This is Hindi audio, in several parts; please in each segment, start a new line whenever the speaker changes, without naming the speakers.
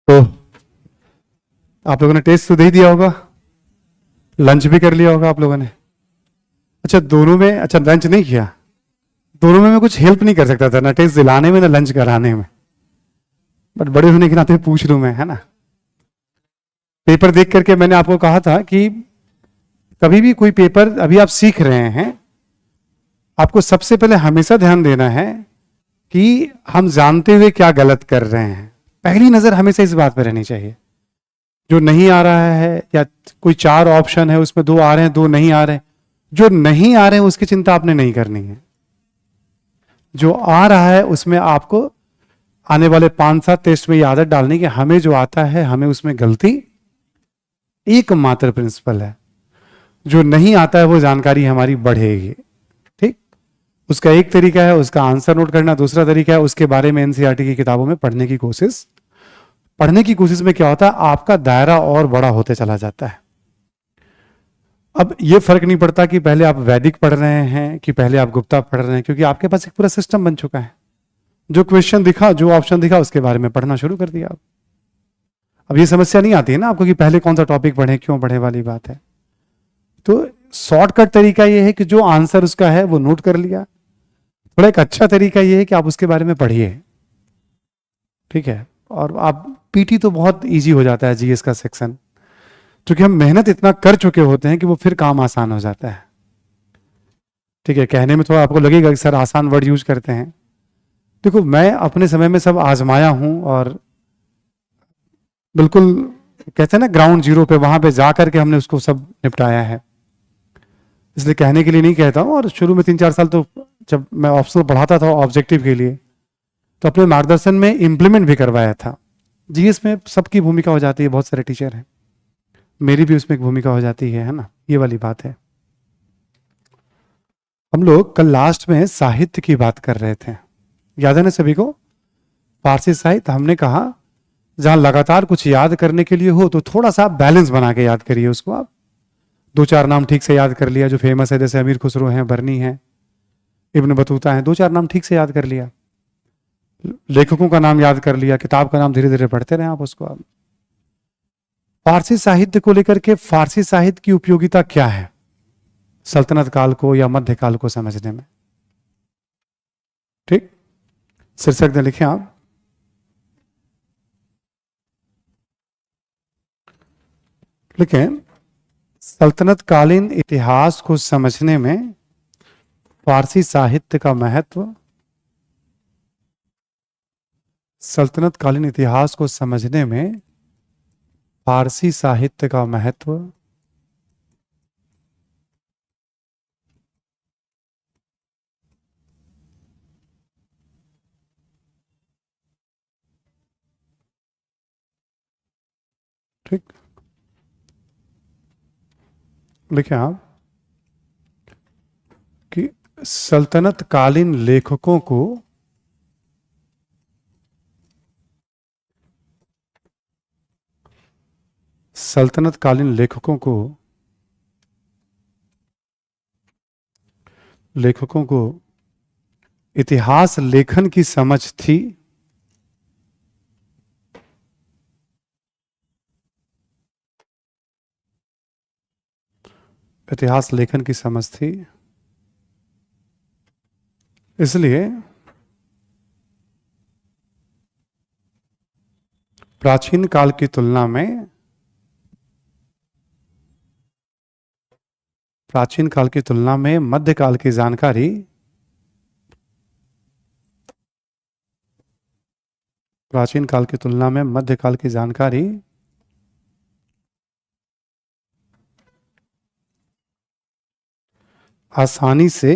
तो आप लोगों ने टेस्ट तो दे ही दिया होगा, लंच भी कर लिया होगा आप लोगों ने। अच्छा दोनों में, अच्छा लंच नहीं किया, दोनों में मैं कुछ हेल्प नहीं कर सकता था, ना टेस्ट दिलाने में ना लंच कराने में, बट बड़े होने के नाते पूछ लूं मैं, है ना। पेपर देख करके मैंने आपको कहा था कि कभी भी कोई पेपर अभी आप सीख रहे हैं, आपको सबसे पहले हमेशा ध्यान देना है कि हम जानते हुए क्या गलत कर रहे हैं। पहली नजर हमेशा इस बात पर रहनी चाहिए। जो नहीं आ रहा है, या कोई 4 ऑप्शन है उसमें 2 आ रहे हैं 2 नहीं आ रहे हैं, जो नहीं आ रहे हैं उसकी चिंता आपने नहीं करनी है। जो आ रहा है उसमें आपको आने वाले 5-7 टेस्ट में ये आदत डालनी कि हमें जो आता है हमें उसमें गलती एकमात्र प्रिंसिपल है। जो नहीं आता है वो जानकारी हमारी बढ़ेगी। ठीक, उसका एक तरीका है उसका आंसर नोट करना, दूसरा तरीका है उसके बारे में एनसीईआरटी की किताबों में पढ़ने की कोशिश। पढ़ने की कोशिश में क्या होता है, आपका दायरा और बड़ा होते चला जाता है। अब ये फर्क नहीं पड़ता कि पहले आप वैदिक पढ़ रहे हैं कि पहले आप गुप्ता पढ़ रहे हैं, क्योंकि आपके पास एक पूरा सिस्टम बन चुका है। जो क्वेश्चन दिखा, जो ऑप्शन दिखा, उसके बारे में पढ़ना शुरू कर दिया आप। अब ये समस्या नहीं आती है ना आपको कि पहले कौन सा टॉपिक पढ़े, क्यों पढ़े वाली बात है। तो शॉर्टकट तरीका ये है कि जो आंसर उसका है वो नोट कर लिया। थोड़ा एक अच्छा तरीका ये है कि आप उसके बारे में पढ़िए, ठीक है। और आप पीटी तो बहुत इजी हो जाता है, जीएस का सेक्शन, क्योंकि हम मेहनत इतना कर चुके होते हैं कि वो फिर काम आसान हो जाता है। ठीक है, कहने में थोड़ा आपको लगेगा कि सर आसान वर्ड यूज करते हैं। देखो मैं अपने समय में सब आजमाया हूं, और बिल्कुल कहते हैं ना ग्राउंड जीरो पे, वहां पे जा करके हमने उसको सब निपटाया है। इसलिए कहने के लिए नहीं कहता हूं। और शुरू में 3-4 साल तो जब मैं ऑप्शनल पढ़ाता था ऑब्जेक्टिव के लिए, तो अपने मार्गदर्शन में इंप्लीमेंट भी करवाया था। जीएस में सबकी भूमिका हो जाती है, बहुत सारे टीचर हैं, मेरी भी उसमें एक भूमिका हो जाती है ना, ये वाली बात है। हम लोग कल लास्ट में साहित्य की बात कर रहे थे, याद है ना सभी को। फारसी साहित्य हमने कहा जहां लगातार कुछ याद करने के लिए हो तो थोड़ा सा बैलेंस बना के याद करिए उसको। आप 2-4 नाम ठीक से याद कर लिया जो फेमस है, जैसे अमीर खुसरो हैं, बर्नी है, इब्न बतूता है, 2-4 नाम ठीक से याद कर लिया, लेखकों का नाम याद कर लिया, किताब का नाम धीरे धीरे पढ़ते रहे आप उसको। आप फारसी साहित्य को लेकर के, फारसी साहित्य की उपयोगिता क्या है सल्तनत काल को या मध्य काल को समझने में। ठीक, शीर्षक में लिखें आप, लिखें सल्तनत कालीन इतिहास को समझने में फारसी साहित्य का महत्व। सल्तनत कालीन इतिहास को समझने में फारसी साहित्य का महत्व। ठीक, लिखें आप कि सल्तनत कालीन लेखकों को सल्तनत कालीन लेखकों को इतिहास लेखन की समझ थी। इतिहास लेखन की समझ थी, इसलिए प्राचीन काल की तुलना में, प्राचीन काल की तुलना में मध्यकाल की जानकारी प्राचीन काल की तुलना में मध्यकाल की जानकारी आसानी से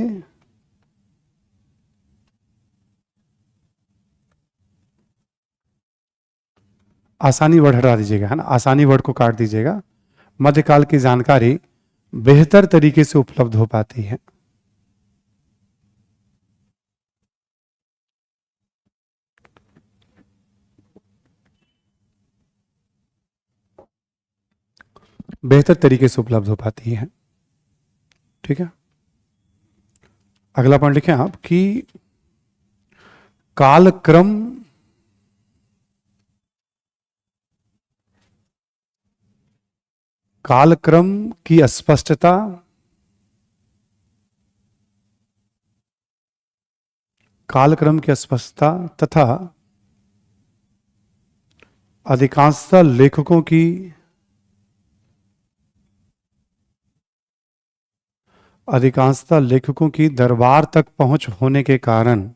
आसानी वर्ड हटा दीजिएगा, है ना, आसानी वर्ड को काट दीजिएगा। मध्यकाल की जानकारी बेहतर तरीके से उपलब्ध हो पाती है। बेहतर तरीके से उपलब्ध हो पाती है। ठीक है, अगला पॉइंट लिखें आप कि कालक्रम कालक्रम की अस्पष्टता, कालक्रम की अस्पष्टता तथा अधिकांशतः लेखकों की दरबार तक पहुंच होने के कारण,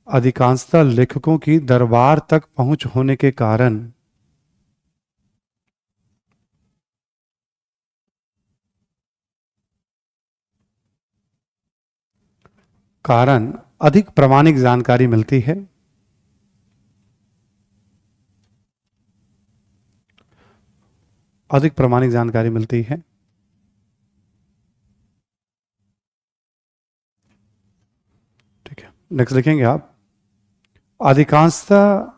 अधिकांशतः लेखकों की दरबार तक पहुंच होने के कारण अधिक प्रामाणिक जानकारी मिलती है, अधिक प्रामाणिक जानकारी मिलती है। ठीक है, नेक्स्ट लिखेंगे आप, अधिकांशतः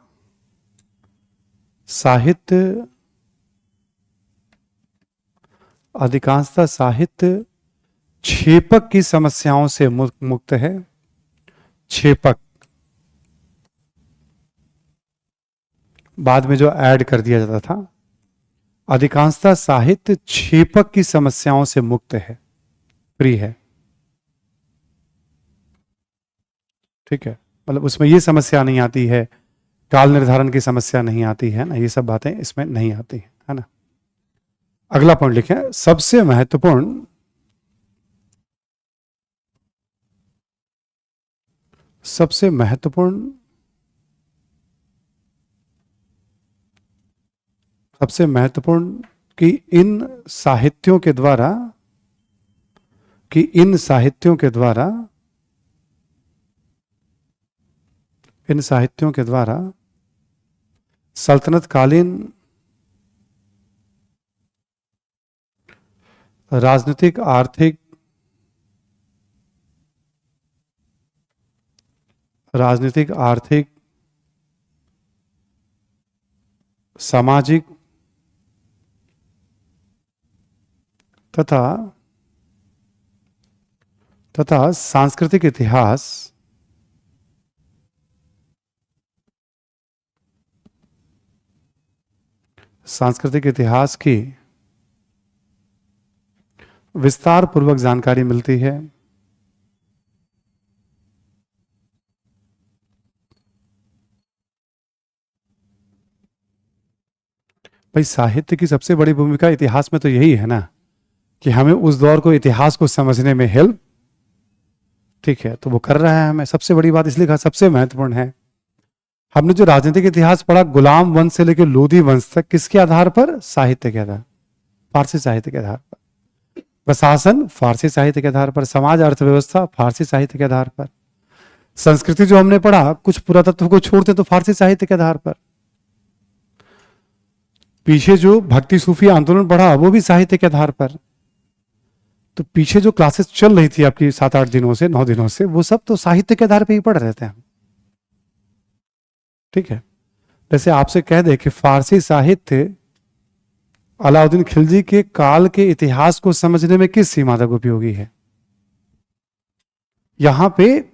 साहित्य छेपक की समस्याओं से मुक्त है। छेपक बाद में जो ऐड कर दिया जाता था, अधिकांशतः साहित्य छेपक की समस्याओं से मुक्त है, फ्री है। ठीक है, मतलब उसमें ये समस्या नहीं आती है, काल निर्धारण की समस्या नहीं आती है ना, ये सब बातें इसमें नहीं आती है ना। अगला पॉइंट लिखें, सबसे महत्वपूर्ण कि इन साहित्यों के द्वारा सल्तनत कालीन राजनीतिक, आर्थिक, सामाजिक तथा सांस्कृतिक इतिहास की विस्तार पूर्वक जानकारी मिलती है। भाई साहित्य की सबसे बड़ी भूमिका इतिहास में तो यही है ना, कि हमें उस दौर को, इतिहास को समझने में हेल्प, ठीक है, तो वो कर रहा है हमें। सबसे बड़ी बात इसलिए कहा सबसे महत्वपूर्ण है। हमने जो राजनीतिक इतिहास पढ़ा गुलाम वंश से लेकर लोधी वंश तक, किसके आधार पर? साहित्य के आधार, फारसी साहित्य के आधार पर। प्रशासन फारसी साहित्य के आधार पर, समाज अर्थव्यवस्था फारसी साहित्य के आधार पर, संस्कृति जो हमने पढ़ा कुछ पुरातत्व को छोड़ते तो फारसी साहित्य के आधार पर, पीछे जो भक्ति सूफी आंदोलन पढ़ा वो भी साहित्य के आधार पर। तो पीछे जो क्लासेस चल रही थी आपकी 7-8 दिनों से, 9 दिनों से, वो सब तो साहित्य के आधार पर ही पढ़ रहे थे हम। ठीक है, जैसे आपसे कह दे कि फारसी साहित्य अलाउद्दीन खिलजी के काल के इतिहास को समझने में किस सीमा तक उपयोगी है, यहां पे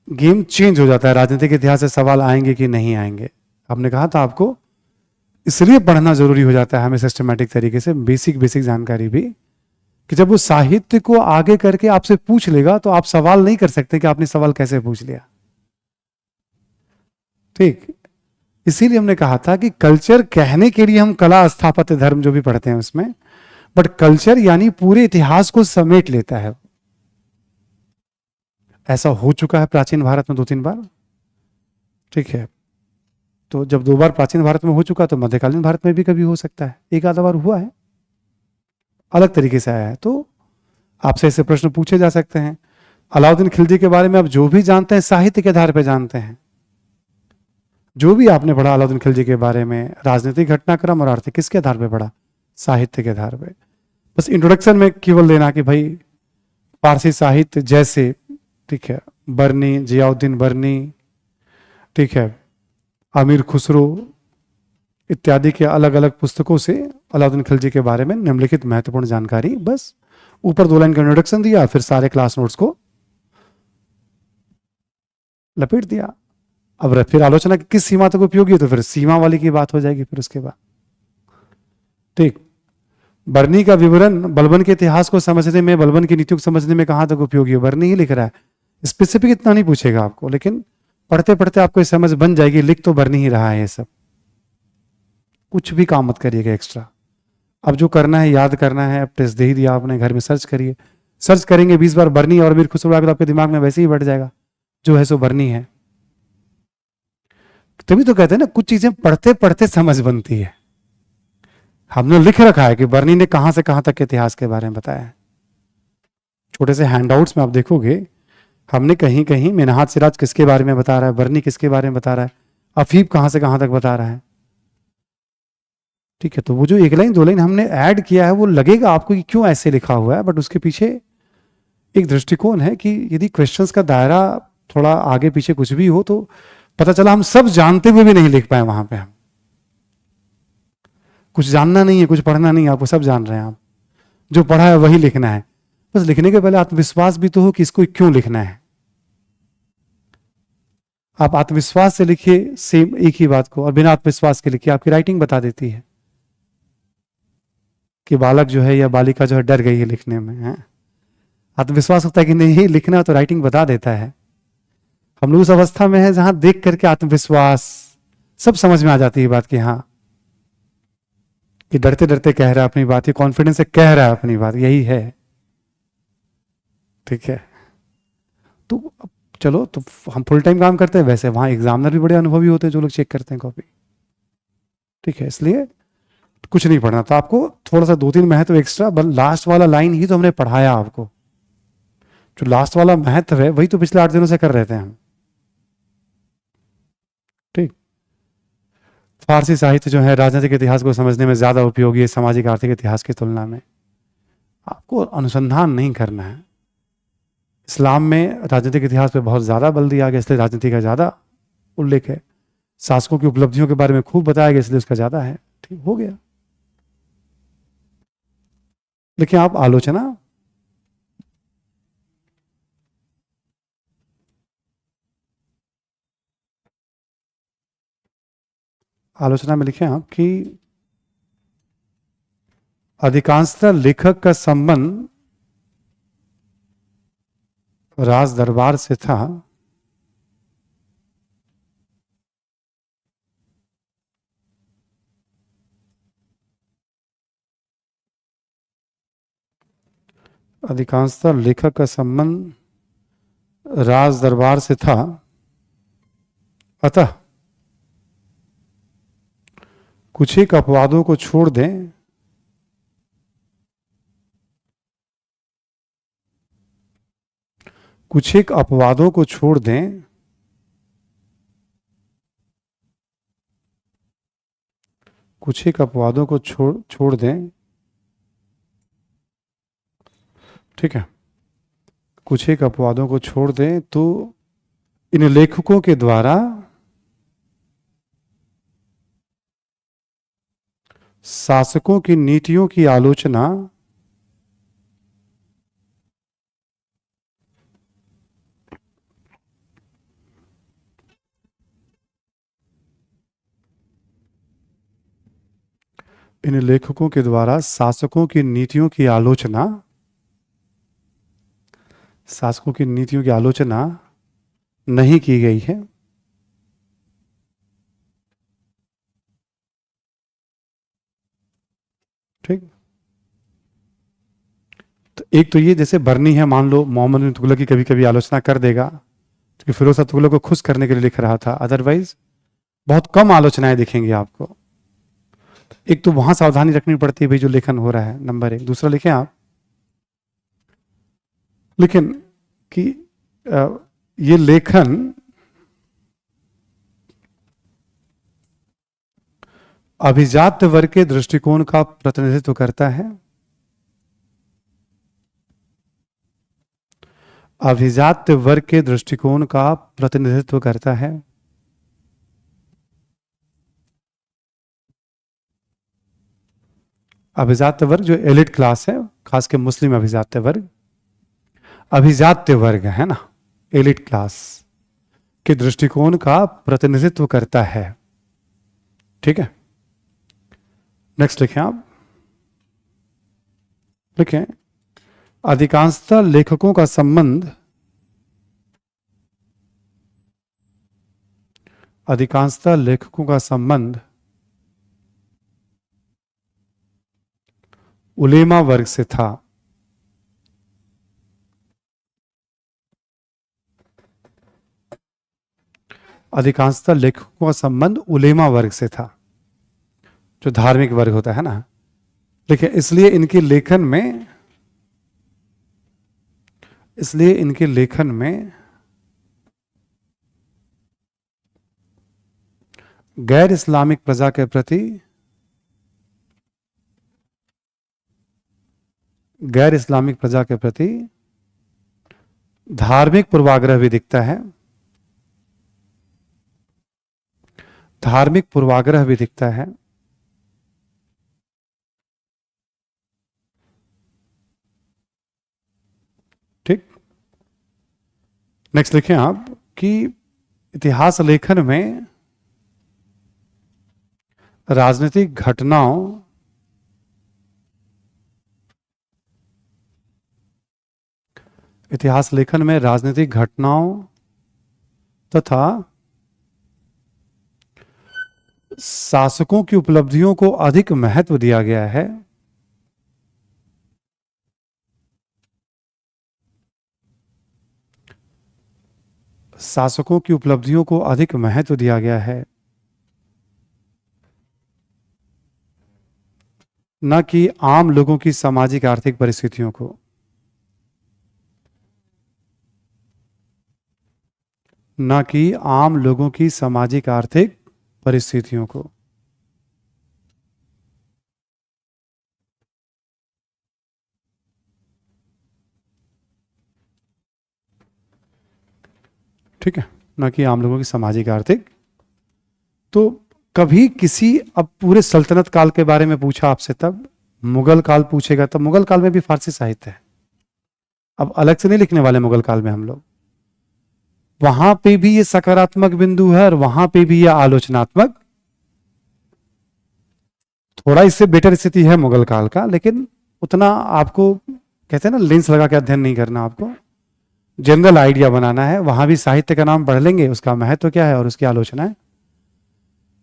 गेम चेंज हो जाता है। राजनीतिक इतिहास से सवाल आएंगे कि नहीं आएंगे, हमने कहा था आपको इसलिए पढ़ना जरूरी हो जाता है हमें सिस्टमैटिक तरीके से, बेसिक जानकारी भी, कि जब वो साहित्य को आगे करके आपसे पूछ लेगा तो आप सवाल नहीं कर सकते कि आपने सवाल कैसे पूछ लिया। ठीक, इसीलिए हमने कहा था कि कल्चर कहने के लिए हम कला, स्थापत्य, धर्म जो भी पढ़ते हैं उसमें, बट कल्चर यानी पूरे इतिहास को समेट लेता है। ऐसा हो चुका है प्राचीन भारत में 2-3 बार। ठीक है, तो जब 2 बार प्राचीन भारत में हो चुका तो मध्यकालीन भारत में भी कभी हो सकता है, एक आधा बार हुआ है, अलग तरीके से आया है। तो आपसे ऐसे प्रश्न पूछे जा सकते हैं। अलाउद्दीन खिलजी के बारे में आप जो भी जानते हैं साहित्य के आधार पर जानते हैं। जो भी आपने पढ़ा अलाउद्दीन खिलजी के बारे में, राजनीतिक घटनाक्रम और आर्थिक, किसके आधार पे पढ़ा? साहित्य के आधार पे। बस इंट्रोडक्शन में केवल देना कि भाई फारसी साहित्य जैसे, ठीक है, बर्नी, जियाउद्दीन बर्नी, ठीक है, अमीर खुसरो इत्यादि के अलग अलग पुस्तकों से अलाउद्दीन खिलजी के बारे में निम्नलिखित महत्वपूर्ण जानकारी, बस ऊपर 2 लाइन का इंट्रोडक्शन दिया, फिर सारे क्लास नोट्स को लपेट दिया। अब फिर आलोचना की किस सीमा तक उपयोगी है, तो फिर सीमा वाली की बात हो जाएगी फिर उसके बाद। ठीक, बर्नी का विवरण बलबन के इतिहास को समझने में, बलबन की नीतियों को समझने में कहां तक उपयोगी है, बर्नी ही लिख रहा है। स्पेसिफिक इतना नहीं पूछेगा आपको, लेकिन पढ़ते पढ़ते आपको ये समझ बन जाएगी, लिख तो बर्नी ही रहा है ये सब। कुछ भी काम मत करिएगा एक्स्ट्रा। अब जो करना है, याद करना है, अब टेस्ट दे ही दिया आपने, घर में सर्च करिए। सर्च करेंगे 20 बार बर्नी और मीर खुसरो तो आपके दिमाग में वैसे ही बैठ जाएगा, जो है सो बर्नी है। तभी तो कहते हैं ना, कुछ चीजें पढ़ते पढ़ते समझ बनती है। हमने लिख रखा है कि बर्नी ने कहां से कहां तक के इतिहास के बारे में बताया है। छोटे से हैंडआउट्स में आप देखोगे, हमने कहीं कहीं मिन्हाज सिराज किसके बारे में बता रहा है, बर्नी किसके बारे में बता रहा है, अफीफ कहां से कहां तक बता रहा है। ठीक है, तो वो जो एक लाइन दो लाइन हमने ऐड किया है, वो लगेगा आपको कि क्यों ऐसे लिखा हुआ है, बट उसके पीछे एक दृष्टिकोण है कि यदि क्वेश्चंस का दायरा थोड़ा आगे पीछे कुछ भी हो तो पता चला हम सब जानते हुए भी नहीं लिख पाए वहां पे। हम कुछ जानना नहीं है, कुछ पढ़ना नहीं है, आपको सब जान रहे हैं, आप जो पढ़ा है वही लिखना है। बस लिखने के पहले आत्मविश्वास भी तो हो कि इसको क्यों लिखना है। आप आत्मविश्वास से लिखिए सेम एक ही बात को, और बिना आत्मविश्वास के लिखिए, आपकी राइटिंग बता देती है कि बालक जो है या बालिका जो है डर गई है लिखने में है। आत्मविश्वास होता है कि नहीं लिखना, तो राइटिंग बता देता है। हम लोग उस अवस्था में है जहां देख करके आत्मविश्वास सब समझ में आ जाती है बात की, हाँ कि डरते डरते कह रहा है अपनी बात, ये कॉन्फिडेंस से कह रहा है अपनी बात, यही है। ठीक है, तो चलो, तो हम फुल टाइम काम करते हैं, वैसे वहां एग्जामिनर भी बड़े अनुभवी होते हैं जो लोग चेक करते हैं कॉपी। ठीक है, इसलिए कुछ नहीं पढ़ना, तो आपको थोड़ा सा 2-3 महत्व एक्स्ट्रा, लास्ट वाला लाइन ही तो हमने पढ़ाया आपको। जो लास्ट वाला महत्व है वही तो पिछले 8 दिनों से कर रहे थे हम। ठीक, फारसी साहित्य जो है राजनीतिक इतिहास को समझने में ज्यादा उपयोगी है सामाजिक आर्थिक इतिहास की तुलना में। आपको अनुसंधान नहीं करना है। इस्लाम में राजनीतिक इतिहास पे बहुत ज्यादा बल दिया गया, इसलिए राजनीति का ज्यादा उल्लेख है। शासकों की उपलब्धियों के बारे में खूब बताया गया, इसलिए उसका ज्यादा है। ठीक हो गया। लेकिन आप आलोचना में लिखे आप कि अधिकांशतः लेखक का संबंध राज दरबार से था, अधिकांशतः लेखक का संबंध राज दरबार से था, अतः कुछ एक अपवादों को छोड़ दें, कुछ एक अपवादों को छोड़ दें, कुछ एक अपवादों को छोड़ दें। ठीक है, कुछ एक अपवादों को छोड़ दें तो इन लेखकों के द्वारा शासकों की नीतियों की आलोचना इन लेखकों के द्वारा शासकों की नीतियों की आलोचना, शासकों की नीतियों की आलोचना नहीं की गई है। ठीक, तो एक तो ये, जैसे बर्नी है, मान लो मोहम्मद बिन तुगलक की कभी कभी आलोचना कर देगा, तो फिरोज शाह तुगलक को खुश करने के लिए लिख रहा था, अदरवाइज बहुत कम आलोचनाएं दिखेंगी आपको। एक तो वहां सावधानी रखनी पड़ती है भाई, जो लेखन हो रहा है, नंबर 1। दूसरा लिखें आप, लेकिन कि ये लेखन अभिजात्य वर्ग के दृष्टिकोण का प्रतिनिधित्व करता है, अभिजात्य वर्ग के दृष्टिकोण का प्रतिनिधित्व करता है। अभिजात्य वर्ग जो एलिट क्लास है, खास के मुस्लिम अभिजात्य वर्ग, अभिजात्य वर्ग है ना, एलिट क्लास के दृष्टिकोण का प्रतिनिधित्व करता है। ठीक है, नेक्स्ट लिखें आप, लिखें, अधिकांशतः लेखकों का संबंध उलेमा वर्ग से था। अधिकांशतः लेखकों का संबंध उलेमा वर्ग से था, जो धार्मिक वर्ग होता है ना। देखिए, इसलिए इनके लेखन में गैर इस्लामिक प्रजा के प्रति धार्मिक पूर्वाग्रह भी दिखता है। ठीक, नेक्स्ट लिखें आप कि इतिहास लेखन में राजनीतिक घटनाओं तथा शासकों की उपलब्धियों को अधिक महत्व दिया गया है। न कि आम लोगों की सामाजिक आर्थिक परिस्थितियों को। ठीक है, ना कि आम लोगों की सामाजिक आर्थिक। तो कभी किसी, अब पूरे सल्तनत काल के बारे में पूछा आपसे, तब मुगल काल पूछेगा, तब मुगल काल में भी फारसी साहित्य है। अब अलग से नहीं लिखने वाले मुगल काल में हम लोग, वहां पे भी ये सकारात्मक बिंदु है और वहां पे भी ये आलोचनात्मक। थोड़ा इससे बेटर स्थिति है मुगल काल का, लेकिन उतना आपको कहते हैं ना लेंस लगा के अध्ययन नहीं करना, आपको जनरल आइडिया बनाना है। वहां भी साहित्य का नाम पढ़ लेंगे, उसका महत्व क्या है और उसकी आलोचना है।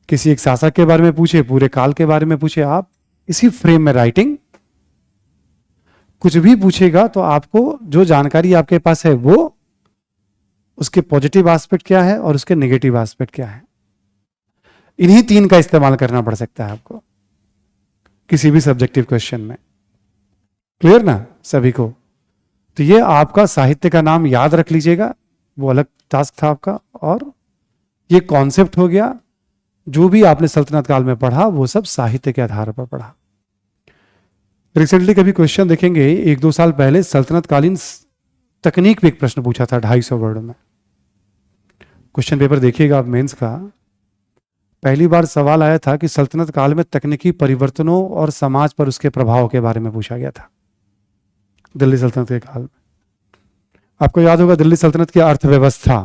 किसी एक शासक के बारे में पूछे, पूरे काल के बारे में पूछे, आप इसी फ्रेम में राइटिंग कुछ भी पूछेगा तो आपको जो जानकारी आपके पास है वो उसके पॉजिटिव एस्पेक्ट क्या है और उसके नेगेटिव एस्पेक्ट क्या है, इन्हीं तीन का इस्तेमाल करना पड़ सकता है आपको किसी भी सब्जेक्टिव क्वेश्चन में। क्लियर ना सभी को? तो ये आपका साहित्य का नाम याद रख लीजिएगा, वो अलग टास्क था आपका। और ये कॉन्सेप्ट हो गया, जो भी आपने सल्तनत काल में पढ़ा वो सब साहित्य के आधार पर पढ़ा। रिसेंटली कभी क्वेश्चन देखेंगे, 1-2 साल पहले सल्तनत कालीन तकनीक पे एक प्रश्न पूछा था 250 वर्ड में। क्वेश्चन पेपर देखिएगा आप मेंस का, पहली बार सवाल आया था कि सल्तनत काल में तकनीकी परिवर्तनों और समाज पर उसके प्रभाव के बारे में पूछा गया था दिल्ली सल्तनत के काल में। आपको याद होगा दिल्ली सल्तनत की अर्थव्यवस्था,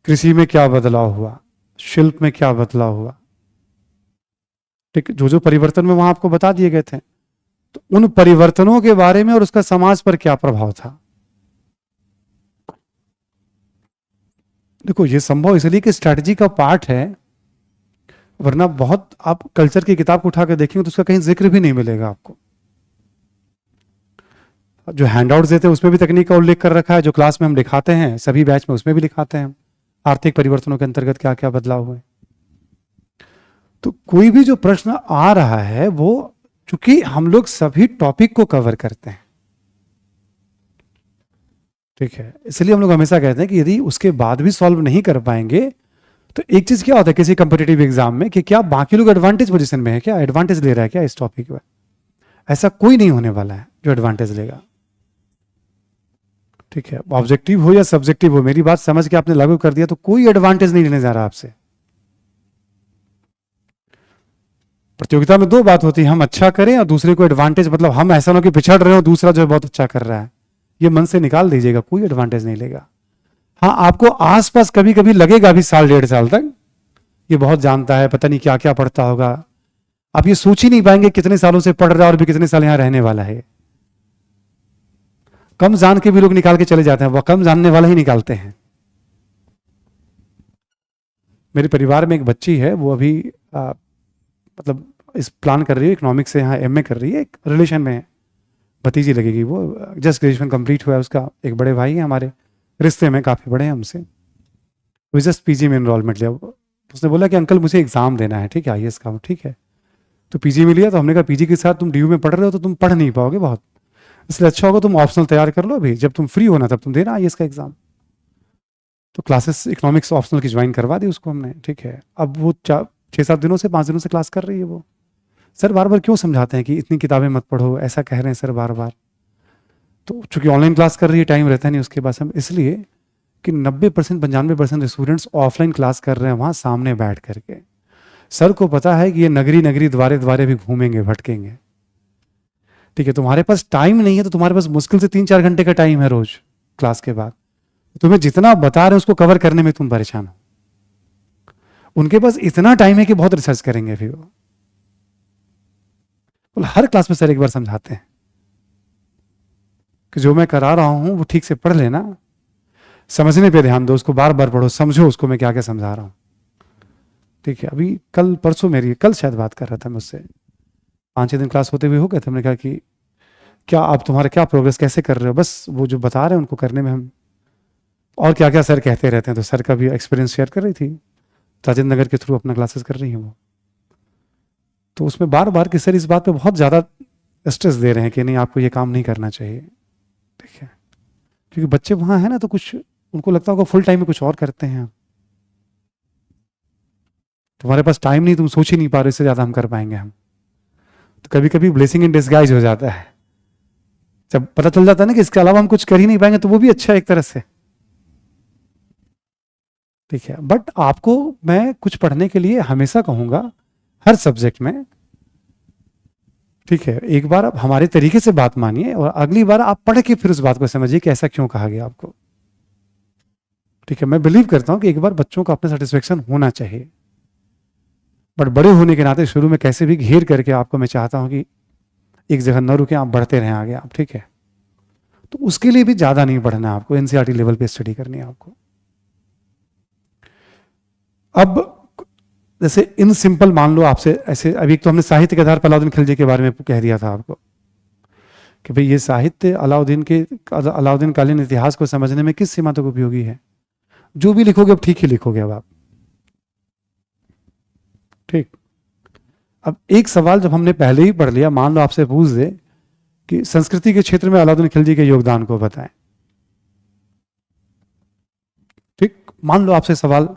कृषि में क्या बदलाव हुआ, शिल्प में क्या बदलाव हुआ, ठीक, जो परिवर्तन में वहां आपको बता दिए गए थे, तो उन परिवर्तनों के बारे में और उसका समाज पर क्या प्रभाव था। देखो, ये संभव इसलिए कि स्ट्रैटेजी का पार्ट है, वरना बहुत आप कल्चर की किताब को उठा कर देखेंगे तो उसका कहीं जिक्र भी नहीं मिलेगा आपको। जो हैंडआउट्स देते हैं उसमें भी तकनीक का उल्लेख कर रखा है, जो क्लास में हम लिखाते हैं सभी बैच में उसमें भी लिखाते हैं आर्थिक परिवर्तनों के अंतर्गत क्या क्या बदलाव हुए। तो कोई भी जो प्रश्न आ रहा है वो, चूंकि हम लोग सभी टॉपिक को कवर करते हैं, ठीक है, इसलिए हम लोग हमेशा कहते हैं कि यदि उसके बाद भी सॉल्व नहीं कर पाएंगे तो एक चीज क्या होता है किसी कंपिटिटिव एग्जाम में, कि क्या बाकी लोग एडवांटेज पोजीशन में है, क्या एडवांटेज ले रहा है क्या इस टॉपिक में। ऐसा कोई नहीं होने वाला है जो एडवांटेज लेगा, ठीक है, ऑब्जेक्टिव हो या सब्जेक्टिव हो। मेरी बात समझ के आपने लागू कर दिया तो कोई एडवांटेज नहीं लेने जा रहा आपसे। प्रतियोगिता में 2 बात होती है, हम अच्छा करें और दूसरे को एडवांटेज, मतलब हम ऐसा ना कि पिछड़ रहे हो दूसरा जो है बहुत अच्छा कर रहा है, ये मन से निकाल दीजिएगा, कोई एडवांटेज नहीं लेगा। हाँ, आपको आसपास कभी कभी लगेगा अभी 1.5 साल तक ये बहुत जानता है, पता नहीं क्या क्या पढ़ता होगा, आप ये सोच ही नहीं पाएंगे कितने सालों से पढ़ रहा है और भी कितने साल यहां रहने वाला है। कम जान के भी लोग निकाल के चले जाते हैं, वह कम जानने वाला ही निकालते हैं। मेरे परिवार में एक बच्ची है, वो अभी मतलब इस प्लान कर रही है, इकोनॉमिक्स से यहाँ एमए कर रही है, एक रिलेशन में है, भतीजी लगेगी, वो जस्ट ग्रेजुएशन कंप्लीट हुआ है उसका, एक बड़े भाई है हमारे रिश्ते में, काफ़ी बड़े हैं हमसे, वो जस्ट पीजी में इनरोलमेंट लिया। उसने बोला कि अंकल मुझे एग्जाम देना है, ठीक है, आईएएस का, ठीक है, तो पीजी में लिया। तो हमने कहा पीजी के साथ तुम डीयू में पढ़ रहे हो तो तुम पढ़ नहीं पाओगे बहुत, इसलिए अच्छा होगा तुम ऑप्शनल तैयार कर लो, अभी जब तुम फ्री होना तब तुम देना आईएएस का एग्जाम। तो क्लासेस इकोनॉमिक्स ऑप्शनल की ज्वाइन करवा दी उसको हमने, ठीक है। अब वो 6-7 दिनों से 5 दिनों से क्लास कर रही है वो। सर बार बार क्यों समझाते हैं कि इतनी किताबें मत पढ़ो, ऐसा कह रहे हैं सर बार बार। तो चूंकि ऑनलाइन क्लास कर रही है, टाइम रहता नहीं उसके पास, हम इसलिए कि 90% 95% स्टूडेंट्स ऑफलाइन क्लास कर रहे हैं वहाँ सामने बैठ करके। सर को पता है कि ये नगरी नगरी द्वारे द्वारे भी घूमेंगे, भटकेंगे, ठीक है। तुम्हारे पास टाइम नहीं है तो तुम्हारे पास मुश्किल से 3-4 घंटे का टाइम है रोज क्लास के बाद, तुम्हें जितना बता रहे हैं उसको कवर करने में तुम परेशान हो। उनके पास इतना टाइम है कि बहुत रिसर्च करेंगे फिर वो। हर क्लास में सर एक बार समझाते हैं कि जो मैं करा रहा हूं वो ठीक से पढ़ लेना, समझने पे ध्यान दो, उसको बार बार पढ़ो, समझो उसको मैं क्या क्या समझा रहा हूं, ठीक है। अभी कल परसों कल शायद बात कर रहा था मुझसे, 5-6 दिन क्लास होते हुए हो गए थे, हमने कहा कि क्या आप तुम्हारा क्या प्रोग्रेस कैसे कर रहे हो, बस वो जो बता रहे हैं उनको करने में हम, और क्या क्या सर कहते रहते हैं। तो सर का भी एक्सपीरियंस शेयर कर रही थी, राजेंद्र नगर के थ्रू अपना क्लासेस कर रही हैं वो। तो उसमें बार बार कि सर इस बात पे बहुत ज़्यादा स्ट्रेस दे रहे हैं कि नहीं आपको ये काम नहीं करना चाहिए, ठीक है, क्योंकि बच्चे वहाँ हैं ना, तो कुछ उनको लगता होगा फुल टाइम में कुछ और करते हैं, तुम्हारे पास टाइम नहीं, तुम सोच ही नहीं पा रहे, इससे ज़्यादा हम कर पाएंगे हम। तो कभी कभी ब्लेसिंग इन डिस्गाइज हो जाता है, जब पता चल जाता है ना कि इसके अलावा हम कुछ कर ही नहीं पाएंगे, तो वो भी अच्छा है एक तरह से, ठीक है। बट आपको मैं कुछ पढ़ने के लिए हमेशा कहूंगा, हर सब्जेक्ट में, ठीक है, एक बार आप हमारे तरीके से बात मानिए और अगली बार आप पढ़ के फिर उस बात को समझिए कि ऐसा क्यों कहा गया आपको, ठीक है। मैं बिलीव करता हूं कि एक बार बच्चों का अपना सेटिस्फेक्शन होना चाहिए, बट बड़े होने के नाते शुरू में कैसे भी घेर करके आपको मैं चाहता हूं कि एक जगह न रुके, आप बढ़ते रहें आगे आप, ठीक है। तो उसके लिए भी ज्यादा नहीं पढ़ना है आपको, एनसीईआरटी लेवल पे स्टडी करनी है आपको। अब जैसे इन सिंपल मान लो आपसे ऐसे, अभी तो हमने साहित्य के आधार पर अलाउद्दीन खिलजी के बारे में कह दिया था आपको कि भाई ये साहित्य अलाउद्दीन कालीन इतिहास को समझने में किस सीमा तक उपयोगी है। जो भी लिखोगे अब ठीक ही लिखोगे अब आप, ठीक। अब एक सवाल जब हमने पहले ही पढ़ लिया, मान लो आपसे पूछ दे कि संस्कृति के क्षेत्र में अलाउद्दीन खिलजी के योगदान को बताएं, ठीक, मान लो आपसे सवाल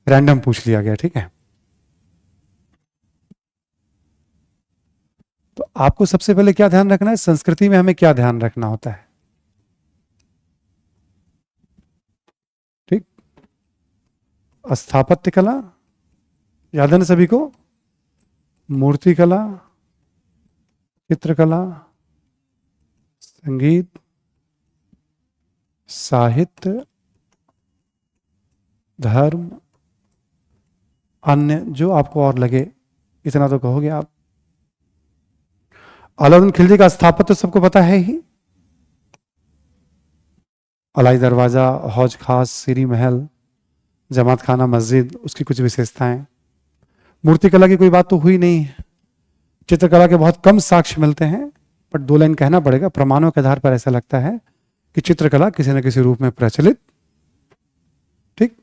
रैंडम पूछ लिया गया, ठीक है, तो आपको सबसे पहले क्या ध्यान रखना है, संस्कृति में हमें क्या ध्यान रखना होता है, ठीक। स्थापत्य कला याद है ना सभी को, मूर्ति कला, चित्रकला, संगीत, साहित्य, धर्म, अन्य जो आपको और लगे, इतना तो कहोगे आप। अलाउद्दीन खिलजी का स्थापत्य सबको पता है ही, अलाई दरवाजा, हौज खास, सीरी महल, जमात खाना मस्जिद, उसकी कुछ विशेषताएं। मूर्तिकला की कोई बात तो हुई नहीं है। चित्रकला के बहुत कम साक्ष्य मिलते हैं, बट 2 लाइन कहना पड़ेगा, प्रमाणों के आधार पर ऐसा लगता है कि चित्रकला किसी न किसी रूप में प्रचलित, ठीक,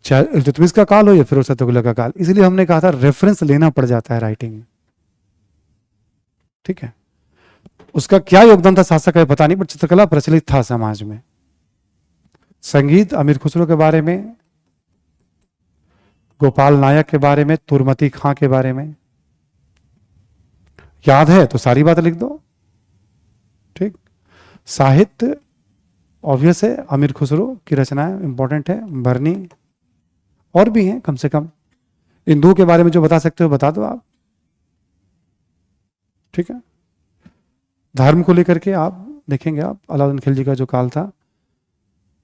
चाहे इल्तुतमिश का काल हो या फिरोज शाह तुगलक का काल। इसलिए हमने कहा था रेफरेंस लेना पड़ जाता है राइटिंग में, ठीक है। उसका क्या योगदान था शासक का पता नहीं, बट चित्रकला प्रचलित था समाज में। संगीत अमीर खुसरो के बारे में, गोपाल नायक के बारे में, तुरमती खां के बारे में याद है तो सारी बात लिख दो, ठीक। साहित्य ऑब्वियस है, अमीर खुसरो की रचनाएं इंपॉर्टेंट है, बरनी, और भी हैं कम से कम। इन 2 के बारे में जो बता सकते हो बता दो आप, ठीक है। धर्म को लेकर के आप देखेंगे, आप अलाउद्दीन खिलजी का जो काल था,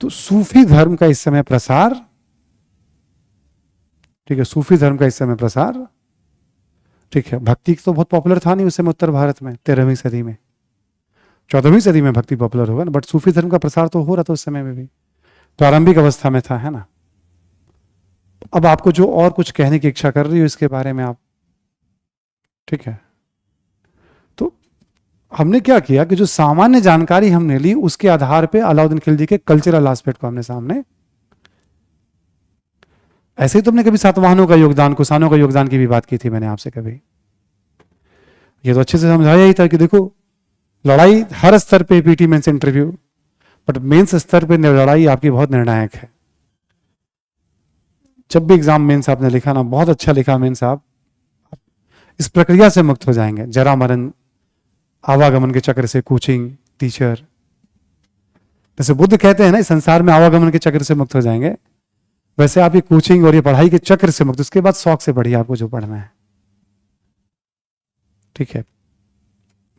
तो सूफी धर्म का इस समय प्रसार, ठीक है, सूफी धर्म का इस समय प्रसार, ठीक है। भक्ति तो बहुत पॉपुलर था नहीं उस समय उत्तर भारत में 13वीं सदी में, 14वीं सदी में भक्ति पॉपुलर होगा ना, बट सूफी धर्म का प्रसार तो हो रहा था उस समय में भी, प्रारंभिक अवस्था में था, है ना। अब आपको जो और कुछ कहने की इच्छा कर रही हो इसके बारे में आप, ठीक है। तो हमने क्या किया कि जो सामान्य जानकारी हमने ली उसके आधार पे अलाउद्दीन खिलजी के कल्चरल एस्पेक्ट को हमने सामने, ऐसे ही तुमने कभी सातवाहनों का योगदान, कुषाणों का योगदान की भी बात की थी मैंने आपसे कभी, ये तो अच्छे से समझाया ही था कि देखो लड़ाई हर स्तर पे, PT mains interview, but mains स्तर पे लड़ाई आपकी बहुत निर्णायक है। जब भी एग्जाम मेंस आपने लिखा ना, बहुत अच्छा लिखा मेंस, आप इस प्रक्रिया से मुक्त हो जाएंगे, जरा मरण, आवागमन के चक्र से, कोचिंग, टीचर, जैसे बुद्ध कहते हैं ना इस संसार में आवागमन के चक्र से मुक्त हो जाएंगे, वैसे आप ये कोचिंग और ये पढ़ाई के चक्र से मुक्त, उसके बाद शौक से पढ़िए आपको जो पढ़ना है, ठीक है।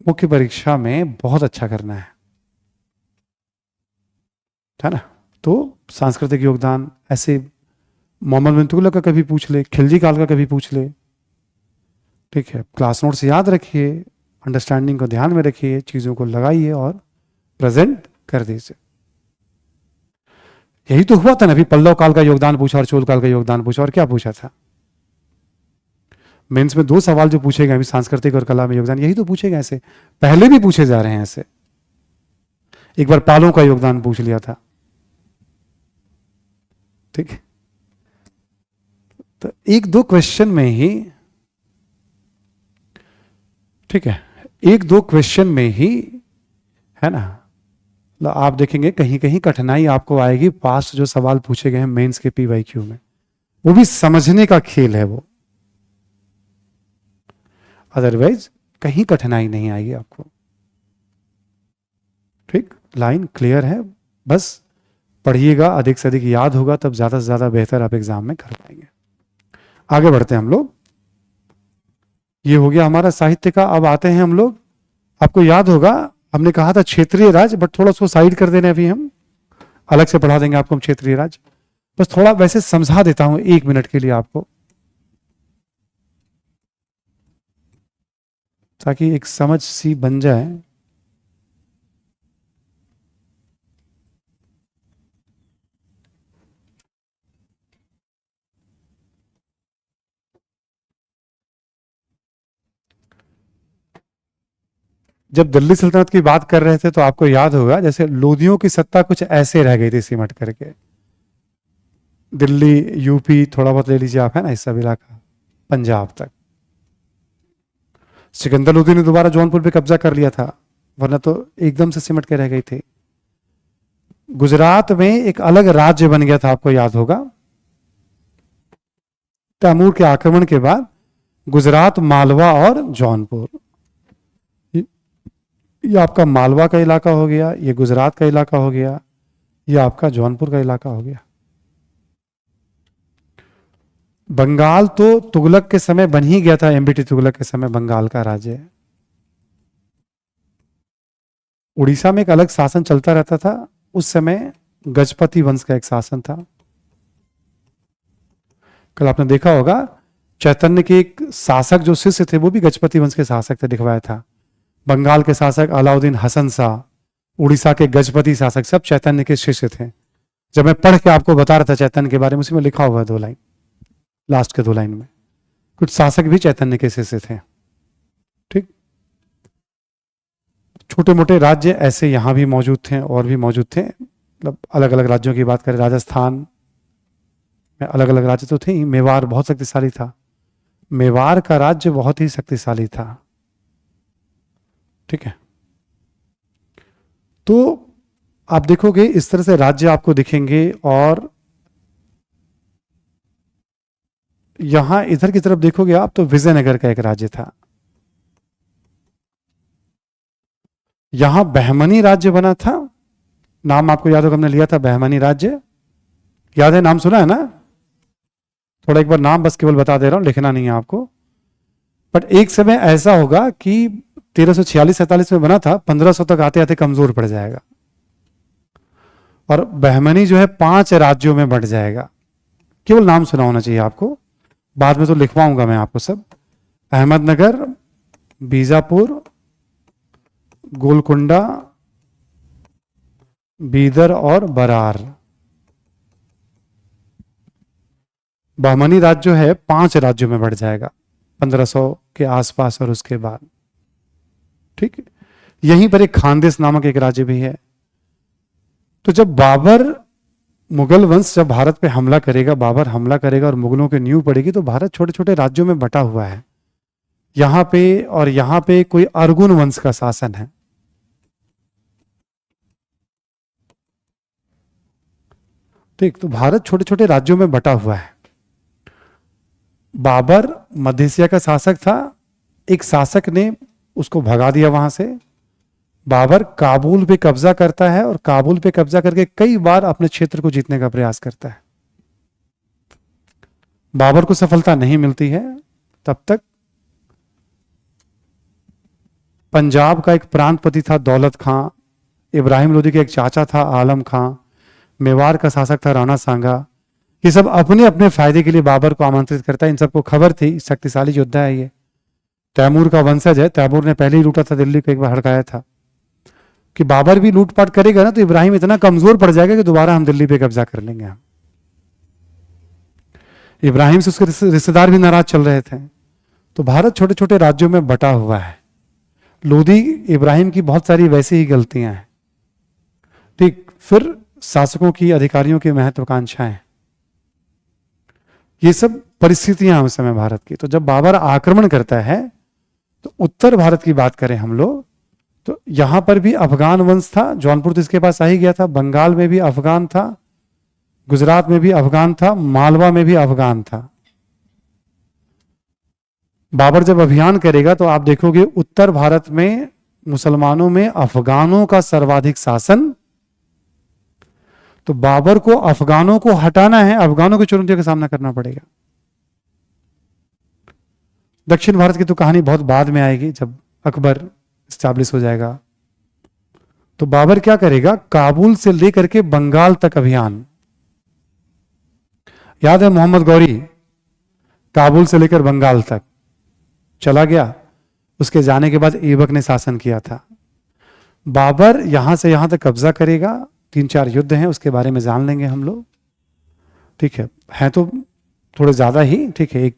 मुख्य परीक्षा में बहुत अच्छा करना है ना। तो सांस्कृतिक योगदान ऐसे मोहम्मद बिन तुगलक का कभी पूछ ले, खिलजी काल का कभी पूछ ले, ठीक है। क्लास नोट से याद रखिए, अंडरस्टैंडिंग को ध्यान में रखिए, चीजों को लगाइए और प्रेजेंट कर दीजिए। यही तो हुआ था ना, अभी पल्लव काल का योगदान पूछा और चोल काल का योगदान पूछा, और क्या पूछा था मेंस में? 2 सवाल जो पूछे गए अभी सांस्कृतिक और कला में योगदान, यही तो पूछे गए, ऐसे पहले भी पूछे जा रहे हैं ऐसे। एक बार पालों का योगदान पूछ लिया था, ठीक है। तो 1-2 क्वेश्चन में ही, ठीक है, 1-2 क्वेश्चन में ही, है ना, आप देखेंगे कहीं कहीं कठिनाई आपको आएगी पास्ट जो सवाल पूछे गए हैं मेंस के पीवाईक्यू में, वो भी समझने का खेल है वो, अदरवाइज कहीं कठिनाई नहीं आएगी आपको, ठीक। लाइन क्लियर है, बस पढ़िएगा, अधिक से अधिक याद होगा, तब ज्यादा से ज्यादा बेहतर आप एग्जाम में कर पाएंगे। आगे बढ़ते हैं हम लोग, ये हो गया हमारा साहित्य का। अब आते हैं हम लोग, आपको याद होगा हमने कहा था क्षेत्रीय राज, बट थोड़ा उसको साइड कर देने, अभी हम अलग से पढ़ा देंगे आपको हम क्षेत्रीय राज, बस थोड़ा वैसे समझा देता हूं 1 मिनट के लिए आपको, ताकि एक समझ सी बन जाए। जब दिल्ली सल्तनत की बात कर रहे थे तो आपको याद होगा जैसे लोदियों की सत्ता कुछ ऐसे रह गई थी सिमट करके, दिल्ली, यूपी, थोड़ा बहुत ले लीजिए आप, है ना, इस सब इलाका, पंजाब तक। सिकंदर लोदी ने दोबारा जौनपुर पे कब्जा कर लिया था, वरना तो एकदम से सिमट के रह गई थी। गुजरात में एक अलग राज्य बन गया था, आपको याद होगा, तैमूर के आक्रमण के बाद गुजरात, मालवा और जौनपुर, ये आपका मालवा का इलाका हो गया, ये गुजरात का इलाका हो गया, ये आपका जौनपुर का इलाका हो गया। बंगाल तो तुगलक के समय बन ही गया था, एमबीटी तुगलक के समय बंगाल का राज्य। उड़ीसा में एक अलग शासन चलता रहता था, उस समय गजपति वंश का एक शासन था। कल आपने देखा होगा चैतन्य के एक शासक जो शिष्य थे वो भी गजपति वंश के शासक थे, दिखवाया था। बंगाल के शासक अलाउद्दीन हसन शाह, उड़ीसा के गजपति शासक, सब चैतन्य के शिष्य थे। जब मैं पढ़ के आपको बता रहा था चैतन्य के बारे में, उसी में लिखा हुआ है 2 लाइन, लास्ट के 2 लाइन में, कुछ शासक भी चैतन्य के शिष्य थे, ठीक। छोटे मोटे राज्य ऐसे यहां भी मौजूद थे और भी मौजूद थे, मतलब अलग अलग राज्यों की बात करें, राजस्थान में अलग अलग राज्य तो थे ही। मेवाड़ बहुत शक्तिशाली था, मेवाड़ का राज्य बहुत ही शक्तिशाली था, ठीक है। तो आप देखोगे इस तरह से राज्य आपको दिखेंगे, और यहां इधर की तरफ देखोगे आप तो विजयनगर का एक राज्य था, यहां बहमनी राज्य बना था, नाम आपको याद होगा हमने लिया था बहमनी राज्य, याद है, नाम सुना है ना? थोड़ा एक बार नाम बस केवल बता दे रहा हूं, लिखना नहीं है आपको। बट एक समय ऐसा होगा कि 1346-47 में बना था, 1500 तक आते आते कमजोर पड़ जाएगा, और बहमनी जो है 5 राज्यों में बढ़ जाएगा। केवल नाम सुना होना चाहिए आपको, बाद में तो लिखवाऊंगा मैं आपको सब। अहमदनगर, बीजापुर, गोलकुंडा, बीदर और बरार। बहमनी राज्य जो है 5 राज्यों में बढ़ जाएगा 1500 के आसपास और उसके बाद। ठीक है, यहीं पर एक खानदेश नामक एक राज्य भी है। तो जब बाबर, मुगल वंश जब भारत पे हमला करेगा, बाबर हमला करेगा और मुगलों की नींव पड़ेगी, तो भारत छोटे छोटे राज्यों में बटा हुआ है। यहां पे और यहां पे कोई अर्गुन वंश का शासन है। ठीक, तो भारत छोटे छोटे राज्यों में बटा हुआ है। बाबर मध्य एशिया का शासक था। एक शासक ने उसको भगा दिया वहां से। बाबर काबुल पे कब्जा करता है और काबुल पे कब्जा करके कई बार अपने क्षेत्र को जीतने का प्रयास करता है। बाबर को सफलता नहीं मिलती है। तब तक पंजाब का एक प्रांतपति था दौलत खां, इब्राहिम लोदी के एक चाचा था आलम खां, मेवाड़ का शासक था राणा सांगा। ये सब अपने अपने फायदे के लिए बाबर को आमंत्रित करता है। इन सबको खबर थी शक्तिशाली योद्धा है ये, तैमूर का वंशज है। तैमूर ने पहले ही लूटा था दिल्ली को, एक बार हड़काया था कि बाबर भी लूटपाट करेगा ना तो इब्राहिम इतना कमजोर पड़ जाएगा कि दोबारा हम दिल्ली पे कब्जा कर लेंगे हम। इब्राहिम से उसके रिश्तेदार भी नाराज चल रहे थे। तो भारत छोटे छोटे राज्यों में बटा हुआ है। लोदी इब्राहिम की बहुत सारी वैसी ही गलतियां हैं। ठीक, फिर शासकों की, अधिकारियों की महत्वाकांक्षाएं, ये सब परिस्थितियां हैं उस समय भारत की। तो जब बाबर आक्रमण करता है, तो उत्तर भारत की बात करें हम लोग, तो यहां पर भी अफगान वंश था। जौनपुर तो इसके पास आ ही गया था। बंगाल में भी अफगान था, गुजरात में भी अफगान था, मालवा में भी अफगान था। बाबर जब अभियान करेगा तो आप देखोगे उत्तर भारत में मुसलमानों में अफगानों का सर्वाधिक शासन। तो बाबर को अफगानों को हटाना है, अफगानों की चुनौतियों का सामना करना पड़ेगा। दक्षिण भारत की तो कहानी बहुत बाद में आएगी, जब अकबर स्टैब्लिश हो जाएगा। तो बाबर क्या करेगा, काबुल से लेकर के बंगाल तक अभियान। याद है मोहम्मद गौरी, काबुल से लेकर बंगाल तक चला गया। उसके जाने के बाद ऐबक ने शासन किया था। बाबर यहां से यहां तक कब्जा करेगा। 3-4 युद्ध हैं, उसके बारे में जान लेंगे हम लोग। ठीक है तो थोड़े ज्यादा ही। ठीक है,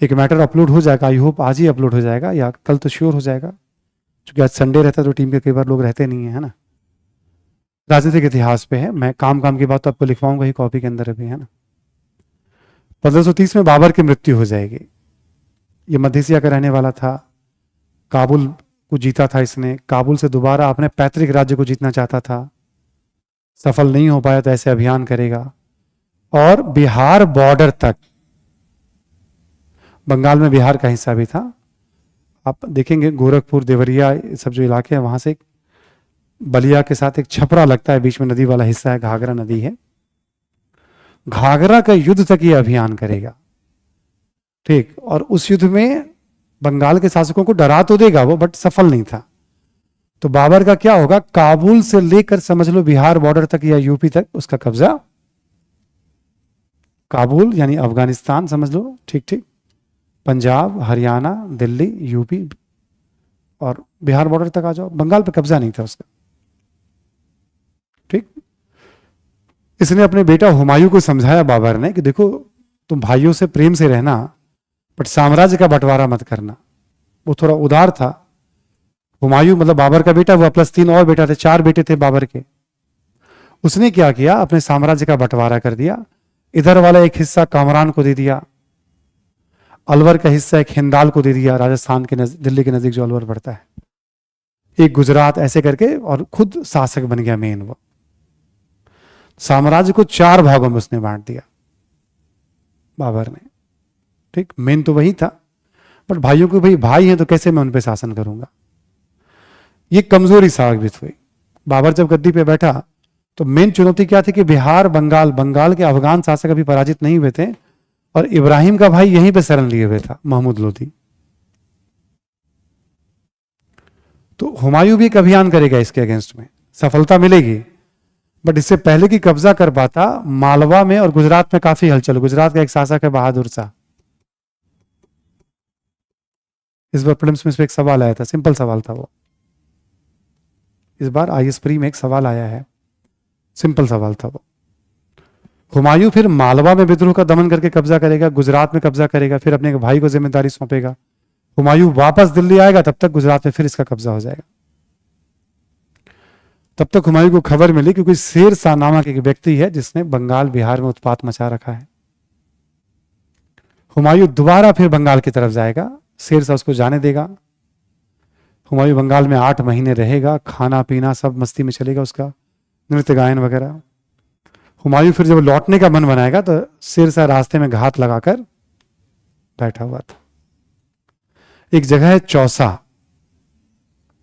एक मैटर अपलोड हो जाएगा, आई होप आज ही अपलोड हो जाएगा या कल तो श्योर हो जाएगा, क्योंकि आज संडे रहता है तो टीम के कई बार लोग रहते नहीं है ना। राजनीतिक इतिहास पे है। मैं काम की बात तो आपको लिखवाऊंगा ही कॉपी के अंदर अभी, है ना। 1530 में बाबर की मृत्यु हो जाएगी। ये मध्य एशिया का रहने वाला था। काबुल को जीता था इसने। काबुल से दोबारा अपने पैतृक राज्य को जीतना चाहता था, सफल नहीं हो पाया, तो ऐसे अभियान करेगा और बिहार बॉर्डर तक। बंगाल में बिहार का हिस्सा भी था। आप देखेंगे गोरखपुर, देवरिया, सब जो इलाके हैं, वहां से बलिया के साथ एक छपरा लगता है, बीच में नदी वाला हिस्सा है, घाघरा नदी है। घाघरा का युद्ध तक ये अभियान करेगा। ठीक, और उस युद्ध में बंगाल के शासकों को डरा तो देगा वो, बट सफल नहीं था। तो बाबर का क्या होगा, काबुल से लेकर समझ लो बिहार बॉर्डर तक या यूपी तक उसका कब्जा। काबुल यानी अफगानिस्तान समझ लो। ठीक, पंजाब, हरियाणा, दिल्ली, यूपी और बिहार बॉर्डर तक आ जाओ। बंगाल पे कब्जा नहीं था उसका। ठीक, इसने अपने बेटा हुमायूं को समझाया बाबर ने कि देखो तुम भाइयों से प्रेम से रहना, बट साम्राज्य का बंटवारा मत करना। वो थोड़ा उदार था। हुमायूं मतलब बाबर का बेटा, वह प्लस 3 और बेटा थे, 4 बेटे थे बाबर के। उसने क्या किया, अपने साम्राज्य का बंटवारा कर दिया। इधर वाला एक हिस्सा कामरान को दे दिया, अलवर का हिस्सा एक हिंदाल को दे दिया, राजस्थान के दिल्ली के नजदीक जो अलवर पड़ता है, एक गुजरात, ऐसे करके, और खुद शासक बन गया मेन। वो साम्राज्य को 4 भागों में उसने बांट दिया बाबर ने। ठीक, मेन तो वही था, बट भाइयों को, भाई भाई हैं तो कैसे मैं उन पे शासन करूंगा, ये कमजोरी साबित हुई। बाबर जब गद्दी पे बैठा तो मेन चुनौती क्या थी कि बिहार, बंगाल के अफगान शासक अभी पराजित नहीं हुए थे, और इब्राहिम का भाई यहीं पे शरण लिए हुए था, महमूद लोधी। तो हुमायूं भी एक अभियान करेगा इसके अगेंस्ट में, सफलता मिलेगी, बट इससे पहले कि कब्जा कर पाता, मालवा में और गुजरात में काफी हलचल। गुजरात का एक शासक है बहादुर शाह। इस बार प्रीलिम्स में इस पर एक सवाल आया था, सिंपल सवाल था वो। इस बार आईएएस प्री में एक सवाल आया है, सिंपल सवाल था वो। हुमायूं फिर मालवा में विद्रोह का दमन करके कब्जा करेगा, गुजरात में कब्जा करेगा, फिर अपने भाई को जिम्मेदारी सौंपेगा। हुमायूं वापस दिल्ली आएगा, तब तक गुजरात में फिर इसका कब्जा हो जाएगा। तब तक हुमायूं को खबर मिली क्योंकि शेर शाह नामक एक व्यक्ति है जिसने बंगाल बिहार में उत्पात मचा रखा है। हुमायूं दोबारा फिर बंगाल की तरफ जाएगा, शेर शाह उसको जाने देगा। हुमायूं बंगाल में 8 महीने रहेगा, खाना पीना सब मस्ती में चलेगा उसका, नृत्य गायन वगैरह। हुमायूं फिर जब लौटने का मन बनाएगा तो शेर शाह रास्ते में घात लगाकर बैठा हुआ था। एक जगह है चौसा,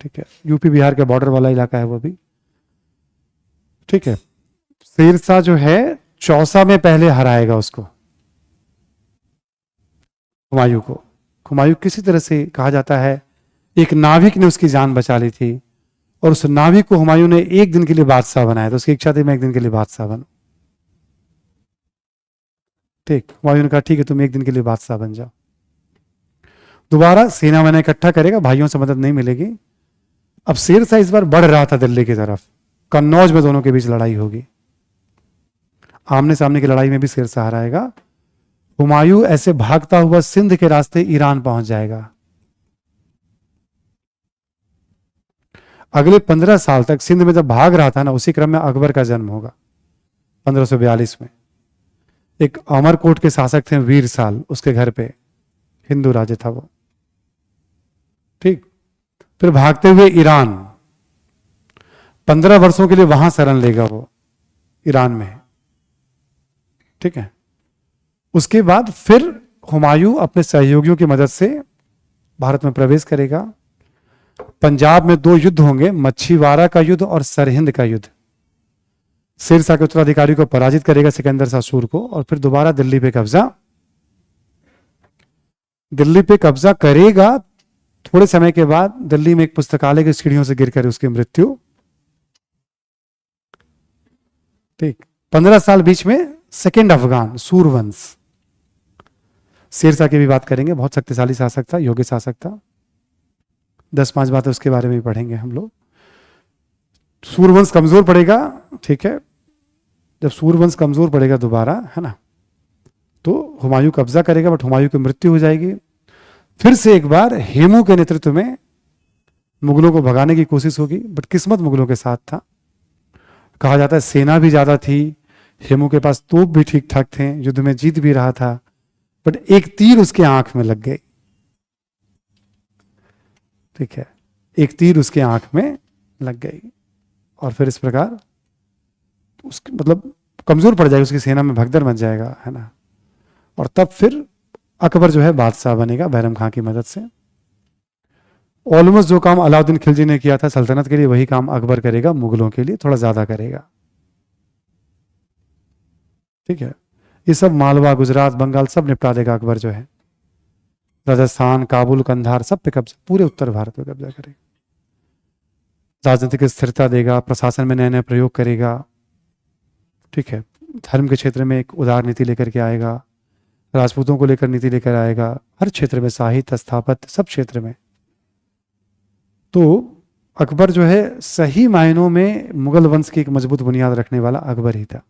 ठीक है, यूपी बिहार के बॉर्डर वाला इलाका है वो भी, ठीक है। शेर शाह जो है चौसा में पहले हराएगा उसको, हुमायूं को। हुमायूं किसी तरह से कहा जाता है एक नाविक ने उसकी जान बचा ली थी, और उस नाविक को हुमायूं ने एक दिन के लिए बादशाह बनाया, तो उसकी इच्छा थी मैं एक दिन के लिए बादशाह बनूं। ठीक, हुमायूं ने कहा ठीक है तुम एक दिन के लिए बादशाह बन जाओ। दोबारा सेना मैंने इकट्ठा करेगा, भाइयों से मदद नहीं मिलेगी। अब शेर शाह इस बार बढ़ रहा था दिल्ली की तरफ, कन्नौज में दोनों के बीच लड़ाई होगी, आमने सामने की लड़ाई में भी शेर शाह हराएगा। हुमायूं ऐसे भागता हुआ सिंध के रास्ते ईरान पहुंच जाएगा। अगले 15 साल तक सिंध में जब भाग रहा था ना, उसी क्रम में अकबर का जन्म होगा 1542 में। एक अमरकोट के शासक थे वीर साल, उसके घर पे हिंदू राज्य था वो, ठीक। फिर भागते हुए ईरान, 15 वर्षों के लिए वहां शरण लेगा वो ईरान में, ठीक है। उसके बाद फिर हुमायूं अपने सहयोगियों की मदद से भारत में प्रवेश करेगा। पंजाब में 2 युद्ध होंगे, मच्छीवाड़ा का युद्ध और सरहिंद का युद्ध। शेर शाह के उत्तराधिकारी को पराजित करेगा सिकंदर शाह सूर को, और फिर दोबारा दिल्ली पे कब्जा करेगा। थोड़े समय के बाद दिल्ली में एक पुस्तकालय की सीढ़ियों से गिरकर उसकी मृत्यु, ठीक। 15 साल बीच में सेकेंड अफगान सूरवंश, शेर शाह की भी बात करेंगे, बहुत शक्तिशाली शासक था, योग्य शासक था। 10-5 बातें उसके बारे में भी पढ़ेंगे हम लोग। सूरवंश कमजोर पड़ेगा, ठीक है। जब सूरवंश कमजोर पड़ेगा दोबारा, है ना, तो हुमायूं कब्जा करेगा, बट हुमायूं की मृत्यु हो जाएगी। फिर से एक बार हेमू के नेतृत्व में मुगलों को भगाने की कोशिश होगी, बट किस्मत मुगलों के साथ था। कहा जाता है सेना भी ज्यादा थी, हेमू के पास तोप भी ठीक ठाक थे, युद्ध में जीत भी रहा था, बट एक तीर उसके आंख में लग गई, ठीक है, एक तीर उसके आंख में लग गई, और फिर इस प्रकार उसके मतलब कमजोर पड़ जाएगी, उसकी सेना में भगदड़ मच जाएगा, है ना। और तब फिर अकबर जो है बादशाह बनेगा बैरम खां की मदद से। ऑलमोस्ट जो काम अलाउद्दीन खिलजी ने किया था सल्तनत के लिए, वही काम अकबर करेगा मुगलों के लिए, थोड़ा ज्यादा करेगा, ठीक है। ये सब मालवा, गुजरात, बंगाल सब निपटा देगा अकबर जो है। राजस्थान, काबुल, कंधार सब पे कब्जा, पूरे उत्तर भारत पे कब्जा करेगा। राजनीतिक स्थिरता देगा, प्रशासन में नए नए प्रयोग करेगा, ठीक है। धर्म के क्षेत्र में एक उदार नीति लेकर के आएगा, राजपूतों को लेकर नीति लेकर आएगा, हर क्षेत्र में, साहित्य, स्थापत्य, सब क्षेत्र में। तो अकबर जो है सही मायनों में मुगल वंश की एक मजबूत बुनियाद रखने वाला अकबर ही था।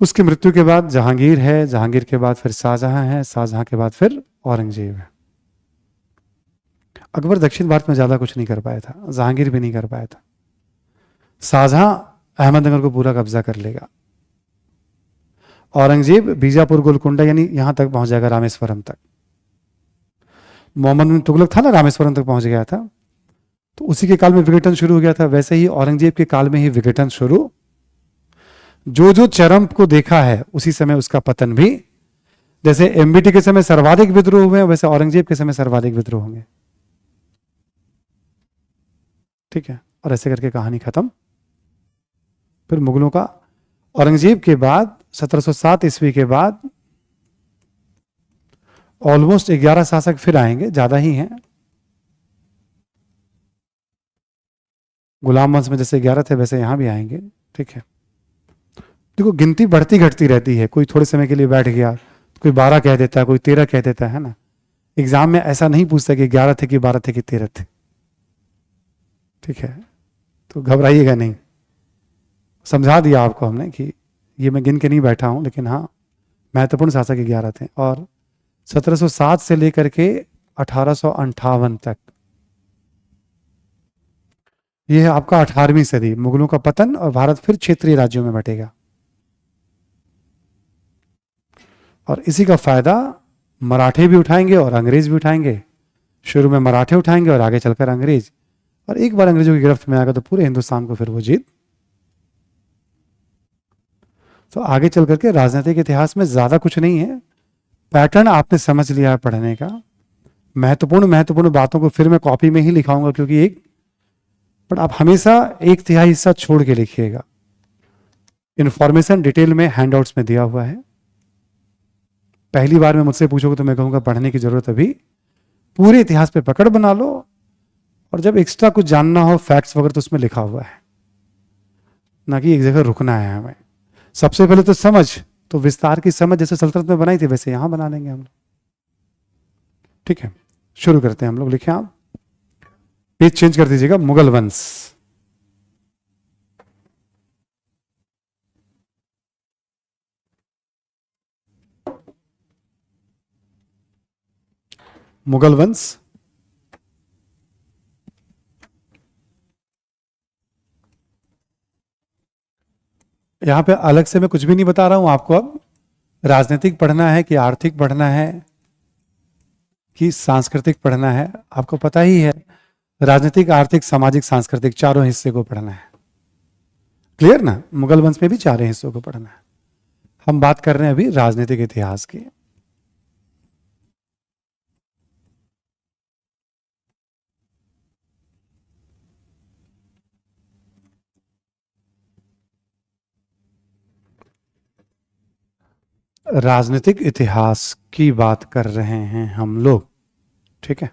उसकी मृत्यु के बाद जहांगीर है, जहांगीर के बाद फिर शाहजहां है, शाहजहां के बाद फिर औरंगजेब है। अकबर दक्षिण भारत में ज्यादा कुछ नहीं कर पाया था, जहांगीर भी नहीं कर पाया था। शाहजहां अहमदनगर को पूरा कब्जा कर लेगा, औरंगजेब बीजापुर, गोलकुंडा यानी यहां तक पहुंच जाएगा, रामेश्वरम तक। मोहम्मद बिन तुगलक था ना, रामेश्वरम तक पहुंच गया था, तो उसी के काल में विघटन शुरू हो गया था। वैसे ही औरंगजेब के काल में ही विघटन शुरू, जो जो चरम को देखा है उसी समय उसका पतन भी। जैसे एमबीटी के समय सर्वाधिक विद्रोह हुए, वैसे औरंगजेब के समय सर्वाधिक विद्रोह होंगे, ठीक है। और ऐसे करके कहानी खत्म। फिर मुगलों का औरंगजेब के बाद 1707 ईस्वी के बाद ऑलमोस्ट 11 शासक फिर आएंगे, ज्यादा ही हैं। गुलाम वंश में जैसे 11 थे वैसे यहां भी आएंगे, ठीक है। देखो गिनती बढ़ती घटती रहती है, कोई थोड़े समय के लिए बैठ गया, कोई 12 कह देता है, कोई 13 कह देता है ना। एग्जाम में ऐसा नहीं पूछता कि 11 थे कि 12 थे कि 13 थे, ठीक है, तो घबराइएगा नहीं, समझा दिया आपको हमने कि ये मैं गिन के नहीं बैठा हूं, लेकिन हाँ महत्वपूर्ण शासक 11 थे। और 1707 से लेकर के 1858 तक, यह है आपका 18वीं सदी, मुगलों का पतन और भारत फिर क्षेत्रीय राज्यों में बटेगा। और इसी का फायदा मराठे भी उठाएंगे और अंग्रेज भी उठाएंगे। शुरू में मराठे उठाएंगे और आगे चलकर अंग्रेज, और एक बार अंग्रेजों की गिरफ्त में आएगा तो पूरे हिंदुस्तान को फिर वो जीत। तो आगे चल करके राजनीतिक इतिहास में ज्यादा कुछ नहीं है, पैटर्न आपने समझ लिया है पढ़ने का। महत्वपूर्ण बातों को फिर मैं कॉपी में ही लिखाऊंगा क्योंकि एक, बट आप हमेशा 1/3 हिस्सा छोड़ के लिखिएगा। इंफॉर्मेशन डिटेल में हैंडआउट्स में दिया हुआ है। पहली बार में मुझसे पूछोगे तो मैं कहूंगा पढ़ने की जरूरत अभी, पूरे इतिहास पे पकड़ बना लो, और जब एक्स्ट्रा कुछ जानना हो फैक्ट्स वगैरह तो उसमें लिखा हुआ है, ना कि एक जगह रुकना है हमें। सबसे पहले तो समझ, तो विस्तार की समझ जैसे सल्तनत में बनाई थी वैसे यहां बना लेंगे हम लोग। ठीक है, शुरू करते हैं हम लोग। लिखे आप, पेज चेंज कर दीजिएगा। मुगल वंश, मुगल वंश यहां पे अलग से मैं कुछ भी नहीं बता रहा हूं आपको। अब राजनीतिक पढ़ना है कि आर्थिक पढ़ना है कि सांस्कृतिक पढ़ना है, आपको पता ही है। राजनीतिक, आर्थिक, सामाजिक, सांस्कृतिक चारों हिस्से को पढ़ना है। क्लियर ना? मुगल वंश में भी चारों हिस्सों को पढ़ना है। हम बात कर रहे हैं अभी राजनीतिक इतिहास की। राजनीतिक इतिहास की बात कर रहे हैं हम लोग, ठीक है।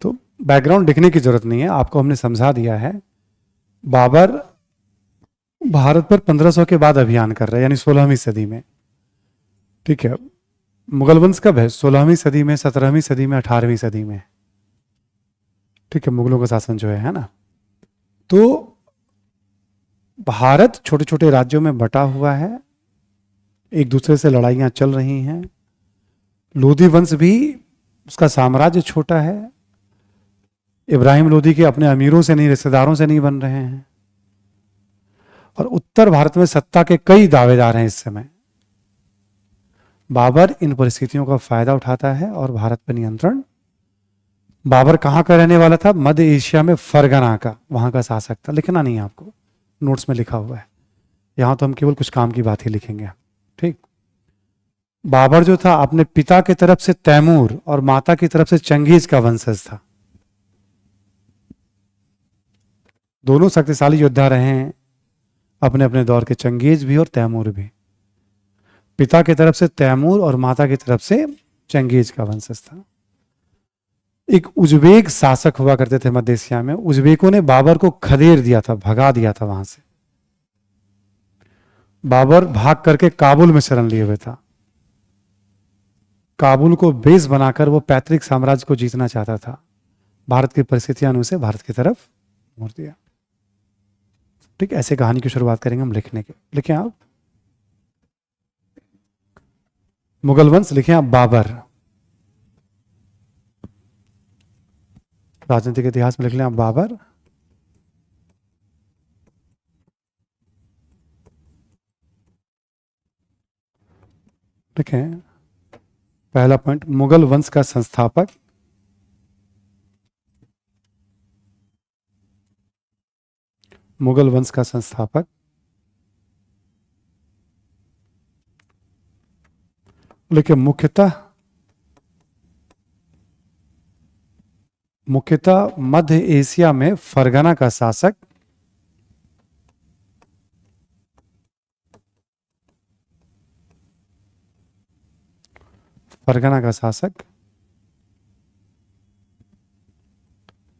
तो बैकग्राउंड लिखने की जरूरत नहीं है, आपको हमने समझा दिया है। बाबर भारत पर 1500 के बाद अभियान कर रहे हैं, यानी 16वीं सदी में। ठीक है, मुगल वंश कब है? 16वीं सदी में, 17वीं सदी में, 18वीं सदी में। ठीक है, मुगलों का शासन जो है ना। तो भारत छोटे छोटे राज्यों में बटा हुआ है, एक दूसरे से लड़ाइयां चल रही हैं। लोधी वंश भी, उसका साम्राज्य छोटा है। इब्राहिम लोधी के अपने अमीरों से नहीं, रिश्तेदारों से नहीं बन रहे हैं। और उत्तर भारत में सत्ता के कई दावेदार हैं इस समय। बाबर इन परिस्थितियों का फायदा उठाता है और भारत पर नियंत्रण। बाबर कहां का रहने वाला था? मध्य एशिया में फरगना का, वहां का शासक था। लिखना नहीं है आपको, नोट्स में लिखा हुआ है। यहां तो हम केवल कुछ काम की बात ही लिखेंगे। ठीक, बाबर जो था अपने पिता की तरफ से तैमूर और माता की तरफ से चंगेज का वंशज था। दोनों शक्तिशाली योद्धा रहे हैं अपने अपने दौर के, चंगेज भी और तैमूर भी। पिता की तरफ से तैमूर और माता की तरफ से चंगेज का वंशज था। एक उज्बेक शासक हुआ करते थे मध्य एशिया में। उज्बेकों ने बाबर को खदेड़ दिया था, भगा दिया था वहां से। बाबर भाग करके काबुल में शरण लिए हुए था। काबुल को बेस बनाकर वो पैतृक साम्राज्य को जीतना चाहता था। भारत की परिस्थितियां ने उसे भारत की तरफ मोड़ दिया। ठीक, ऐसे कहानी की शुरुआत करेंगे हम लिखने के। लिखें आप, मुगल वंश। लिखें आप, बाबर। राजनीतिक इतिहास में लिख लें आप, बाबर। लिखें पहला पॉइंट, मुगल वंश का संस्थापक। मुगल वंश का संस्थापक। लेकिन मुख्यतः मध्य एशिया में फरगना का शासक। फरगना का शासक,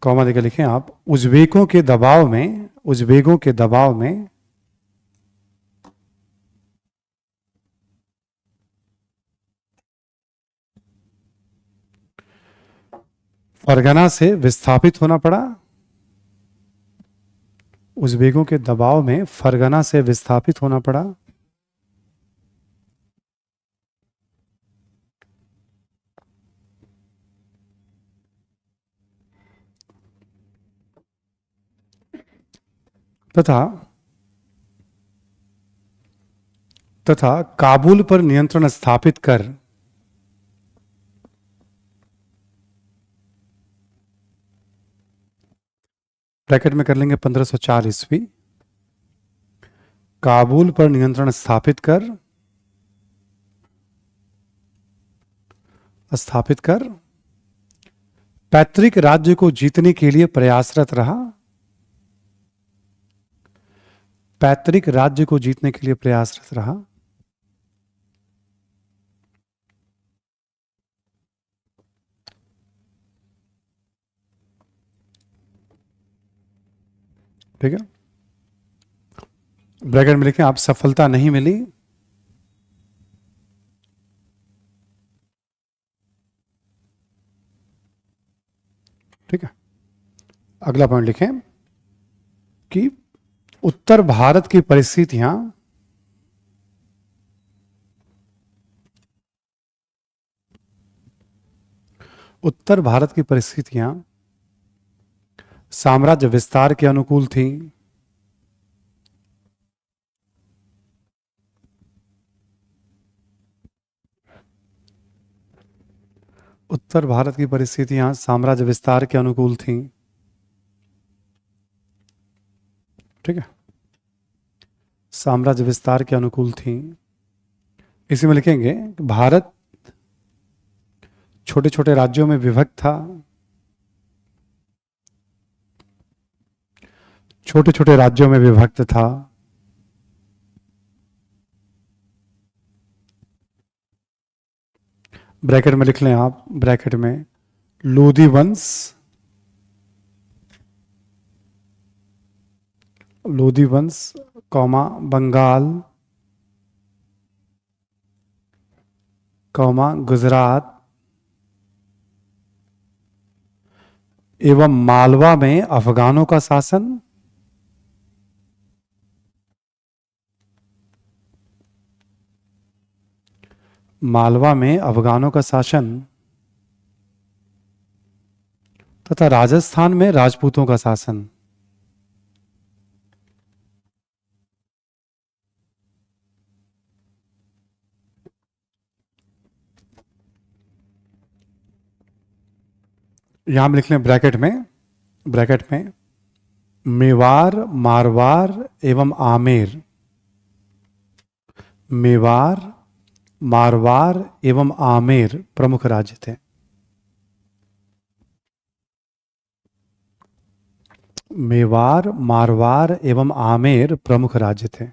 कॉमा देकर लिखें आप, उज्बेकों के दबाव में, उज्बेकों के दबाव में फरगना से विस्थापित होना पड़ा, उज़्बेकों के दबाव में फरगना से विस्थापित होना पड़ा। तथा तथा काबुल पर नियंत्रण स्थापित कर ब्रैकेट में कर लेंगे 1504 ईस्वी। काबुल पर नियंत्रण स्थापित कर पैतृक राज्य को जीतने के लिए प्रयासरत रहा। पैतृक राज्य को जीतने के लिए प्रयासरत रहा। ठीक है, ब्रैकेट में लिखें आप सफलता नहीं मिली। ठीक है, अगला पॉइंट लिखें कि उत्तर भारत की परिस्थितियां उत्तर भारत की परिस्थितियां साम्राज्य विस्तार के अनुकूल थी। उत्तर भारत की परिस्थितियां साम्राज्य विस्तार के अनुकूल थीं। ठीक है, साम्राज्य विस्तार के अनुकूल थीं। इसी में लिखेंगे भारत छोटे छोटे राज्यों में विभक्त था। छोटे छोटे राज्यों में विभक्त था। ब्रैकेट में लिख लें आप, ब्रैकेट में लोधी वंश, लोधी वंश कौमा बंगाल कौमा गुजरात एवं मालवा में अफगानों का शासन। मालवा में अफगानों का शासन तथा राजस्थान में राजपूतों का शासन। यहां में लिख लें ब्रैकेट में मेवाड़ मारवाड़ एवं आमेर। मेवाड़ मारवाड़ एवं आमेर प्रमुख राज्य थे। मेवाड़ मारवाड़ एवं आमेर प्रमुख राज्य थे।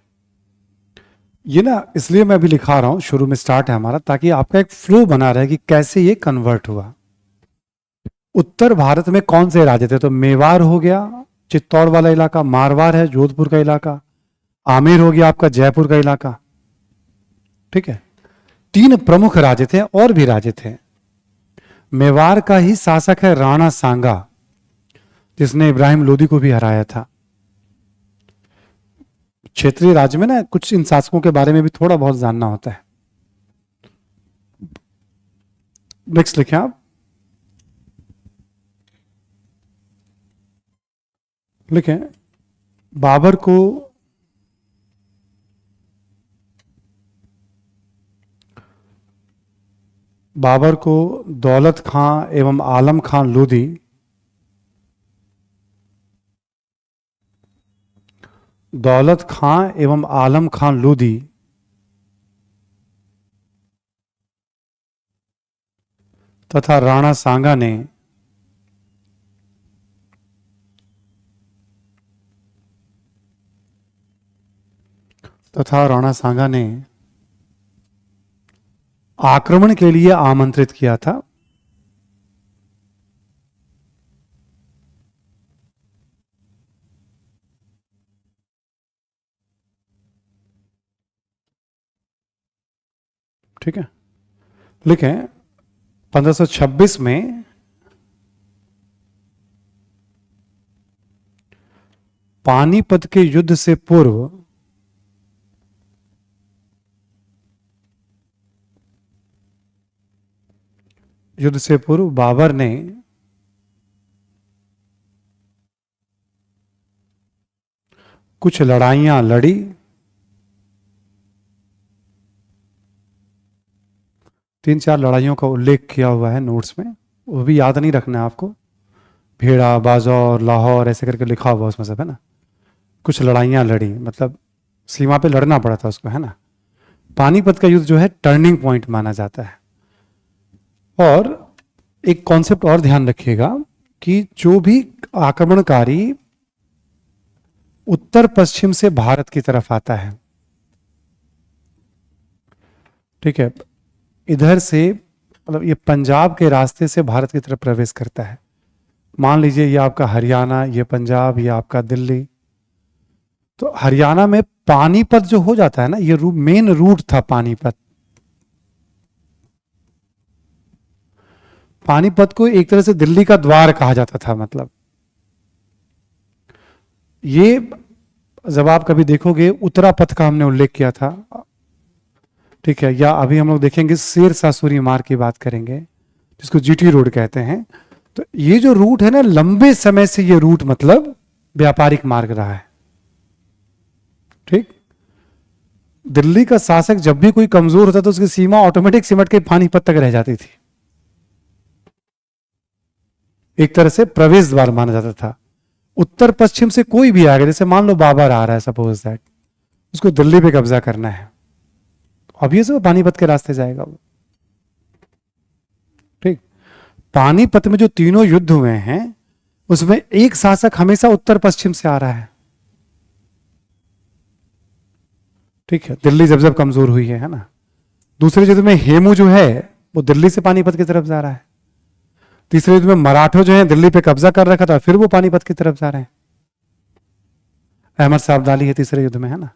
ये ना इसलिए मैं अभी लिखा रहा हूं, शुरू में स्टार्ट है हमारा, ताकि आपका एक फ्लो बना रहे कि कैसे ये कन्वर्ट हुआ। उत्तर भारत में कौन से राज्य थे? तो मेवाड़ हो गया चित्तौड़ वाला इलाका, मारवाड़ है जोधपुर का इलाका, आमेर हो गया आपका जयपुर का इलाका। ठीक है, तीन प्रमुख राज्य थे, और भी राज्य थे। मेवाड़ का ही शासक है राणा सांगा, जिसने इब्राहिम लोदी को भी हराया था। क्षेत्रीय राज्य में ना कुछ इन शासकों के बारे में भी थोड़ा बहुत जानना होता है। नेक्स्ट लिखें आप, लिखें बाबर को दौलत खां एवं आलम खान लोदी तथा राणा सांगा ने आक्रमण के लिए आमंत्रित किया था। ठीक है, लिखें 1526 में पानीपत के युद्ध से पूर्व बाबर ने कुछ लड़ाइयां लड़ी, तीन चार लड़ाइयों का उल्लेख किया हुआ है नोट्स में, वो भी याद नहीं रखना है आपको। भेड़ा, बाजौर, लाहौर ऐसे करके लिखा हुआ उसमें सब, है ना। कुछ लड़ाइयां लड़ी मतलब सीमा पे लड़ना पड़ा था उसको, है ना। पानीपत का युद्ध जो है टर्निंग पॉइंट माना जाता है। और एक कॉन्सेप्ट और ध्यान रखिएगा कि जो भी आक्रमणकारी उत्तर पश्चिम से भारत की तरफ आता है, ठीक है, इधर से मतलब ये पंजाब के रास्ते से भारत की तरफ प्रवेश करता है। मान लीजिए ये आपका हरियाणा, ये पंजाब, ये आपका दिल्ली। तो हरियाणा में पानीपत जो हो जाता है ना, ये मेन रूट था पानीपत। पानीपत को एक तरह से दिल्ली का द्वार कहा जाता था। मतलब ये जब आप कभी देखोगे उत्तरा पथ का हमने उल्लेख किया था, ठीक है, या अभी हम लोग देखेंगे शेरशाह सूरी मार्ग की बात करेंगे जिसको जीटी रोड कहते हैं। तो ये जो रूट है ना, लंबे समय से ये रूट मतलब व्यापारिक मार्ग रहा है। ठीक, दिल्ली का शासक जब भी कोई कमजोर होता तो उसकी सीमा ऑटोमेटिक सिमट के पानीपत तक रह जाती थी। एक तरह से प्रवेश द्वार माना जाता था। उत्तर पश्चिम से कोई भी आ गया, जैसे मान लो बाबर आ रहा है, सपोज दैट, उसको दिल्ली पे कब्जा करना है, ऑब्वियस वो पानीपत के रास्ते जाएगा वो। ठीक, पानीपत में जो तीनों युद्ध हुए हैं उसमें एक शासक हमेशा उत्तर पश्चिम से आ रहा है। ठीक है, दिल्ली जब जब कमजोर हुई है ना। दूसरे युद्ध में हेमू जो है वो दिल्ली से पानीपत की तरफ जा रहा है। तीसरे युद्ध में मराठों जो है दिल्ली पे कब्जा कर रखा था, फिर वो पानीपत की तरफ जा रहे हैं। अहमद साहब दाली है तीसरे युद्ध में, है ना।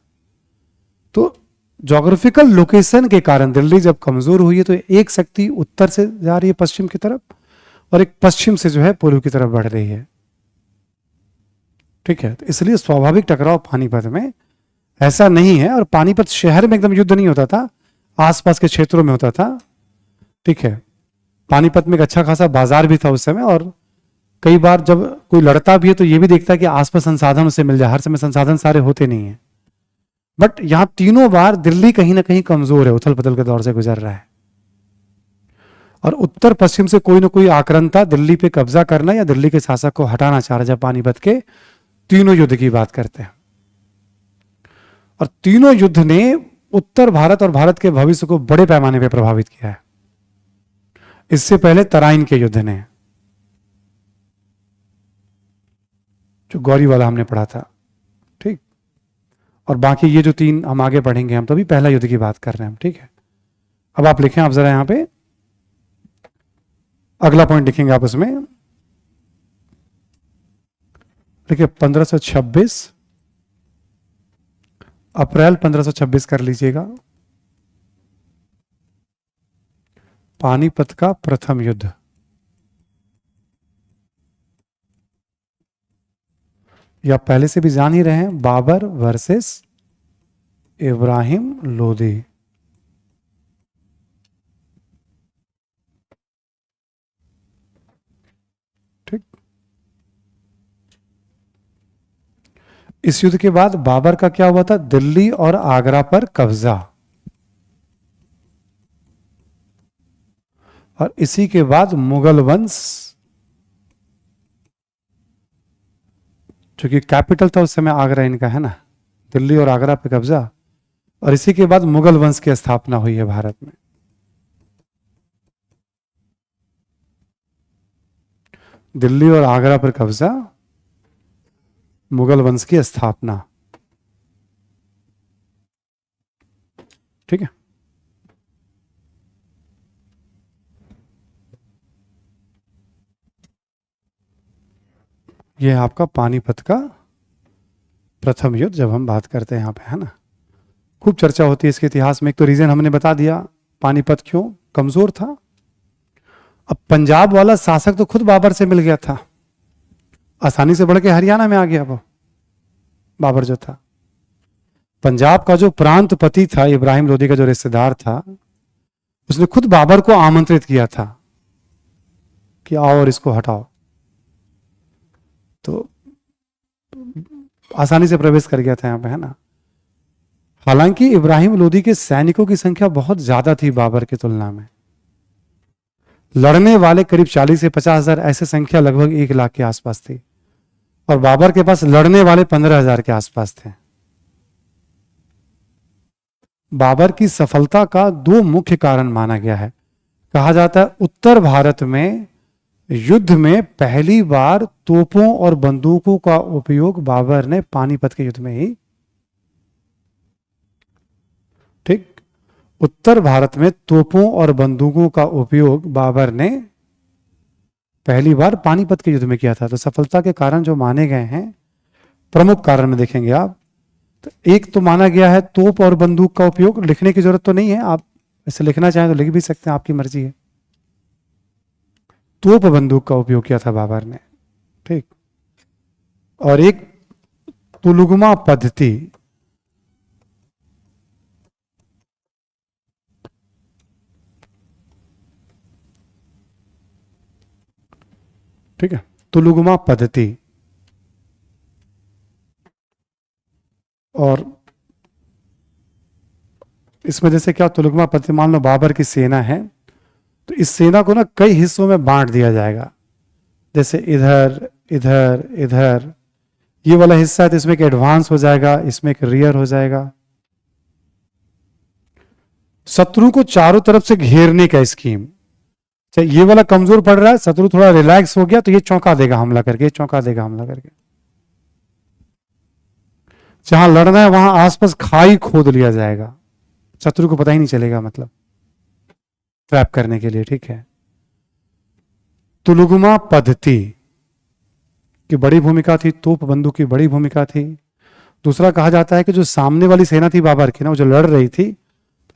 तो ज्योग्राफिकल लोकेशन के कारण दिल्ली जब कमजोर हुई है तो एक शक्ति उत्तर से जा रही है पश्चिम की तरफ, और एक पश्चिम से जो है पूर्व की तरफ बढ़ रही है। ठीक है, तो इसलिए स्वाभाविक टकराव पानीपत में ऐसा नहीं है। और पानीपत शहर में एकदम युद्ध नहीं होता था, आसपास के क्षेत्रों में होता था। ठीक है, पानीपत में एक अच्छा खासा बाजार भी था उस समय, और कई बार जब कोई लड़ता भी है तो ये भी देखता है कि आसपास संसाधन उसे मिल जाए। हर समय संसाधन सारे होते नहीं है। बट यहां तीनों बार दिल्ली कहीं ना कहीं कमजोर है, उथल पुथल के दौर से गुजर रहा है, और उत्तर पश्चिम से कोई ना कोई आक्रांता दिल्ली पे कब्जा करना या दिल्ली के शासक को हटाना चाह रहा है। जब पानीपत के तीनों युद्ध की बात करते हैं, और तीनों युद्ध ने उत्तर भारत और भारत के भविष्य को बड़े पैमाने पर प्रभावित किया है। इससे पहले तराइन के युद्ध ने, जो गौरी वाला हमने पढ़ा था, ठीक, और बाकी ये जो तीन हम आगे पढ़ेंगे, हम तो अभी पहला युद्ध की बात कर रहे हैं हम। ठीक है, अब आप लिखें, आप जरा यहां पे अगला पॉइंट लिखेंगे आप उसमें, देखिए 1526 अप्रैल 1526 कर लीजिएगा। पानीपत का प्रथम युद्ध, या पहले से भी जान ही रहे हैं, बाबर वर्सेस इब्राहिम लोदी। ठीक, इस युद्ध के बाद बाबर का क्या हुआ था? दिल्ली और आगरा पर कब्जा, और इसी के बाद मुगल वंश, क्योंकि कैपिटल था उस समय आगरा इनका, है ना, दिल्ली और आगरा पे कब्जा, और इसी के बाद मुगल वंश की स्थापना हुई है भारत में। दिल्ली और आगरा पर कब्जा, मुगल वंश की स्थापना। ठीक है, यह है आपका पानीपत का प्रथम युद्ध, जब हम बात करते हैं यहां पे, है ना। खूब चर्चा होती है इसके इतिहास में। एक तो रीजन हमने बता दिया, पानीपत क्यों कमजोर था। अब पंजाब वाला शासक तो खुद बाबर से मिल गया था, आसानी से बढ़ के हरियाणा में आ गया वो। बाबर जो था। पंजाब का जो प्रांतपति था, इब्राहिम लोदी का जो रिश्तेदार था, उसने खुद बाबर को आमंत्रित किया था कि आओ और इसको हटाओ, तो आसानी से प्रवेश कर गया था यहां पे, है ना। हालांकि इब्राहिम लोदी के सैनिकों की संख्या बहुत ज्यादा थी बाबर की तुलना में। लड़ने वाले करीब 40 से 50,000, ऐसे संख्या लगभग 1 लाख के आसपास थी, और बाबर के पास लड़ने वाले 15,000 के आसपास थे। बाबर की सफलता का 2 मुख्य कारण माना गया है। कहा जाता है उत्तर भारत में युद्ध में पहली बार तोपों और बंदूकों का उपयोग बाबर ने पानीपत के युद्ध में ही, ठीक, उत्तर भारत में तोपों और बंदूकों का उपयोग बाबर ने पहली बार पानीपत के युद्ध में किया था। तो सफलता के कारण जो माने गए हैं, प्रमुख कारण में देखेंगे आप, तो एक तो माना गया है तोप और बंदूक का उपयोग। लिखने की जरूरत तो नहीं है, आप ऐसे लिखना चाहें तो लिख भी सकते हैं, आपकी मर्जी है। तोप बंदूक का उपयोग किया था बाबर ने, ठीक। और एक तुलुगमा पद्धति, ठीक है, तुलुगमा पद्धति। और इसमें जैसे क्या, तुलुगमा पद्धति, मान लो बाबर की सेना है, तो इस सेना को ना कई हिस्सों में बांट दिया जाएगा। जैसे इधर इधर इधर, ये वाला हिस्सा है तो इसमें एक एडवांस हो जाएगा, इसमें एक रियर हो जाएगा। शत्रु को चारों तरफ से घेरने का स्कीम। ये वाला कमजोर पड़ रहा है, शत्रु थोड़ा रिलैक्स हो गया तो ये चौंका देगा हमला करके, चौंका देगा हमला करके। जहां लड़ना है वहां आसपास खाई खोद लिया जाएगा, शत्रु को पता ही नहीं चलेगा, मतलब ट्रैप करने के लिए, ठीक है। तुलुगमा पद्धति की बड़ी भूमिका थी, तोप बंदूक की बड़ी भूमिका थी। दूसरा कहा जाता है कि जो सामने वाली सेना थी बाबर की ना, वो जो लड़ रही थी,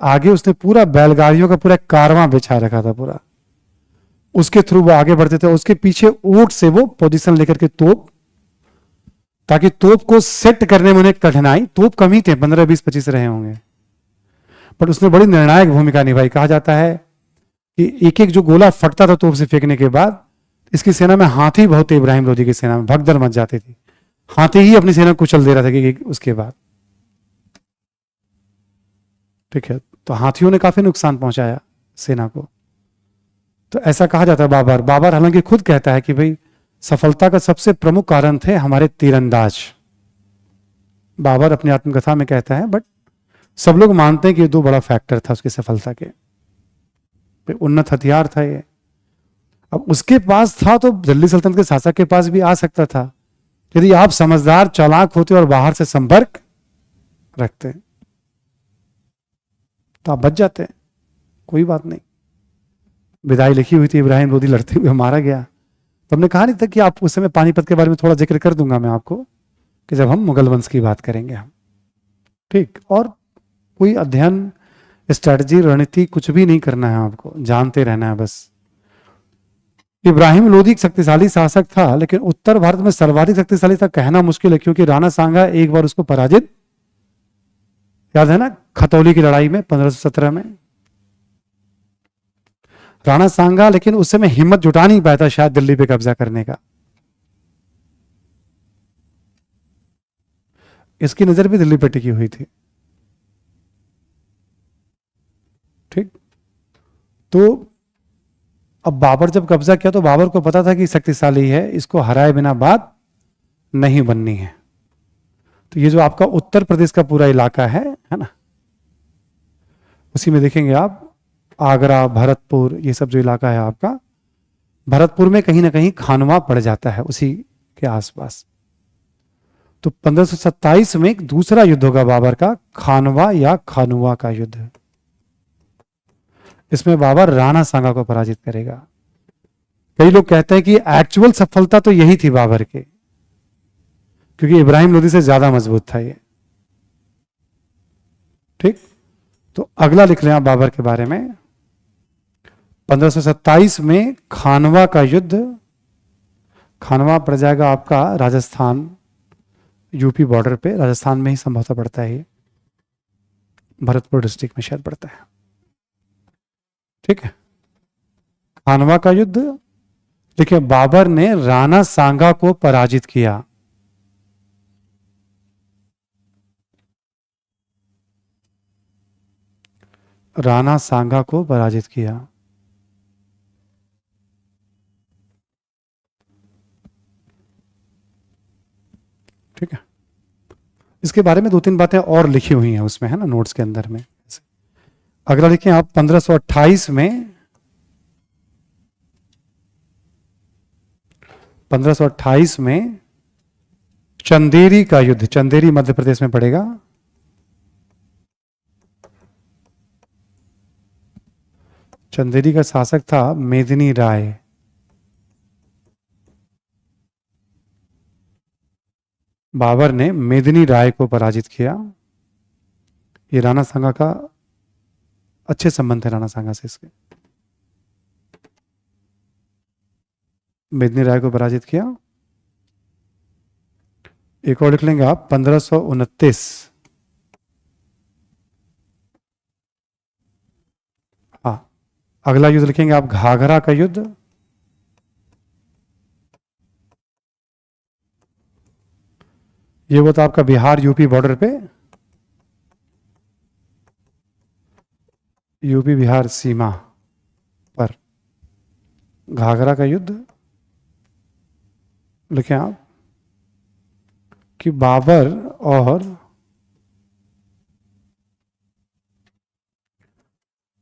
आगे उसने पूरा बैलगाड़ियों का पूरा कारवां बिछा रखा था पूरा, उसके थ्रू वो आगे बढ़ते थे। उसके पीछे ऊंट से वो पोजीशन लेकर के तोप, ताकि तोप को सेट करने में उन्हें कठिनाई, तोप कम ही थे, 15, 20, 25 रहे होंगे, बट उसने बड़ी निर्णायक भूमिका निभाई। कहा जाता है कि एक एक जो गोला फटता था तोप से फेंकने के बाद, इसकी सेना में हाथी बहुत थे, इब्राहिम लोदी की सेना में भगदड़ मच जाती थी, हाथी ही अपनी सेना को कुचल दे रहा था कि उसके बाद, ठीक है। तो हाथियों ने काफी नुकसान पहुंचाया सेना को। तो ऐसा कहा जाता है। बाबर हालांकि खुद कहता है कि भाई सफलता का सबसे प्रमुख कारण थे हमारे तीरंदाज। बाबर अपनी आत्मकथा में कहता है, बट सब लोग मानते हैं कि ये 2 बड़ा फैक्टर था उसकी सफलता के। उन्नत हथियार था ये। अब उसके पास था तो दिल्ली सल्तनत के शासक के पास भी आ सकता था, यदि आप समझदार चालाक होते और बाहर से संपर्क रखते तो आप बच जाते, कोई बात नहीं। विदाई लिखी हुई थी, इब्राहिम लोदी लड़ते हुए मारा गया। तो हमने कहा नहीं था कि आप उस समय पानीपत के बारे में थोड़ा जिक्र कर दूंगा मैं आपको, कि जब हम मुगल वंश की बात करेंगे हम, ठीक। और कोई अध्ययन, स्ट्रेटजी, रणनीति कुछ भी नहीं करना है आपको, जानते रहना है बस। इब्राहिम लोदी एक शक्तिशाली शासक था, लेकिन उत्तर भारत में सर्वाधिक शक्तिशाली था कहना मुश्किल है, क्योंकि राणा सांगा एक बार उसको पराजित, याद है ना, खतौली की लड़ाई में 1517 में। राणा सांगा लेकिन उस समय हिम्मत जुटा नहीं पाया था शायद दिल्ली पे कब्जा करने का, इसकी नजर भी दिल्ली पे टिकी हुई थी, ठीक। तो अब बाबर जब कब्जा किया तो बाबर को पता था कि शक्तिशाली है, इसको हराए बिना बात नहीं बननी है। तो ये जो आपका उत्तर प्रदेश का पूरा इलाका है ना, उसी में देखेंगे आप आगरा, भरतपुर, ये सब जो इलाका है आपका, भरतपुर में कहीं ना कहीं खानवा पड़ जाता है उसी के आसपास। तो 1527 में एक दूसरा युद्ध होगा बाबर का, खानवा या खानुआ का युद्ध। इसमें बाबर राणा सांगा को पराजित करेगा। कई लोग कहते हैं कि एक्चुअल सफलता तो यही थी बाबर के, क्योंकि इब्राहिम लोदी से ज्यादा मजबूत था ये, ठीक। तो अगला लिख रहे हैं आप बाबर के बारे में, 1527 में खानवा का युद्ध। खानवा पड़ जाएगा आपका राजस्थान, यूपी बॉर्डर पे, राजस्थान में ही संभवतः पड़ता है ये, भरतपुर डिस्ट्रिक्ट में शायद पड़ता है। ठीक है। खानवा का युद्ध, देखिए बाबर ने राणा सांगा को पराजित किया। राणा सांगा को पराजित किया। ठीक है। इसके बारे में दो तीन बातें और लिखी हुई हैं उसमें, है ना, नोट्स के अंदर में। अगला देखिए आप, 1528 में, 1528 में चंदेरी का युद्ध, चंदेरी मध्य प्रदेश में पड़ेगा। चंदेरी का शासक था मेदिनी राय। बाबर ने मेदिनी राय को पराजित किया। ये राणा सांगा का अच्छे संबंध है, राणा सांगा से इसके। मेदिनी राय को पराजित किया। एक और लिख लेंगे आप, 1529। हाँ, अगला युद्ध लिखेंगे आप, घाघरा का युद्ध। ये वो तो आपका बिहार यूपी बॉर्डर पे, यूपी बिहार सीमा पर घाघरा का युद्ध। लिखें आप कि बाबर और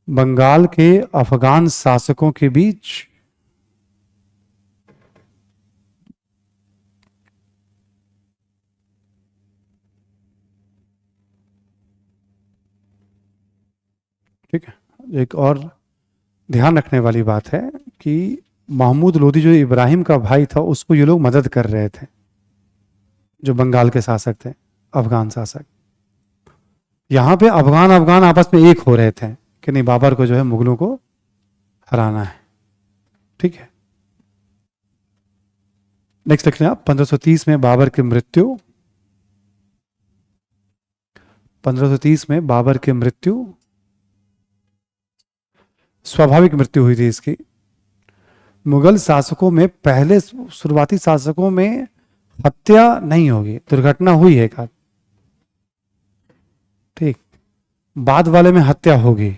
बंगाल के अफगान शासकों के बीच ठीक है। एक और ध्यान रखने वाली बात है कि महमूद लोदी जो इब्राहिम का भाई था, उसको ये लोग मदद कर रहे थे, जो बंगाल के शासक थे, अफगान शासक। यहां पे अफगान अफगान आपस में एक हो रहे थे कि नहीं, बाबर को जो है मुगलों को हराना है। ठीक है। नेक्स्ट लिख लें आप, 1530 में बाबर की मृत्यु। 1530 में बाबर की मृत्यु, स्वाभाविक मृत्यु हुई थी इसकी। मुगल शासकों में, पहले शुरुआती शासकों में हत्या नहीं होगी, दुर्घटना हुई है एक आध, ठीक, बाद वाले में हत्या होगी।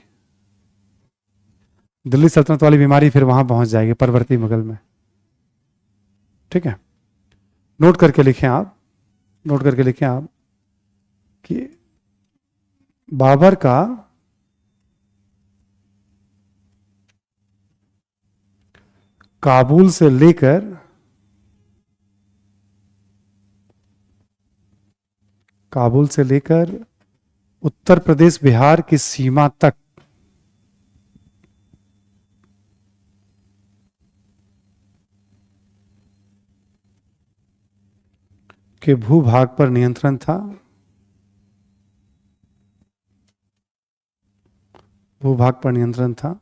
दिल्ली सल्तनत वाली बीमारी फिर वहां पहुंच जाएगी परवर्ती मुगल में। ठीक है। नोट करके लिखें आप, नोट करके लिखें आप कि बाबर का काबुल से लेकर उत्तर प्रदेश बिहार की सीमा तक के भूभाग पर नियंत्रण था। भूभाग पर नियंत्रण था।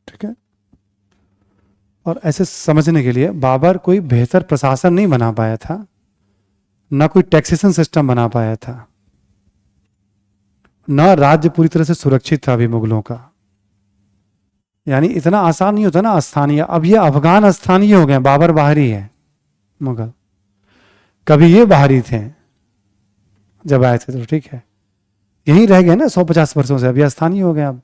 ठीक है। और ऐसे समझने के लिए, बाबर कोई बेहतर प्रशासन नहीं बना पाया था, ना कोई टैक्सेशन सिस्टम बना पाया था, ना राज्य पूरी तरह से सुरक्षित था अभी मुगलों का। यानी इतना आसान नहीं होता ना स्थानीय। अब ये अफगान स्थानीय हो गए, बाबर बाहरी है मुगल। कभी ये बाहरी थे जब आए थे, तो ठीक है, यहीं रह गए ना 150 वर्षों से, अभी स्थानीय हो गए। अब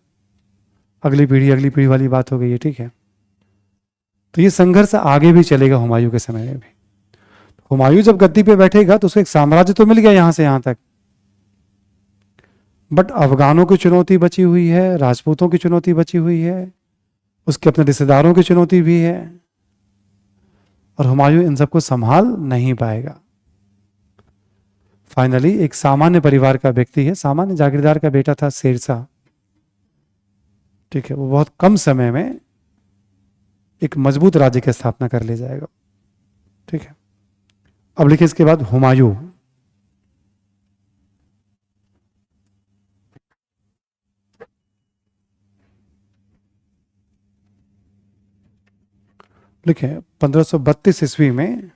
अगली पीढ़ी वाली बात हो गई है। ठीक है। तो ये संघर्ष आगे भी चलेगा हुमायूं के समय में भी। हुमायूं जब गद्दी पे बैठेगा तो उसको एक साम्राज्य तो मिल गया यहां से यहां तक, बट अफगानों की चुनौती बची हुई है, राजपूतों की चुनौती बची हुई है, उसके अपने रिश्तेदारों की चुनौती भी है, और हुमायूं इन सबको संभाल नहीं पाएगा। फाइनली एक सामान्य परिवार का व्यक्ति है, सामान्य जागीरदार का बेटा था शेरशाह। ठीक है। वो बहुत कम समय में एक मजबूत राज्य की स्थापना कर ले जाएगा। ठीक है। अब लिखिए इसके बाद हुमायूं। लिखे 1532 ईस्वी में,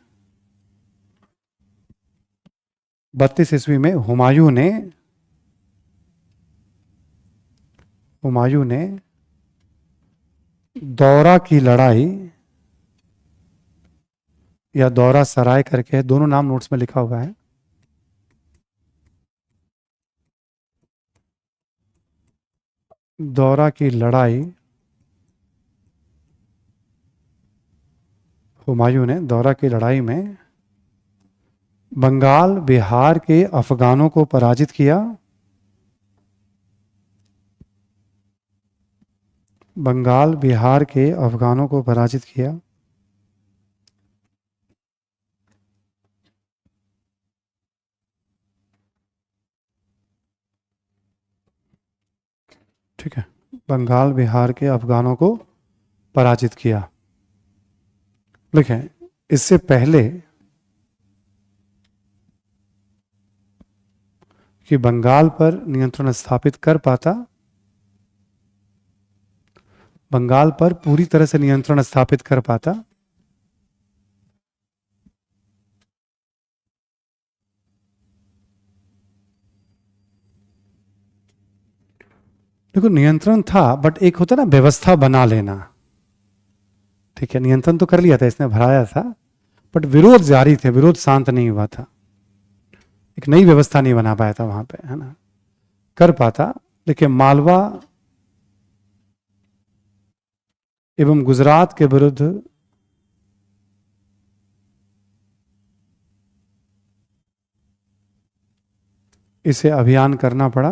32 ईस्वी में हुमायूं ने दौरा की लड़ाई, या दौरा सराय करके है, दोनों नाम नोट्स में लिखा हुआ है, दौरा की लड़ाई, हुमायूं ने दौरा की लड़ाई में बंगाल बिहार के अफगानों को पराजित किया, बंगाल बिहार के अफगानों को पराजित किया, ठीक है, बंगाल बिहार के अफगानों को पराजित किया। लिखें, इससे पहले कि बंगाल पर नियंत्रण स्थापित कर पाता, बंगाल पर पूरी तरह से नियंत्रण स्थापित कर पाता, देखो नियंत्रण था, बट एक होता ना व्यवस्था बना लेना, ठीक है, नियंत्रण तो कर लिया था, इसने भराया था, बट विरोध जारी थे, विरोध शांत नहीं हुआ था, एक नई व्यवस्था नहीं बना पाया था वहां पे, है ना, कर पाता, लेकिन मालवा एवं गुजरात के विरुद्ध इसे अभियान करना पड़ा,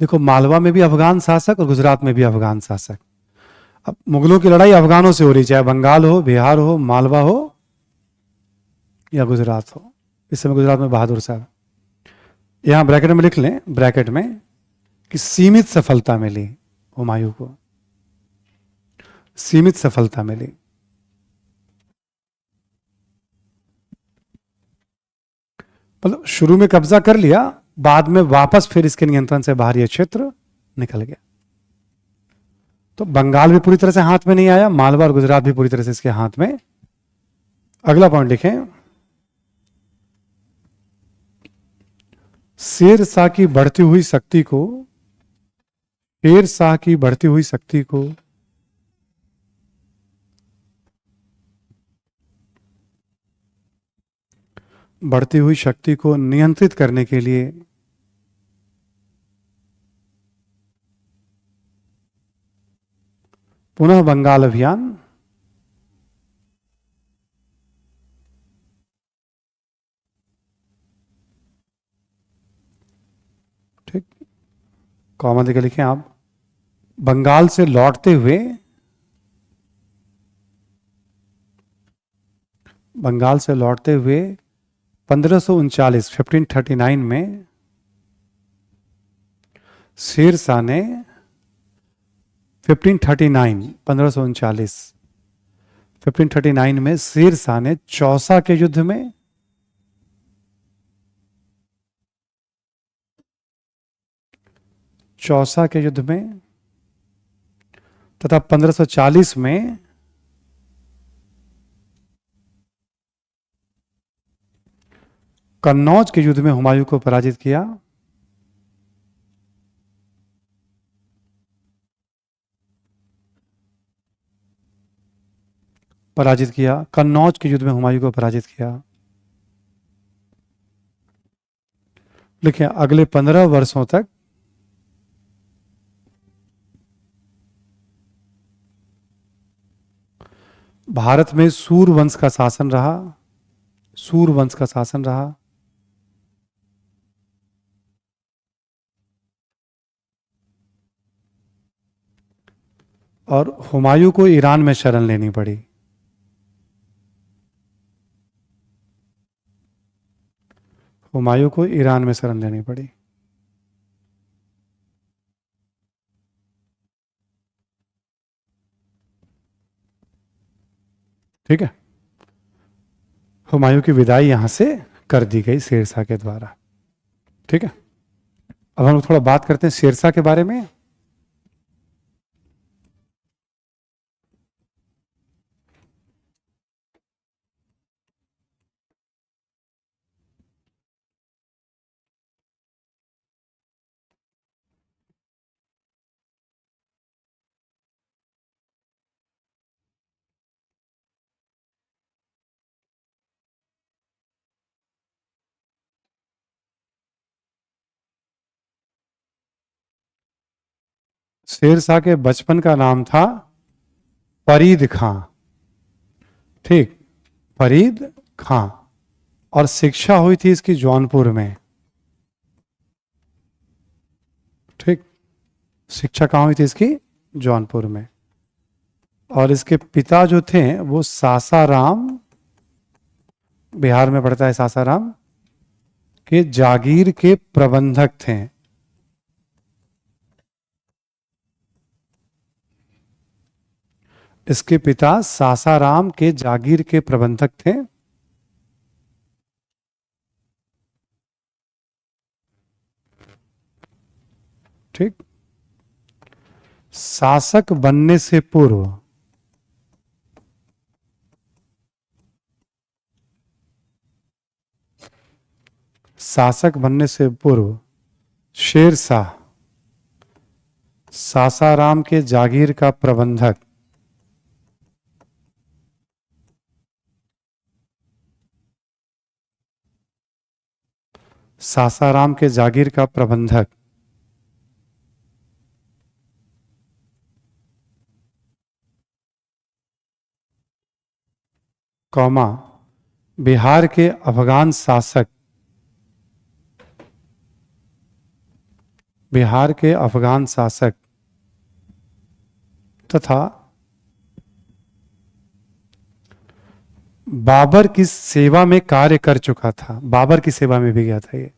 देखो मालवा में भी अफगान शासक और गुजरात में भी अफगान शासक। अब मुगलों की लड़ाई अफगानों से हो रही, चाहे बंगाल हो, बिहार हो, मालवा हो या गुजरात हो। इस समय गुजरात में बहादुर साहब, यहां ब्रैकेट में लिख लें, ब्रैकेट में, कि सीमित सफलता मिली हुमायूं को, सीमित सफलता मिली। मतलब शुरू में कब्जा कर लिया, बाद में वापस फिर इसके नियंत्रण से बाहर यह क्षेत्र निकल गया। तो बंगाल भी पूरी तरह से हाथ में नहीं आया, मालवा और गुजरात भी पूरी तरह से इसके हाथ में। अगला पॉइंट लिखें, शेर शाह की बढ़ती हुई शक्ति को, शेर शाह की बढ़ती हुई शक्ति को बढ़ती हुई शक्ति को नियंत्रित करने के लिए पुनः बंगाल अभियान, ठीक, कॉमा देकर लिखें आप, बंगाल से लौटते हुए, बंगाल से लौटते हुए 1539 में शेर शाह ने 1539 में शेर शाह ने चौसा के युद्ध में, चौसा के युद्ध में, तथा 1540 में कन्नौज के युद्ध में हुमायूं को पराजित किया। पराजित किया, कन्नौज के युद्ध में हुमायूं को पराजित किया। लिखिए, अगले 15 वर्षों तक भारत में सूर वंश का शासन रहा, सूर वंश का शासन रहा। और हुमायूं को ईरान में शरण लेनी पड़ी, हुमायूं को ईरान में शरण लेनी पड़ी। ठीक है, हुमायूं की विदाई यहां से कर दी गई शेरशाह के द्वारा। ठीक है, अब हम लोग थोड़ा बात करते हैं शेरशाह के बारे में। शेरशाह के बचपन का नाम था फरीद खां। ठीक, फरीद खां। और शिक्षा हुई थी इसकी जौनपुर में। ठीक, शिक्षा कहाँ हुई थी इसकी? जौनपुर में। और इसके पिता जो थे वो सासाराम, बिहार में पड़ता है सासाराम, के जागीर के प्रबंधक थे। इसके पिता सासाराम के जागीर के प्रबंधक थे। ठीक, शासक बनने से पूर्व शेरशाह सासाराम के जागीर का प्रबंधक, सासाराम के जागीर का प्रबंधक कौमा बिहार के अफगान शासक, बिहार के अफगान शासक तथा बाबर की सेवा में कार्य कर चुका था। बाबर की सेवा में भी गया था ये।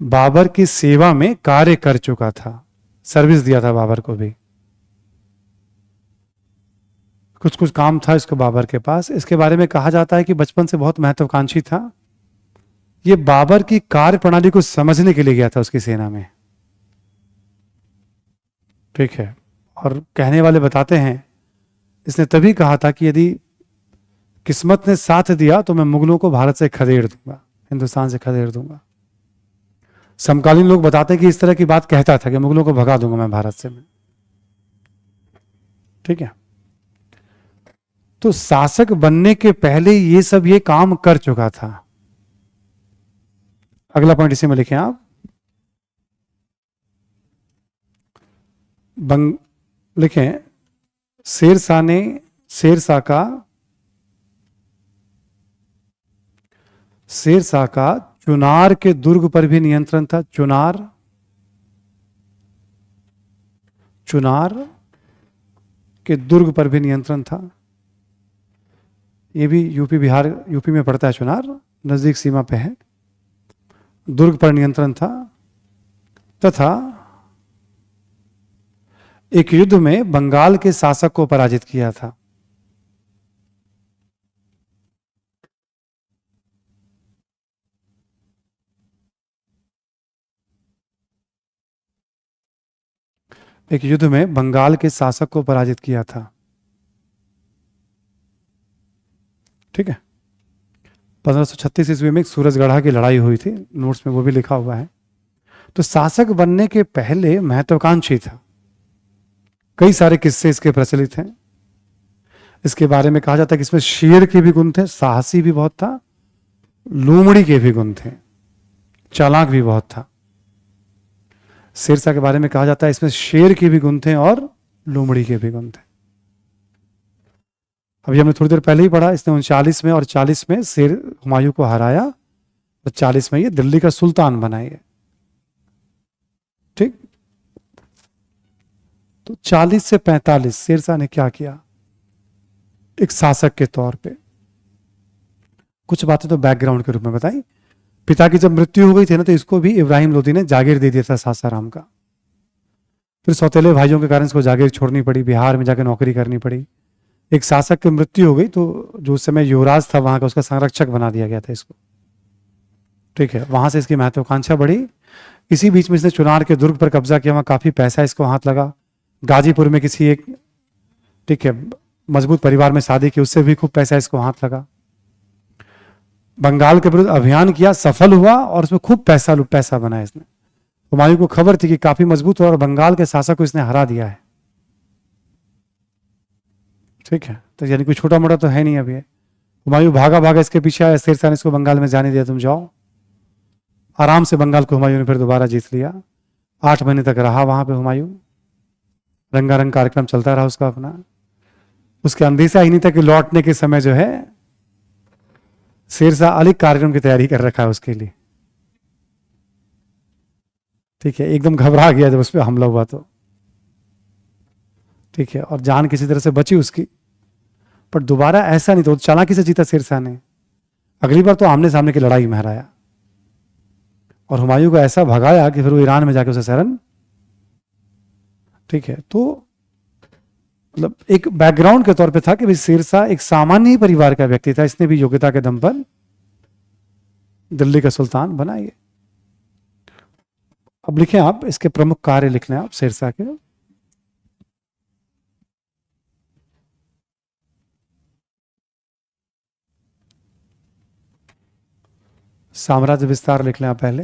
बाबर की सेवा में कार्य कर चुका था, सर्विस दिया था बाबर को भी। कुछ कुछ काम था इसको बाबर के पास। इसके बारे में कहा जाता है कि बचपन से बहुत महत्वाकांक्षी था। ये बाबर की कार्य प्रणाली को समझने के लिए गया था उसकी सेना में। ठीक है, और कहने वाले बताते हैं इसने तभी कहा था कि यदि किस्मत ने साथ दिया तो मैं मुगलों को भारत से खदेड़ दूंगा, हिंदुस्तान से खदेड़ दूंगा। समकालीन लोग बताते हैं कि इस तरह की बात कहता था कि मुगलों को भगा दूंगा मैं भारत से। ठीक है, तो शासक बनने के पहले ये काम कर चुका था। अगला पॉइंट इसी में लिखें आप। लिखें शेरशाह का चुनार के दुर्ग पर भी नियंत्रण था। चुनार के दुर्ग पर भी नियंत्रण था। ये भी यूपी में पड़ता है। चुनार नजदीक सीमा पे है। दुर्ग पर नियंत्रण था तथा एक युद्ध में बंगाल के शासक को पराजित किया था। एक युद्ध में बंगाल के शासक को पराजित किया था। ठीक है, 1536 ईस्वी में एक सूरजगढ़ा की लड़ाई हुई थी, नोट्स में वो भी लिखा हुआ है। तो शासक बनने के पहले महत्वाकांक्षी था। कई सारे किस्से इसके प्रचलित हैं। इसके बारे में कहा जाता है कि इसमें शेर के भी गुण थे, साहसी भी बहुत था, लोमड़ी के भी गुण थे, चालाक भी बहुत था। शेरशाह के बारे में कहा जाता है इसमें शेर के भी गुण थे और लोमड़ी के भी गुण थे। अभी हमने थोड़ी देर पहले ही पढ़ा, इसने 39 में और 40 में शेर हुमायूं को हराया और 40 में ये दिल्ली का सुल्तान बना ये। ठीक, तो 40 से 45 शेरशाह ने क्या किया एक शासक के तौर पे? कुछ बातें तो बैकग्राउंड के रूप में बताई। पिता की जब मृत्यु हो गई थी ना, तो इसको भी इब्राहिम लोदी ने जागीर दे दिया था सासाराम का। फिर सौतेले भाइयों के कारण इसको जागीर छोड़नी पड़ी, बिहार में जाकर नौकरी करनी पड़ी। एक शासक की मृत्यु हो गई तो जो उस समय युवराज था वहां का, उसका संरक्षक बना दिया गया था इसको। ठीक है, वहां से इसकी महत्वाकांक्षा बढ़ी। इसी बीच में इसने चुनार के दुर्ग पर कब्जा किया, वहां काफी पैसा इसको हाथ लगा। गाजीपुर में किसी एक, ठीक है, मजबूत परिवार में शादी की, उससे भी खूब पैसा इसको हाथ लगा। बंगाल के विरुद्ध अभियान किया, सफल हुआ और उसमें खूब पैसा बनाया इसने। हुमायूं को खबर थी कि काफी मजबूत हुआ और बंगाल के शासक को इसने हरा दिया है। ठीक है, तो यानी कोई छोटा मोटा तो है नहीं अभी। हुमायूं भागा भागा इसके पीछे आया, शेरशाह ने इसको बंगाल में जाने दिया, तुम जाओ। आराम से बंगाल को हुमायूं ने फिर दोबारा जीत लिया। 8 महीने तक रहा वहां पे हुमायूं, रंगारंग कार्यक्रम चलता रहा उसका अपना। उसके अंदेशा ही नहीं था कि लौटने के समय जो है शेरशाह अलग कार्यक्रम की तैयारी कर रखा है उसके लिए। ठीक है, एकदम घबरा गया जब उस पर हमला हुआ तो। ठीक है, और जान किसी तरह से बची उसकी, पर दोबारा ऐसा नहीं, तो चालाकी से जीता शेरशाह ने। अगली बार तो आमने सामने की लड़ाई में हराया और हुमायूं को ऐसा भगाया कि फिर वो ईरान में जाके उसे शरण। ठीक है, तो मतलब एक बैकग्राउंड के तौर पे था कि भाई शेरशाह एक सामान्य परिवार का व्यक्ति था, इसने भी योग्यता के दम पर दिल्ली का सुल्तान बना। ये अब लिखें आप, इसके प्रमुख कार्य लिख लें आप शेरशाह के। साम्राज्य विस्तार लिख लें आप पहले।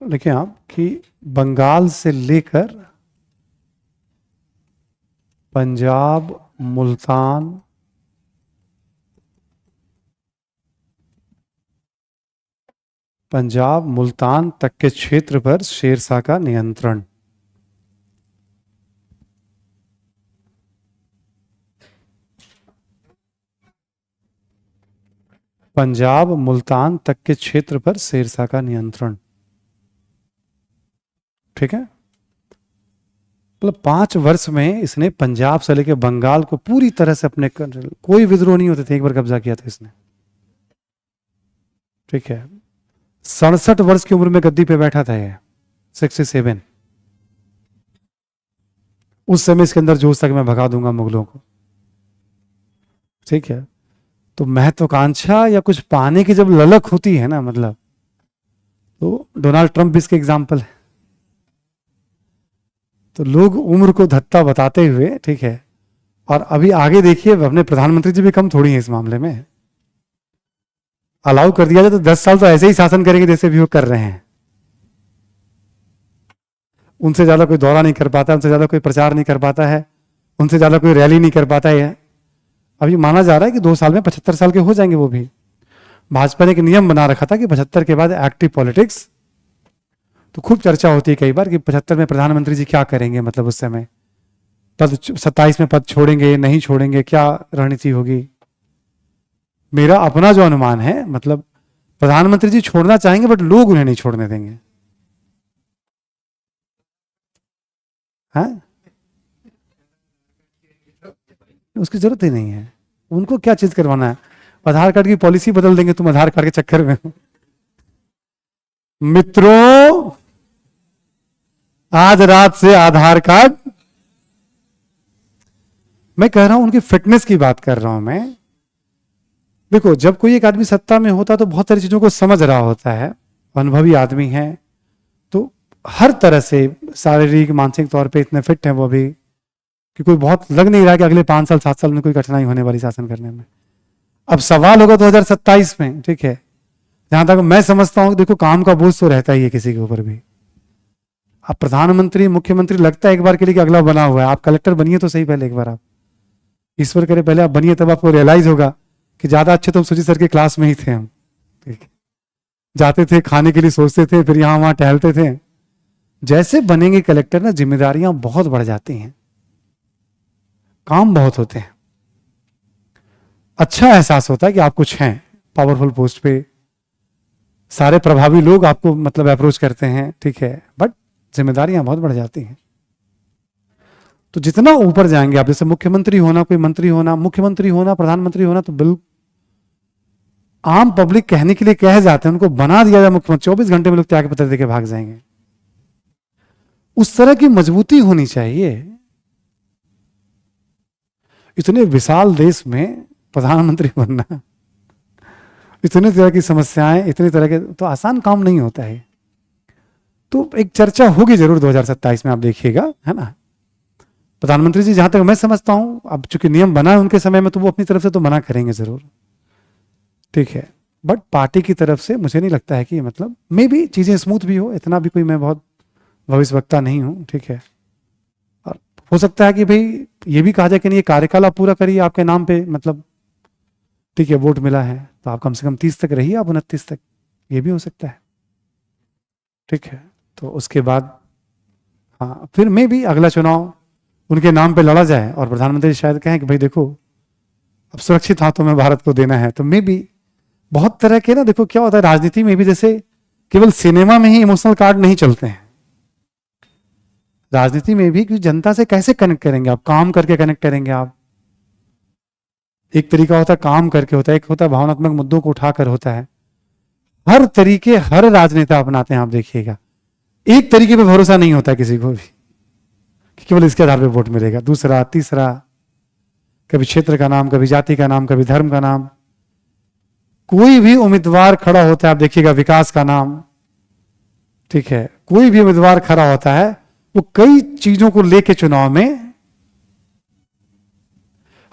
लिखें आप कि बंगाल से लेकर पंजाब, मुल्तान, तक के क्षेत्र पर शेरशाह का नियंत्रण। पंजाब, मुल्तान तक के क्षेत्र पर शेरशाह का नियंत्रण। ठीक है, मतलब 5 वर्ष में इसने पंजाब से लेकर बंगाल को पूरी तरह से अपने, कोई विद्रोह नहीं होते थे, एक बार कब्जा किया था इसने। ठीक है, 67 वर्ष की उम्र में गद्दी पे बैठा था ये, 67। उस समय इसके अंदर जोश था कि मैं भगा दूंगा मुगलों को। ठीक है, तो महत्वाकांक्षा या कुछ पाने की जब ललक होती है ना, मतलब, तो डोनाल्ड ट्रंप भी इसके एग्जाम्पल है। तो लोग उम्र को धत्ता बताते हुए, ठीक है, और अभी आगे देखिए अपने प्रधानमंत्री जी भी कम थोड़ी हैं इस मामले में। अलाउ कर दिया जाए तो 10 साल तो ऐसे ही शासन करेंगे जैसे भी वो कर रहे हैं। उनसे ज्यादा कोई दौरा नहीं कर पाता, उनसे ज्यादा कोई प्रचार नहीं कर पाता है, उनसे ज्यादा कोई रैली नहीं कर पाता है। अभी माना जा रहा है कि 2 साल में 75 साल के हो जाएंगे वो भी। भाजपा ने एक नियम बना रखा था कि 75 के बाद एक्टिव पॉलिटिक्स। तो खूब चर्चा होती है कई बार कि 75 में प्रधानमंत्री जी क्या करेंगे, मतलब उस समय पद 27 में पद छोड़ेंगे, नहीं छोड़ेंगे, क्या रणनीति होगी। मेरा अपना जो अनुमान है, मतलब प्रधानमंत्री जी छोड़ना चाहेंगे बट लोग उन्हें नहीं छोड़ने देंगे। हाँ, उसकी जरूरत ही नहीं है, उनको क्या चीज करवाना है। आधार कार्ड की पॉलिसी बदल देंगे तुम आधार कार्ड के चक्कर में। मित्रों, आज रात से आधार कार्ड, मैं कह रहा हूं उनकी फिटनेस की बात कर रहा हूं मैं। देखो, जब कोई एक आदमी सत्ता में होता तो बहुत सारी चीजों को समझ रहा होता है, अनुभवी आदमी है, तो हर तरह से शारीरिक मानसिक तौर पे इतने फिट हैं वो भी कि कोई बहुत लग नहीं रहा कि अगले 5 साल 7 साल में कोई कठिनाई होने वाली शासन करने में। अब सवाल होगा 2027 में, ठीक है, जहां तक मैं समझता हूं, देखो काम का बोझ तो रहता ही है किसी के ऊपर भी। आप प्रधानमंत्री, मुख्यमंत्री लगता है एक बार के लिए कि अगला बना हुआ है, आप कलेक्टर बनिए तो सही पहले एक बार, आप ईश्वर करे पहले आप बनिए, तब आपको रियलाइज होगा कि ज्यादा अच्छे तो हम सुजीत सर के क्लास में ही थे हम। ठीक, जाते थे खाने के लिए, सोचते थे, फिर यहां वहां टहलते थे। जैसे बनेंगे कलेक्टर ना, जिम्मेदारियां बहुत बढ़ जाती हैं, काम बहुत होते हैं, अच्छा एहसास होता है कि आप कुछ हैं पावरफुल पोस्ट पे, सारे प्रभावी लोग आपको मतलब अप्रोच करते हैं, ठीक है, बट जिम्मेदारियां बहुत बढ़ जाती हैं। तो जितना ऊपर जाएंगे आप, जैसे मुख्यमंत्री होना, कोई मंत्री होना, मुख्यमंत्री होना, प्रधानमंत्री होना, तो बिल्कुल आम पब्लिक कहने के लिए कह जाते हैं, उनको बना दिया जाए मुख्यमंत्री, 24 घंटे में लोग त्याग पत्र देके भाग जाएंगे। उस तरह की मजबूती होनी चाहिए। इतने विशाल देश में प्रधानमंत्री बनना, इतने तरह की समस्याएं, इतने तरह के, तो आसान काम नहीं होता है। तो एक चर्चा होगी जरूर 2027 में, आप देखिएगा, है ना। प्रधानमंत्री जी जहां तक मैं समझता हूं, अब चूंकि नियम बना है उनके समय में, तो वो अपनी तरफ से तो मना करेंगे जरूर, ठीक है। बट पार्टी की तरफ से मुझे नहीं लगता है कि मतलब मे भी चीजें स्मूथ भी हो, इतना भी कोई मैं बहुत भविष्यवक्ता नहीं हूं, ठीक है। और हो सकता है कि भाई ये भी कहा जाए कि नहीं, ये कार्यकाल आप पूरा करिए, आपके नाम पे मतलब, ठीक है, वोट मिला है तो आप कम से कम 30 तक रहिए, आप 29 तक, ये भी हो सकता है, ठीक है। तो उसके बाद हाँ, फिर में भी अगला चुनाव उनके नाम पे लड़ा जाए और प्रधानमंत्री शायद कहें कि भाई देखो अब सुरक्षित हाथों में भारत को देना है। तो मे भी बहुत तरह के ना, देखो क्या होता है राजनीति में भी, जैसे केवल सिनेमा में ही इमोशनल कार्ड नहीं चलते हैं, राजनीति में भी कि जनता से कैसे कनेक्ट करेंगे आप, काम करके कनेक्ट करेंगे आप। एक तरीका होता है काम करके होता है, एक होता है भावनात्मक मुद्दों को उठाकर होता है। हर तरीके हर राजनेता अपनाते हैं, आप देखिएगा। एक तरीके पे भरोसा नहीं होता किसी को भी कि केवल इसके आधार पे वोट मिलेगा, दूसरा तीसरा, कभी क्षेत्र का नाम, कभी जाति का नाम, कभी धर्म का नाम। कोई भी उम्मीदवार खड़ा होता है, आप देखिएगा, विकास का नाम, ठीक है, कोई भी उम्मीदवार खड़ा होता है, वो कई चीजों को लेके चुनाव में,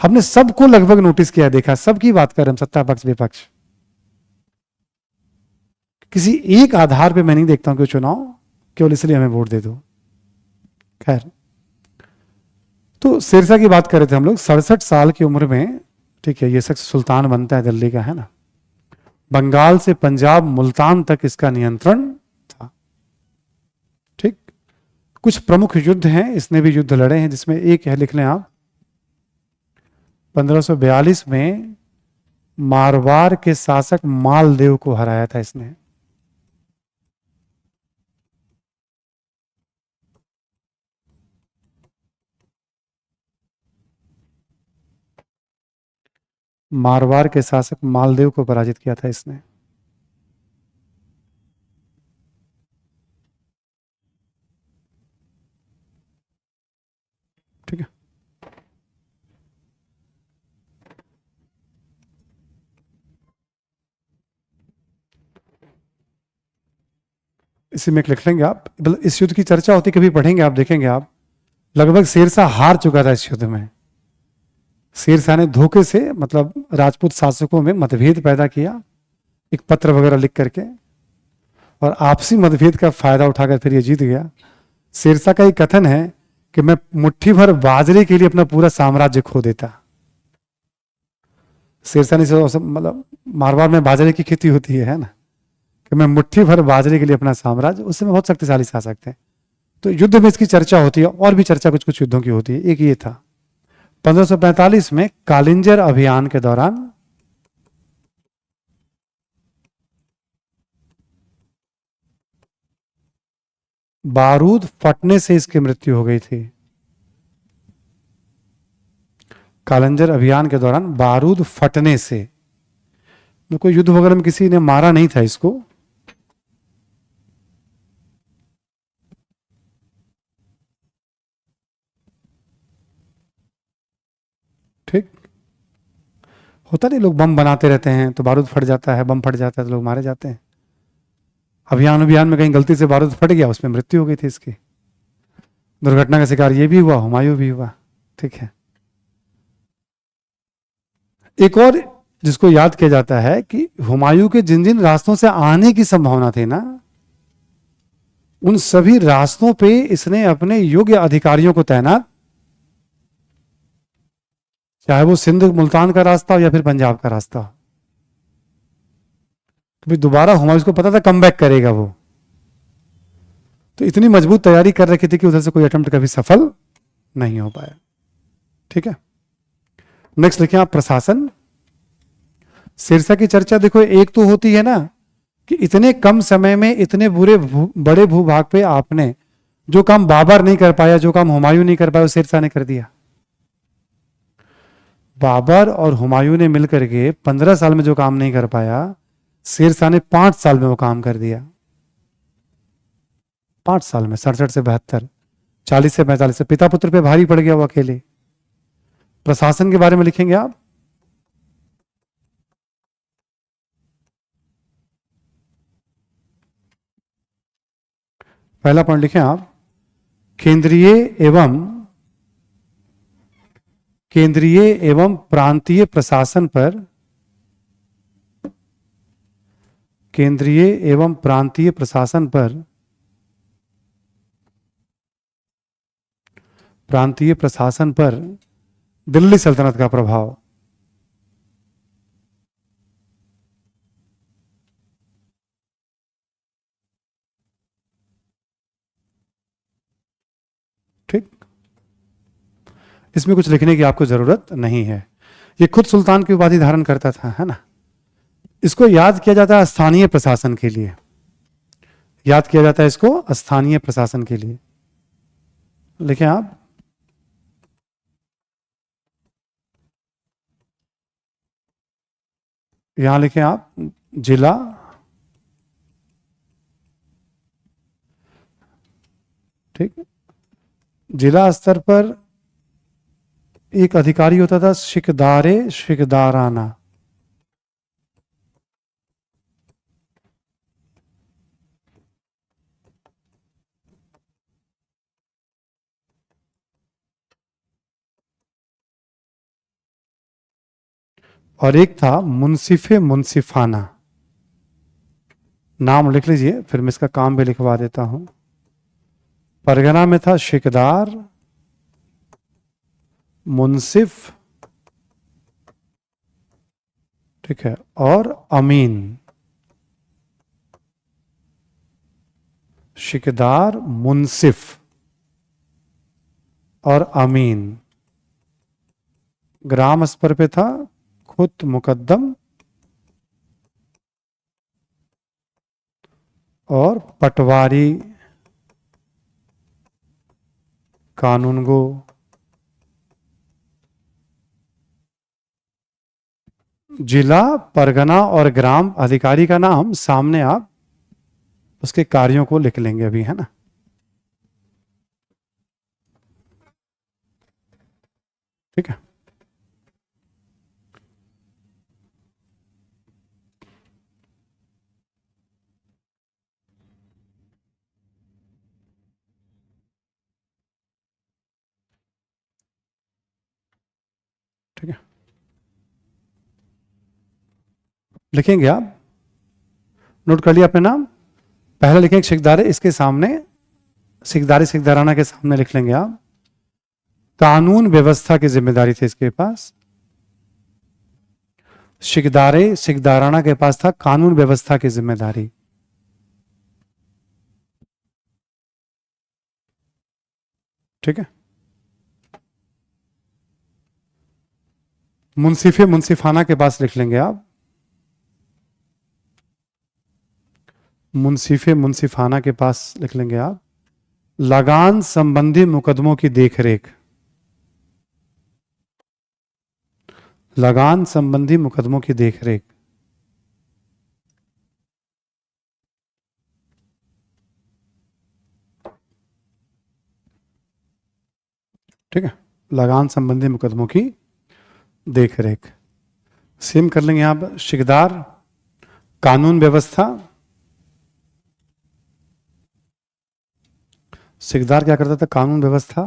हमने सबको लगभग नोटिस किया, देखा, सबकी बात कर रहे हम, सत्ता पक्ष विपक्ष, किसी एक आधार पे मैं नहीं देखता हूं कि चुनाव केवल इसलिए हमें वोट दे दो। खैर, तो सिरसा की बात कर रहे थे हम लोग, 67 साल की उम्र में, ठीक है, ये शख्स सुल्तान बनता है दिल्ली का, है ना। बंगाल से पंजाब मुल्तान तक इसका नियंत्रण था, ठीक। कुछ प्रमुख युद्ध हैं, इसने भी युद्ध लड़े हैं, जिसमें एक है, लिख लें आप, 1542 में मारवाड़ के शासक मालदेव को हराया था इसने। मारवाड़ के शासक मालदेव को पराजित किया था इसने। ठीक है, इसी में एक लिख लेंगे आप, इस युद्ध की चर्चा होती, कभी पढ़ेंगे आप, देखेंगे आप, लगभग शेरशाह हार चुका था इस युद्ध में। शेरशाह ने धोखे से मतलब राजपूत शासकों में मतभेद पैदा किया, एक पत्र वगैरह लिख करके, और आपसी मतभेद का फायदा उठाकर फिर ये जीत गया। शेरशाह का एक कथन है कि मैं मुट्ठी भर बाजरे के लिए अपना पूरा साम्राज्य खो देता। शेरशाह ने मतलब मारवाड़ में बाजरे की खेती होती है ना, कि मैं मुट्ठी भर बाजरे के लिए अपना साम्राज्य, उससे में बहुत शक्तिशाली शासक थे। तो युद्ध में इसकी चर्चा होती है, और भी चर्चा कुछ कुछ युद्धों की होती है। एक ये था 1545 में कालिंजर अभियान के दौरान बारूद फटने से इसकी मृत्यु हो गई थी। कालिंजर अभियान के दौरान बारूद फटने से, कोई युद्ध वगैरह में किसी ने मारा नहीं था इसको, ठीक। होता नहीं, लोग बम बनाते रहते हैं तो बारूद फट जाता है, बम फट जाता है तो लोग मारे जाते हैं। अभियान में कहीं गलती से बारूद फट गया, उसमें मृत्यु हो गई थी इसकी। दुर्घटना का शिकार ये भी हुआ, हुमायूं भी हुआ, ठीक है। एक और जिसको याद किया जाता है कि हुमायूं के जिन जिन रास्तों से आने की संभावना थी ना, उन सभी रास्तों पे इसने अपने योग्य अधिकारियों को तैनात, चाहे वो सिंध मुल्तान का रास्ता हो या फिर पंजाब का रास्ता हो। तो दोबारा हुमायूं को पता था कम बैक करेगा वो, तो इतनी मजबूत तैयारी कर रखी थी कि उधर से कोई अटेम्प्ट कभी सफल नहीं हो पाया, ठीक है। नेक्स्ट देखिए आप, प्रशासन। सिरसा की चर्चा देखो, एक तो होती है ना कि इतने कम समय में इतने बड़े भूभाग पे आपने जो काम बाबर नहीं कर पाया, जो काम हुमायूं नहीं कर पाया, वो सिरसा ने कर दिया। बाबर और हुमायूं ने मिलकर के 15 साल में जो काम नहीं कर पाया, सिरसा ने 5 साल में वो काम कर दिया। 5 साल में, 67 से 72, 40 से 45 से पिता पुत्र पे भारी पड़ गया वो अकेले। प्रशासन के बारे में लिखेंगे आप। पहला पॉइंट लिखें आप, केंद्रीय एवं प्रांतीय प्रशासन पर, केंद्रीय एवं प्रांतीय प्रशासन पर, प्रांतीय प्रशासन पर दिल्ली सल्तनत का प्रभाव। ठीक, इसमें कुछ लिखने की आपको जरूरत नहीं है। ये खुद सुल्तान की उपाधि धारण करता था, है ना। इसको याद किया जाता है स्थानीय प्रशासन के लिए, याद किया जाता है इसको स्थानीय प्रशासन के लिए। लिखें आप, यहां लिखें आप जिला, ठीक, जिला स्तर पर एक अधिकारी होता था शिकदारे शिकदाराना। और एक था मुंसिफे मुंसिफाना। नाम लिख लीजिए, फिर मैं इसका काम भी लिखवा देता हूं। परगना में था शिकदार, मुंसिफ, ठीक है, और अमीन। शिकदार, मुंसिफ और अमीन। ग्राम स्तर पे था खुद मुकद्दम और पटवारी कानूनगो। जिला, परगना और ग्राम अधिकारी का नाम सामने आप उसके कार्यों को लिख लेंगे अभी, है ना। ठीक है, ठीक है, लिखेंगे आप, नोट कर लिया अपने नाम। पहले लिखेंगे सिकदारे, इसके सामने सिकदारी सिकदाराना के सामने लिख लेंगे आप कानून व्यवस्था की जिम्मेदारी थी इसके पास। सिकदारे सिकदाराना के पास था कानून व्यवस्था की जिम्मेदारी। ठीक है, मुंसिफे मुंसिफाना के पास लिख लेंगे आप मुंसिफे मुंसिफाना के पास लिख लेंगे आप लगान संबंधी मुकदमों की देखरेख। लगान संबंधी मुकदमों की देखरेख। ठीक है, लगान संबंधी मुकदमों की देखरेख। सेम कर लेंगे यहां पर शिकदार कानून व्यवस्था। सिकदार क्या करता था, कानून व्यवस्था।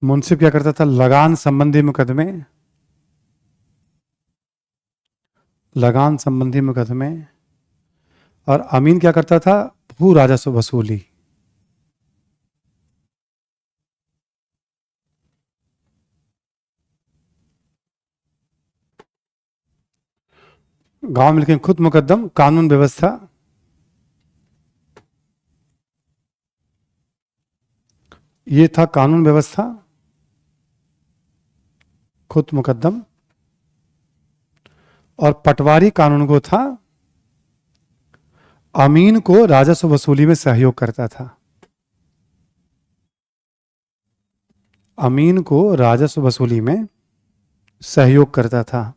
मुंसिफ क्या करता था, लगान संबंधी मुकदमे। लगान संबंधी मुकदमे। और अमीन क्या करता था, भू राजस्व वसूली। गांव में लिखें खुद मुकद्दम कानून व्यवस्था। ये था कानून व्यवस्था, खुद मुकद्दम। और पटवारी कानून को था अमीन को राजस्व वसूली में सहयोग करता था। अमीन को राजस्व वसूली में सहयोग करता था।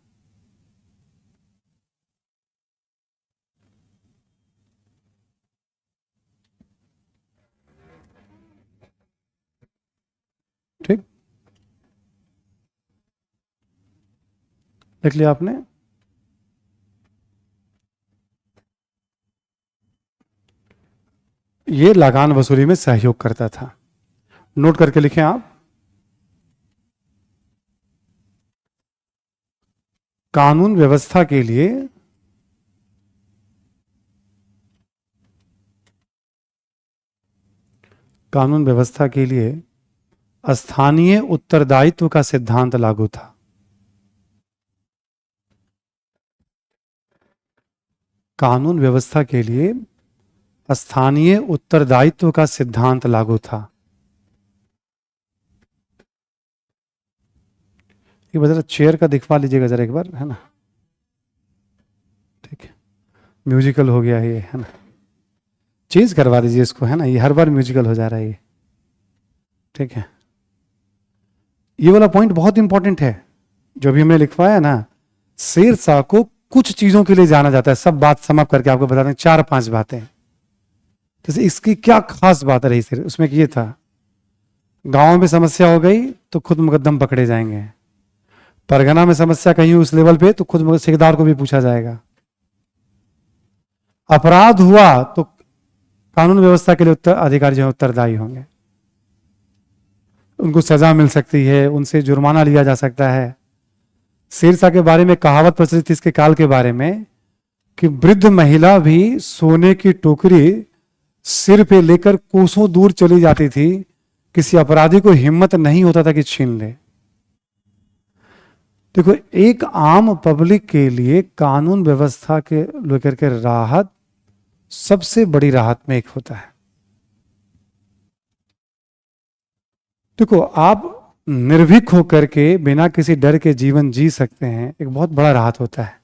लिख लिया आपने? ये लगान वसूली में सहयोग करता था। नोट करके लिखें आप। कानून व्यवस्था के लिए स्थानीय उत्तरदायित्व का सिद्धांत लागू था। कानून व्यवस्था के लिए स्थानीय उत्तरदायित्व का सिद्धांत लागू था। एक बार जरा चेयर का दिखवा लीजिएगा जरा एक बार, है ना? ठीक है, म्यूजिकल हो गया ये, है ना? चेंज करवा दीजिए इसको, है ना? ये हर बार म्यूजिकल हो जा रहा है ये। ठीक है, ये वाला पॉइंट बहुत इंपॉर्टेंट है जो भी हमने लिखवाया ना। शेरशाह को कुछ चीजों के लिए जाना जाता है, सब बात समाप्त करके आपको बता दें, 4-5 बातें। जैसे इसकी क्या खास बात रही सिर उसमें कि ये था, गांव में समस्या हो गई तो खुद मुकदम पकड़े जाएंगे, परगना में समस्या कहीं उस लेवल पे तो खुद ठेकेदार को भी पूछा जाएगा, अपराध हुआ तो कानून व्यवस्था के लिए अधिकारी जो है उत्तरदायी होंगे, उनको सजा मिल सकती है, उनसे जुर्माना लिया जा सकता है। शेरशाह के बारे में कहावत प्रचलित थी इसके काल के बारे में कि वृद्ध महिला भी सोने की टोकरी सिर पे लेकर कोसों दूर चली जाती थी, किसी अपराधी को हिम्मत नहीं होता था कि छीन ले। देखो, एक आम पब्लिक के लिए कानून व्यवस्था के लेकर के राहत सबसे बड़ी राहत में एक होता है। देखो, आप निर्भीक होकर के बिना किसी डर के जीवन जी सकते हैं, एक बहुत बड़ा राहत होता है।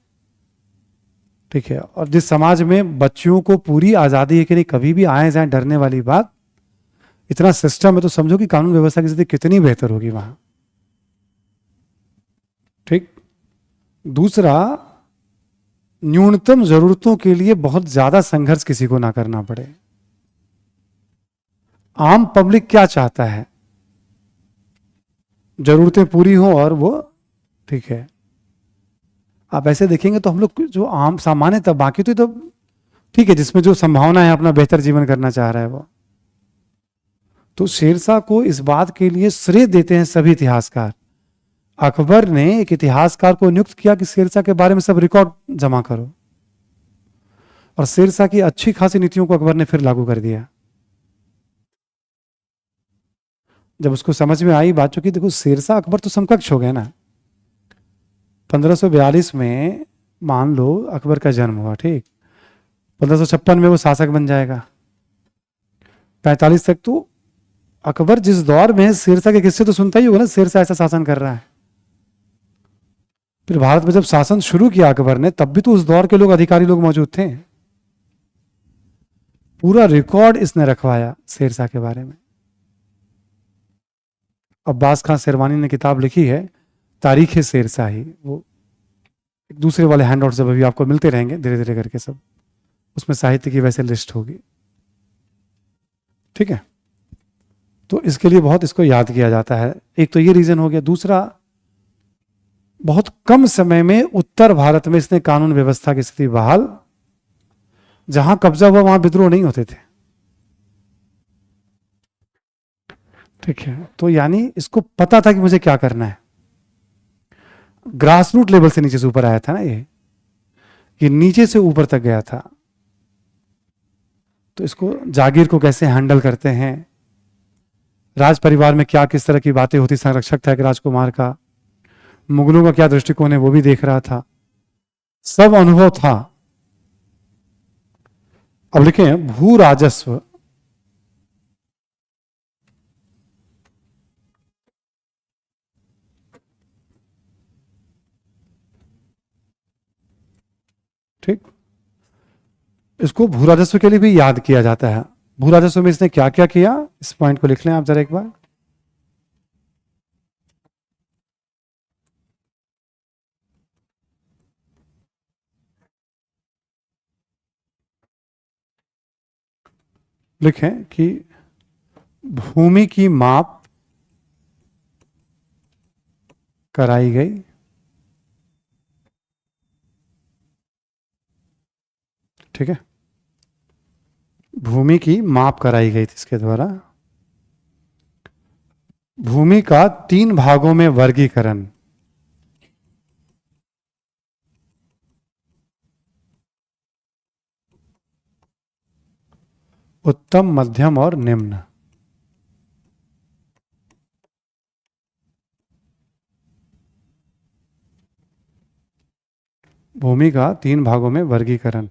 ठीक है, और जिस समाज में बच्चियों को पूरी आजादी है कि नहीं कभी भी आए जाए डरने वाली बात, इतना सिस्टम है, तो समझो कि कानून व्यवस्था की स्थिति कितनी बेहतर होगी वहां। ठीक। दूसरा, न्यूनतम जरूरतों के लिए बहुत ज्यादा संघर्ष किसी को ना करना पड़े। आम पब्लिक क्या चाहता है? जरूरतें पूरी हो और वो, ठीक है, आप ऐसे देखेंगे तो हम लोग जो आम सामान्य तब बाकी तो ठीक है, जिसमें जो संभावना है अपना बेहतर जीवन करना चाह रहा है वो, तो शेरशाह को इस बात के लिए श्रेय देते हैं सभी इतिहासकार। अकबर ने एक इतिहासकार को नियुक्त किया कि शेरशाह के बारे में सब रिकॉर्ड जमा करो, और शेरशाह की अच्छी खासी नीतियों को अकबर ने फिर लागू कर दिया। जब उसको समझ में आई बात, चूंकि देखो शेरशाह अकबर तो समकक्ष हो गए ना। 1542 में मान लो अकबर का जन्म हुआ, ठीक, 1556 में वो शासक बन जाएगा, 45 तक तो अकबर जिस दौर में है, शेरशाह के किस्से तो सुनता ही होगा ना, शेरशाह ऐसा शासन कर रहा है। फिर भारत में जब शासन शुरू किया अकबर ने, तब भी तो उस दौर के लोग, अधिकारी लोग मौजूद थे। पूरा रिकॉर्ड इसने रखवाया शेरशाह के बारे में। अब्बास खान शेरवानी ने किताब लिखी है तारीख शेरशाही, वो एक दूसरे वाले हैंड आउट जब अभी आपको मिलते रहेंगे धीरे धीरे करके सब, उसमें साहित्य की वैसे लिस्ट होगी। ठीक है, तो इसके लिए बहुत इसको याद किया जाता है। एक तो ये रीजन हो गया। दूसरा, बहुत कम समय में उत्तर भारत में इसने कानून व्यवस्था की स्थिति बहाल, जहां कब्जा हुआ वहां विद्रोह नहीं होते थे। ठीक है, तो यानी इसको पता था कि मुझे क्या करना है। ग्रास रूट लेवल से नीचे से ऊपर आया था ना, ये नीचे से ऊपर तक गया था। तो इसको जागीर को कैसे हैंडल करते हैं, राज परिवार में क्या किस तरह की बातें होती, संरक्षक था एक राजकुमार का, मुगलों का क्या दृष्टिकोण है वो भी देख रहा था, सब अनुभव था। अब लिखें भू राजस्व। ठीक, इसको भू राजस्व के लिए भी याद किया जाता है। भू राजस्व में इसने क्या क्या किया, इस पॉइंट को लिख लें आप जरा एक बार। लिखें कि भूमि की माप कराई गई, ठीक है, भूमि की माप कराई गई थी इसके द्वारा। भूमि का 3 भागों में वर्गीकरण, उत्तम, मध्यम और निम्न। भूमि का 3 भागों में वर्गीकरण,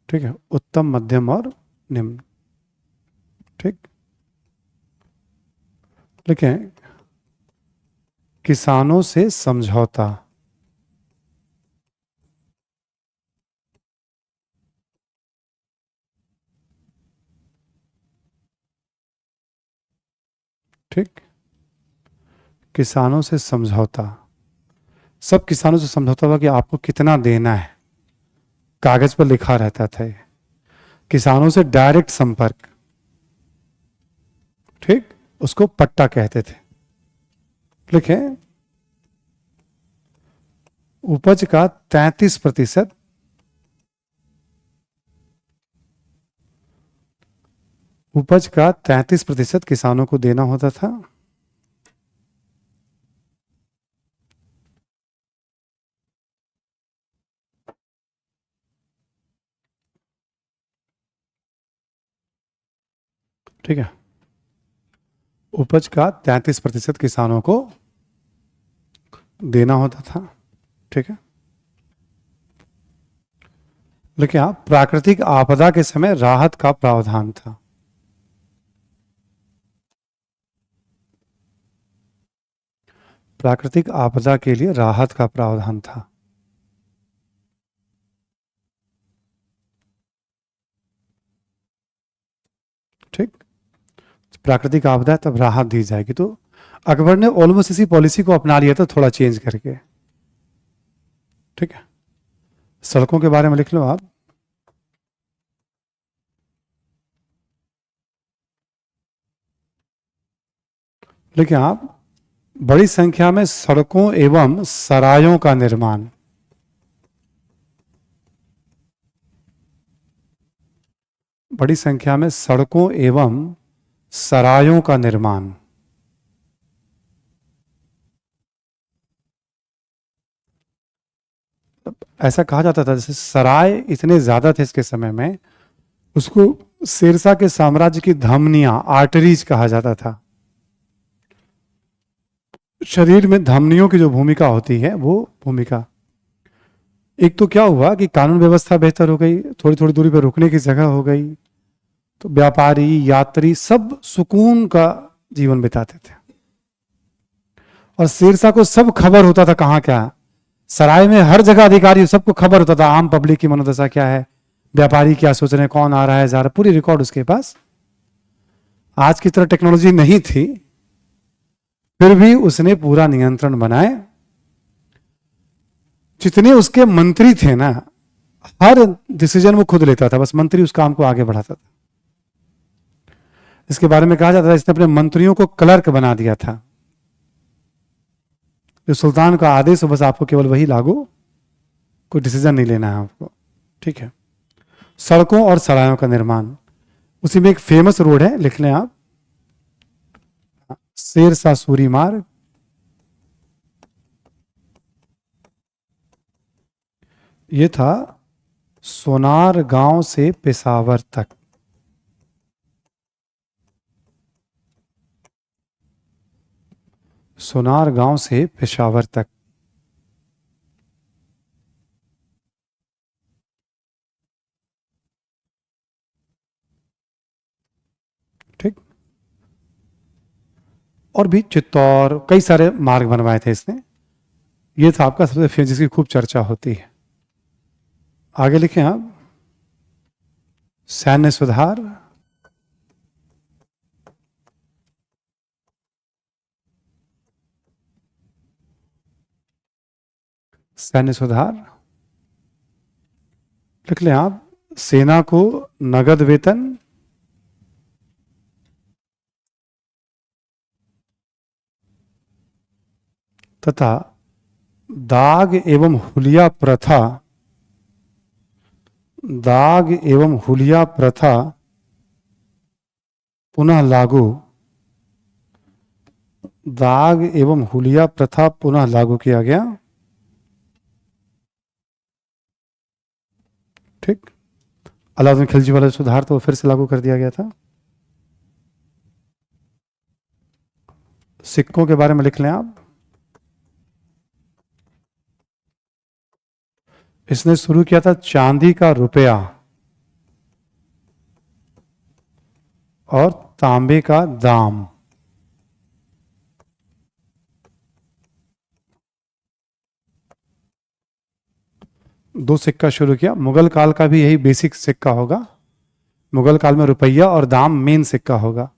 ठीक है, उत्तम, मध्यम और निम्न। ठीक, लिखें किसानों से समझौता, ठीक, किसानों से समझौता, सब किसानों से समझौता हुआ कि आपको कितना देना है, कागज पर लिखा रहता था ये। किसानों से डायरेक्ट संपर्क, ठीक, उसको पट्टा कहते थे। लिखें उपज का 33%, उपज का 33% किसानों को देना होता था। ठीक है, उपज का 33% किसानों को देना होता था। ठीक है, लेकिन आप प्राकृतिक आपदा के समय राहत का प्रावधान था। प्राकृतिक आपदा के लिए राहत का प्रावधान था। ठीक, प्राकृतिक आपदा तब राहत दी जाएगी। तो अकबर ने ऑलमोस्ट इसी पॉलिसी को अपना लिया था, थोड़ा चेंज करके। ठीक है, सड़कों के बारे में लिख लो आप। लेकिन आप बड़ी संख्या में सड़कों एवं सरायों का निर्माण, बड़ी संख्या में सड़कों एवं सरायों का निर्माण, ऐसा कहा जाता था जैसे सराय इतने ज्यादा थे इसके समय में, उसको शेरशाह के साम्राज्य की धमनियां, आर्टरीज कहा जाता था। शरीर में धमनियों की जो भूमिका होती है, वो भूमिका, एक तो क्या हुआ कि कानून व्यवस्था बेहतर हो गई, थोड़ी थोड़ी दूरी पर रुकने की जगह हो गई, तो व्यापारी, यात्री सब सुकून का जीवन बिताते थे। और शेरशाह को सब खबर होता था कहाँ क्या, सराय में हर जगह अधिकारी सबको खबर होता था, आम पब्लिक की मनोदशा क्या है, व्यापारी क्या सोच रहे हैं, कौन आ रहा है जा रहा है, पूरी रिकॉर्ड उसके पास। आज की तरह टेक्नोलॉजी नहीं थी, फिर भी उसने पूरा नियंत्रण बनाए। जितने उसके मंत्री थे ना, हर डिसीजन वो खुद लेता था, बस मंत्री उस काम को आगे बढ़ाता था। इसके बारे में कहा जाता था इसने अपने मंत्रियों को क्लर्क बना दिया था, जो सुल्तान का आदेश हो बस आपको केवल वही लागू, कोई डिसीजन नहीं लेना है आपको। ठीक है, सड़कों और सरायों का निर्माण, उसी में एक फेमस रोड है, लिख लें आप, शेरशाह सूरी मार्ग। ये था सोनार गांव से पेशावर तक। सोनार गांव से पेशावर तक। ठीक, और भी चित्तौर, कई सारे मार्ग बनवाए थे इसने। ये था आपका सबसे फेमस, जिसकी खूब चर्चा होती है। आगे लिखें आप, सैन्य सुधार, सैन्य सुधार, लिख लें आप, सेना को नगद वेतन, तथा दाग एवं हुलिया प्रथा, दाग एवं हुलिया प्रथा पुनः लागू, दाग एवं हुलिया प्रथा पुनः लागू किया गया। ठीक। अलाउद्दीन खिलजी वाला सुधार तो फिर से लागू कर दिया गया था। सिक्कों के बारे में लिख लें आप। इसने शुरू किया था चांदी का रुपया और तांबे का दाम। दो सिक्का शुरू किया। मुगल काल का भी यही बेसिक सिक्का होगा। मुगल काल में रुपया और दाम मेन सिक्का होगा।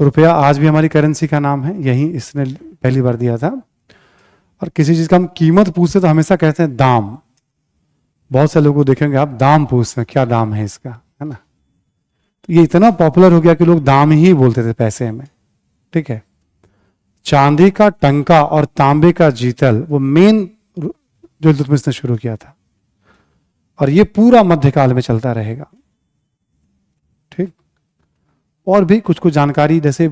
रुपया आज भी हमारी करेंसी का नाम है, यही इसने पहली बार दिया था। और किसी चीज का हम कीमत पूछते तो हमेशा कहते हैं दाम। बहुत से लोगों को देखेंगे आप दाम पूछते हैं, क्या दाम है इसका, है ना। तो ये इतना पॉपुलर हो गया कि लोग दाम ही बोलते थे पैसे में। ठीक है। चांदी का टंका और तांबे का जीतल वो मेन जो इल्तुतमिश ने शुरू किया था, और ये पूरा मध्यकाल में चलता रहेगा। ठीक। और भी कुछ कुछ जानकारी जैसे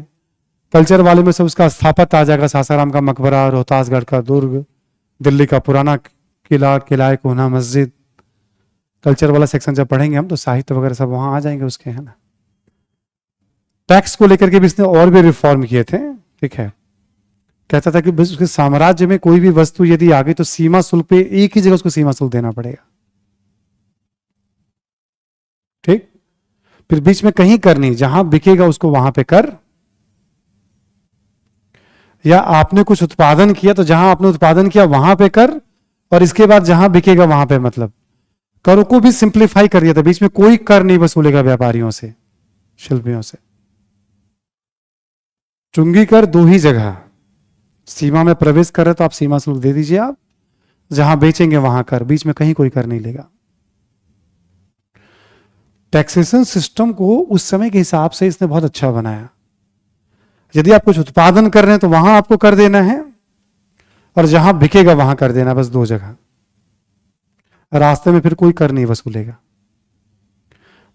कल्चर वाले में से उसका स्थापत्य आ जाएगा, सासाराम का मकबरा, रोहतासगढ़ का दुर्ग, दिल्ली का पुराना किला, किला कोहना मस्जिद। कल्चर वाला सेक्शन जब पढ़ेंगे हम तो साहित्य वगैरह सब वहां आ जाएंगे उसके, है ना। टैक्स को लेकर के भी इसने और भी रिफॉर्म किए थे। ठीक है। कहता था कि बस उसके साम्राज्य में कोई भी वस्तु यदि आ गई तो सीमा शुल्क पे एक ही जगह उसको सीमा शुल्क देना पड़ेगा। ठीक। फिर बीच में कहीं कर नहीं, जहां बिकेगा उसको वहां पे कर। या आपने कुछ उत्पादन किया तो जहां आपने उत्पादन किया वहां पे कर, और इसके बाद जहां बिकेगा वहां पे मतलब करों को भी सिंप्लीफाई कर दिया था। बीच में कोई कर नहीं वसूलेगा व्यापारियों से, शिल्पियों से। चुंगी कर दो ही जगह, सीमा में प्रवेश कर रहे तो आप सीमा शुल्क दे दीजिए, आप जहां बेचेंगे वहां कर, बीच में कहीं कोई कर नहीं लेगा। टैक्सेशन सिस्टम को उस समय के हिसाब से इसने बहुत अच्छा बनाया। यदि आप कुछ उत्पादन कर रहे हैं तो वहां आपको कर देना है, और जहां बिकेगा वहां कर देना, बस दो जगह। रास्ते में फिर कोई कर नहीं वसूलेगा।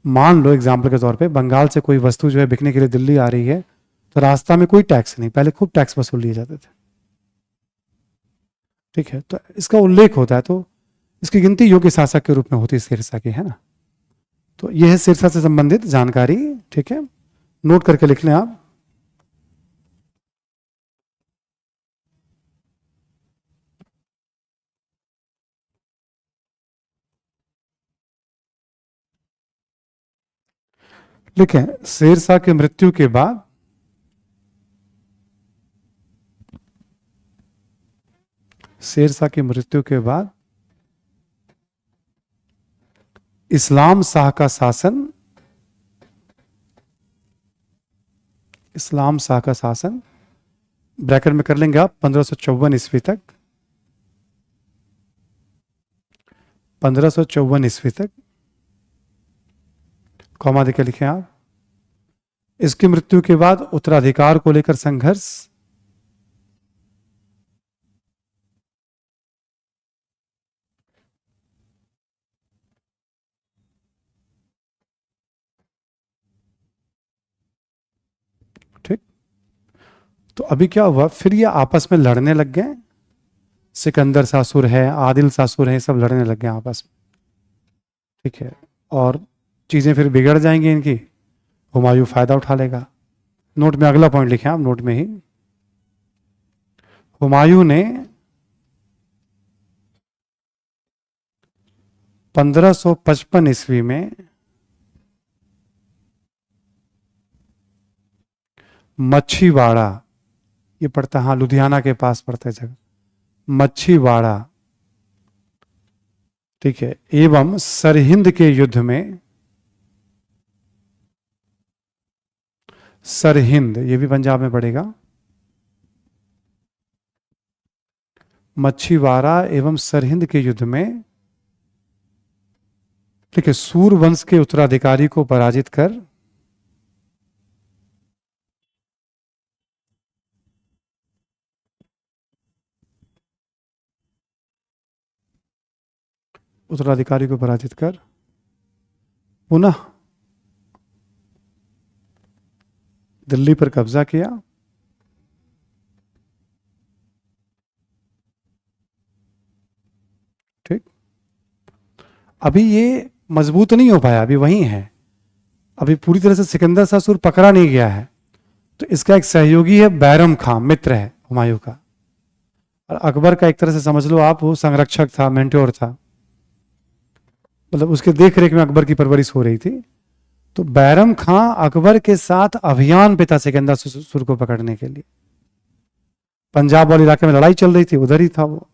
मान लो एग्जाम्पल के तौर पे बंगाल से कोई वस्तु जो है बिकने के लिए दिल्ली आ रही है, तो रास्ता में कोई टैक्स नहीं, पहले खूब टैक्स वसूल लिए जाते थे। ठीक है। तो इसका उल्लेख होता है, तो इसकी गिनती योग्य शासक के रूप में होती है सिरसा की, है ना। तो यह है सिरसा से संबंधित जानकारी। ठीक है। नोट करके लिख लें आप। लिखें, शेरशाह की मृत्यु के बाद शेरशाह की मृत्यु के बाद इस्लाम शाह का शासन, इस्लाम शाह का शासन ब्रैकेट में कर लेंगे आप 1554 ईस्वी तक, 1554 ईस्वी तक, कॉमा देकर लिखें आप। इसकी मृत्यु के बाद उत्तराधिकार को लेकर संघर्ष, ठीक। तो अभी क्या हुआ, फिर ये आपस में लड़ने लग गए। सिकंदर सासुर है, आदिल सासुर है, सब लड़ने लग गए आपस में। ठीक है। और चीजें फिर बिगड़ जाएंगी इनकी, हुमायूं फायदा उठा लेगा। नोट में अगला पॉइंट लिखें आप, नोट में ही। हुमायूं ने 1555 ईस्वी में मच्छीवाड़ा, ये पड़ता है हाँ लुधियाना के पास पड़ता है जगह, मच्छीवाड़ा। ठीक है। एवं सरहिंद के युद्ध में, सरहिंद ये भी पंजाब में पड़ेगा, मच्छीवाड़ा एवं सरहिंद के युद्ध में, ठीक है, सूर वंश के उत्तराधिकारी को पराजित कर उत्तराधिकारी को पराजित कर पुनः दिल्ली पर कब्जा किया। ठीक, अभी ये मजबूत नहीं हो पाया, अभी वहीं है, अभी पूरी तरह से सिकंदर ससुर पकड़ा नहीं गया है। तो इसका एक सहयोगी है बैरम खां, मित्र है हुमायूं का, और अकबर का एक तरह से समझ लो आप, वो संरक्षक था, मेंटोर था, मतलब उसके देख रेख में अकबर की परवरिश हो रही थी। तो बैरम खां अकबर के साथ अभियान पे था सिकंदर ससुर को पकड़ने के लिए। पंजाब वाले इलाके में लड़ाई चल रही थी, उधर ही था वो।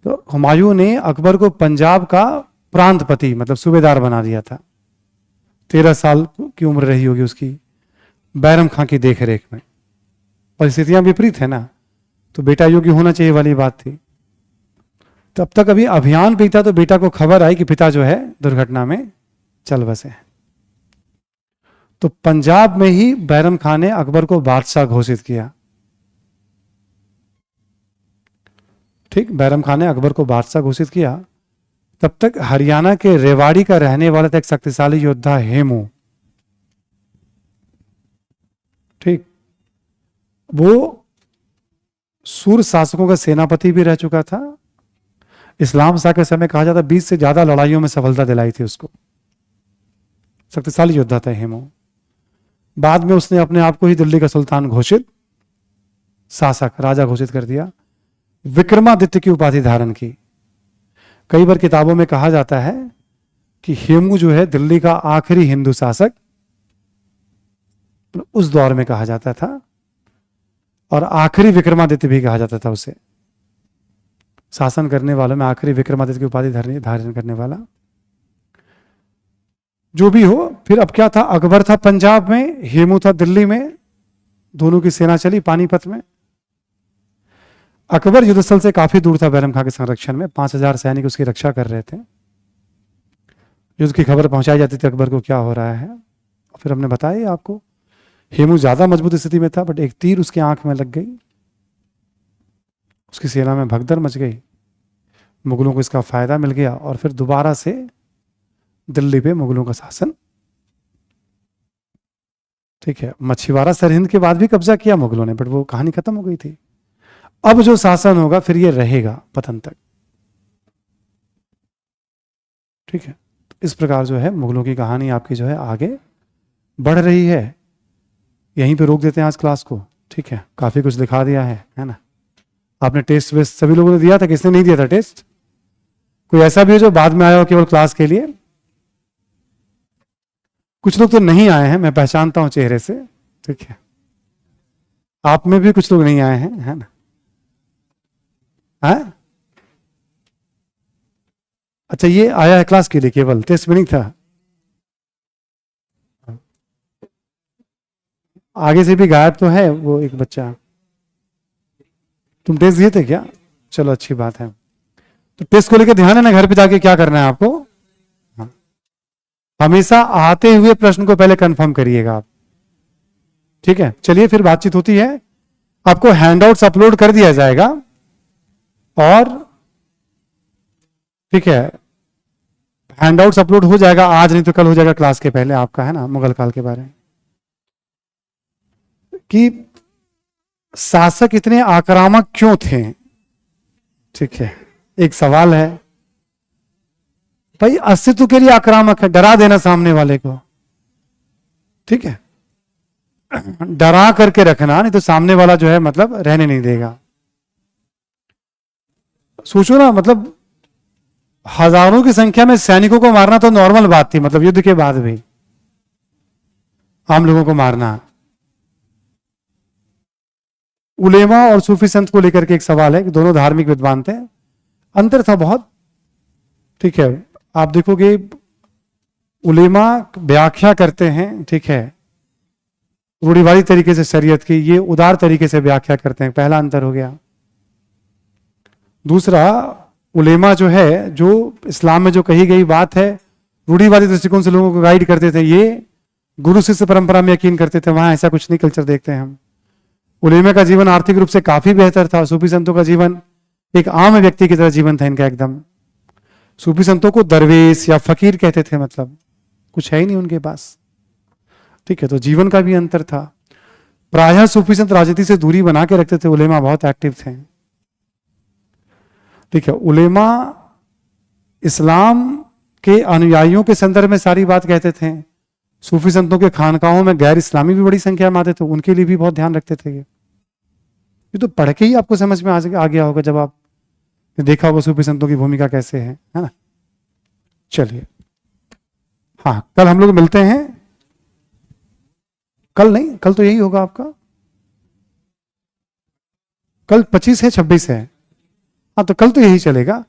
तो हुमायूं ने अकबर को पंजाब का प्रांतपति मतलब सूबेदार बना दिया था। 13 साल की उम्र रही होगी उसकी, बैरम खां की देख रेख में। परिस्थितियां विपरीत है ना, तो बेटा योग्य होना चाहिए वाली बात थी। तब तक अभी अभियान पे था, तो बेटा को खबर आई कि पिता जो है दुर्घटना में चल बसे। तो पंजाब में ही बैरम खां ने अकबर को बादशाह घोषित किया। ठीक, बैरम खान ने अकबर को बादशाह घोषित किया। तब तक हरियाणा के रेवाड़ी का रहने वाला था एक शक्तिशाली योद्धा हेमू। ठीक, वो सूर शासकों का सेनापति भी रह चुका था। इस्लाम शाह के समय कहा जाता 20 से ज्यादा लड़ाइयों में सफलता दिलाई थी उसको। शक्तिशाली योद्धा था हेमू। बाद में उसने अपने आप को ही दिल्ली का सुल्तान घोषित, शासक राजा घोषित कर दिया। विक्रमादित्य की उपाधि धारण की। कई बार किताबों में कहा जाता है कि हेमू जो है दिल्ली का आखिरी हिंदू शासक उस दौर में कहा जाता था, और आखिरी विक्रमादित्य भी कहा जाता था उसे। शासन करने वालों में आखिरी विक्रमादित्य की उपाधि धारण करने वाला। जो भी हो, फिर अब क्या था, अकबर था पंजाब में, हेमू था दिल्ली में, दोनों की सेना चली पानीपत में। अकबर युद्धस्थल से काफी दूर था बैरम खां के संरक्षण में, 5000 सैनिक उसकी रक्षा कर रहे थे। युद्ध की खबर पहुंचाई जाती थी अकबर को क्या हो रहा है। फिर हमने बताया आपको, हेमू ज्यादा मजबूत स्थिति में था, बट एक तीर उसकी आंख में लग गई, उसकी सेना में भगदड़ मच गई। मुगलों को इसका फायदा मिल गया, और फिर दोबारा से दिल्ली पे मुगलों का शासन। ठीक है, मछुआरा सरहिंद के बाद भी कब्जा किया मुगलों ने, बट वो कहानी खत्म हो गई थी। अब जो शासन होगा फिर ये रहेगा पतन तक। ठीक है, इस प्रकार जो है मुगलों की कहानी आपकी जो है आगे बढ़ रही है। यहीं पे रोक देते हैं आज क्लास को। ठीक है, काफी कुछ दिखा दिया है ना। आपने टेस्ट वेस्ट सभी लोगों ने दिया था, किसने नहीं दिया था टेस्ट? कोई ऐसा भी है जो बाद में आया हो केवल क्लास के लिए? कुछ लोग तो नहीं आए हैं, मैं पहचानता हूं चेहरे से। ठीक है, आप में भी कुछ लोग नहीं आए हैं, है ना? है? अच्छा, ये आया है क्लास के लिए, केवल टेस्ट में नहीं था। आगे से भी गायब तो है वो एक बच्चा। तुम टेस्ट दिए थे क्या? चलो अच्छी बात है। तो टेस्ट को लेकर ध्यान है ना, घर पे जाके क्या करना है आपको। हाँ। हमेशा आते हुए प्रश्न को पहले कंफर्म करिएगा आप। ठीक है, चलिए फिर बातचीत होती है। आपको हैंडआउट्स अपलोड कर दिया जाएगा, और ठीक है, हैंडआउट्स अपलोड हो जाएगा आज, नहीं तो कल हो जाएगा क्लास के पहले आपका, है ना, मुगल काल के बारे में। कि शासक इतने आक्रामक क्यों थे? ठीक है, एक सवाल है भाई। अस्तित्व के लिए आक्रामक है, डरा देना सामने वाले को। ठीक है, डरा करके रखना, नहीं तो सामने वाला जो है मतलब रहने नहीं देगा। सोचो ना, मतलब हजारों की संख्या में सैनिकों को मारना तो नॉर्मल बात थी, मतलब युद्ध के बाद भी आम लोगों को मारना। उलेमा और सूफी संत को लेकर के एक सवाल है कि दोनों धार्मिक विद्वान थे, अंतर था बहुत। ठीक है, आप देखोगे उलेमा व्याख्या करते हैं, ठीक है, रूढ़िवादी तरीके से शरीयत की, ये उदार तरीके से व्याख्या करते हैं। पहला अंतर हो गया। दूसरा, उलेमा जो है, जो इस्लाम में जो कही गई बात है, रूढ़िवादी दृष्टिकोण से लोगों को गाइड करते थे। ये गुरु शिष्य परंपरा में यकीन करते थे, वहां ऐसा कुछ नहीं कल्चर देखते हैं हम। उलेमा का जीवन आर्थिक रूप से काफी बेहतर था। सूफी संतों का जीवन एक आम व्यक्ति की तरह जीवन था इनका एकदम। सूफी संतों को दरवेश या फकीर कहते थे, मतलब कुछ है ही नहीं उनके पास। ठीक है, तो जीवन का भी अंतर था। प्रायः सूफी संत राजनीति से दूरी बना के रखते थे, उलेमा बहुत एक्टिव थे। ठीक है, उलेमा इस्लाम के अनुयायियों के संदर्भ में सारी बात कहते थे। सूफी संतों के खानकाहों में गैर इस्लामी भी बड़ी संख्या में आते थे, उनके लिए भी बहुत ध्यान रखते थे। ये तो पढ़ के ही आपको समझ में आ गया होगा, जब आप देखा होगा सूफी संतों की भूमिका कैसे है ना। चलिए, हाँ, कल हम लोग मिलते हैं। कल नहीं, कल तो यही होगा आपका, कल 25 है 26 है। हाँ, तो कल तो यही चलेगा,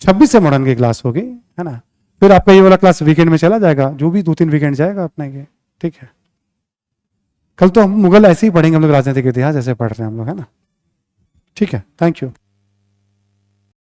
26 से मॉडर्न की क्लास होगी, है ना। फिर आपका ये वाला क्लास वीकेंड में चला जाएगा, जो भी 2-3 वीकेंड जाएगा अपना ये। ठीक है, कल तो हम मुगल ऐसे ही पढ़ेंगे, हम लोग राजनीतिक इतिहास ऐसे पढ़ रहे हैं हम लोग, है ना। ठीक है, थैंक यू।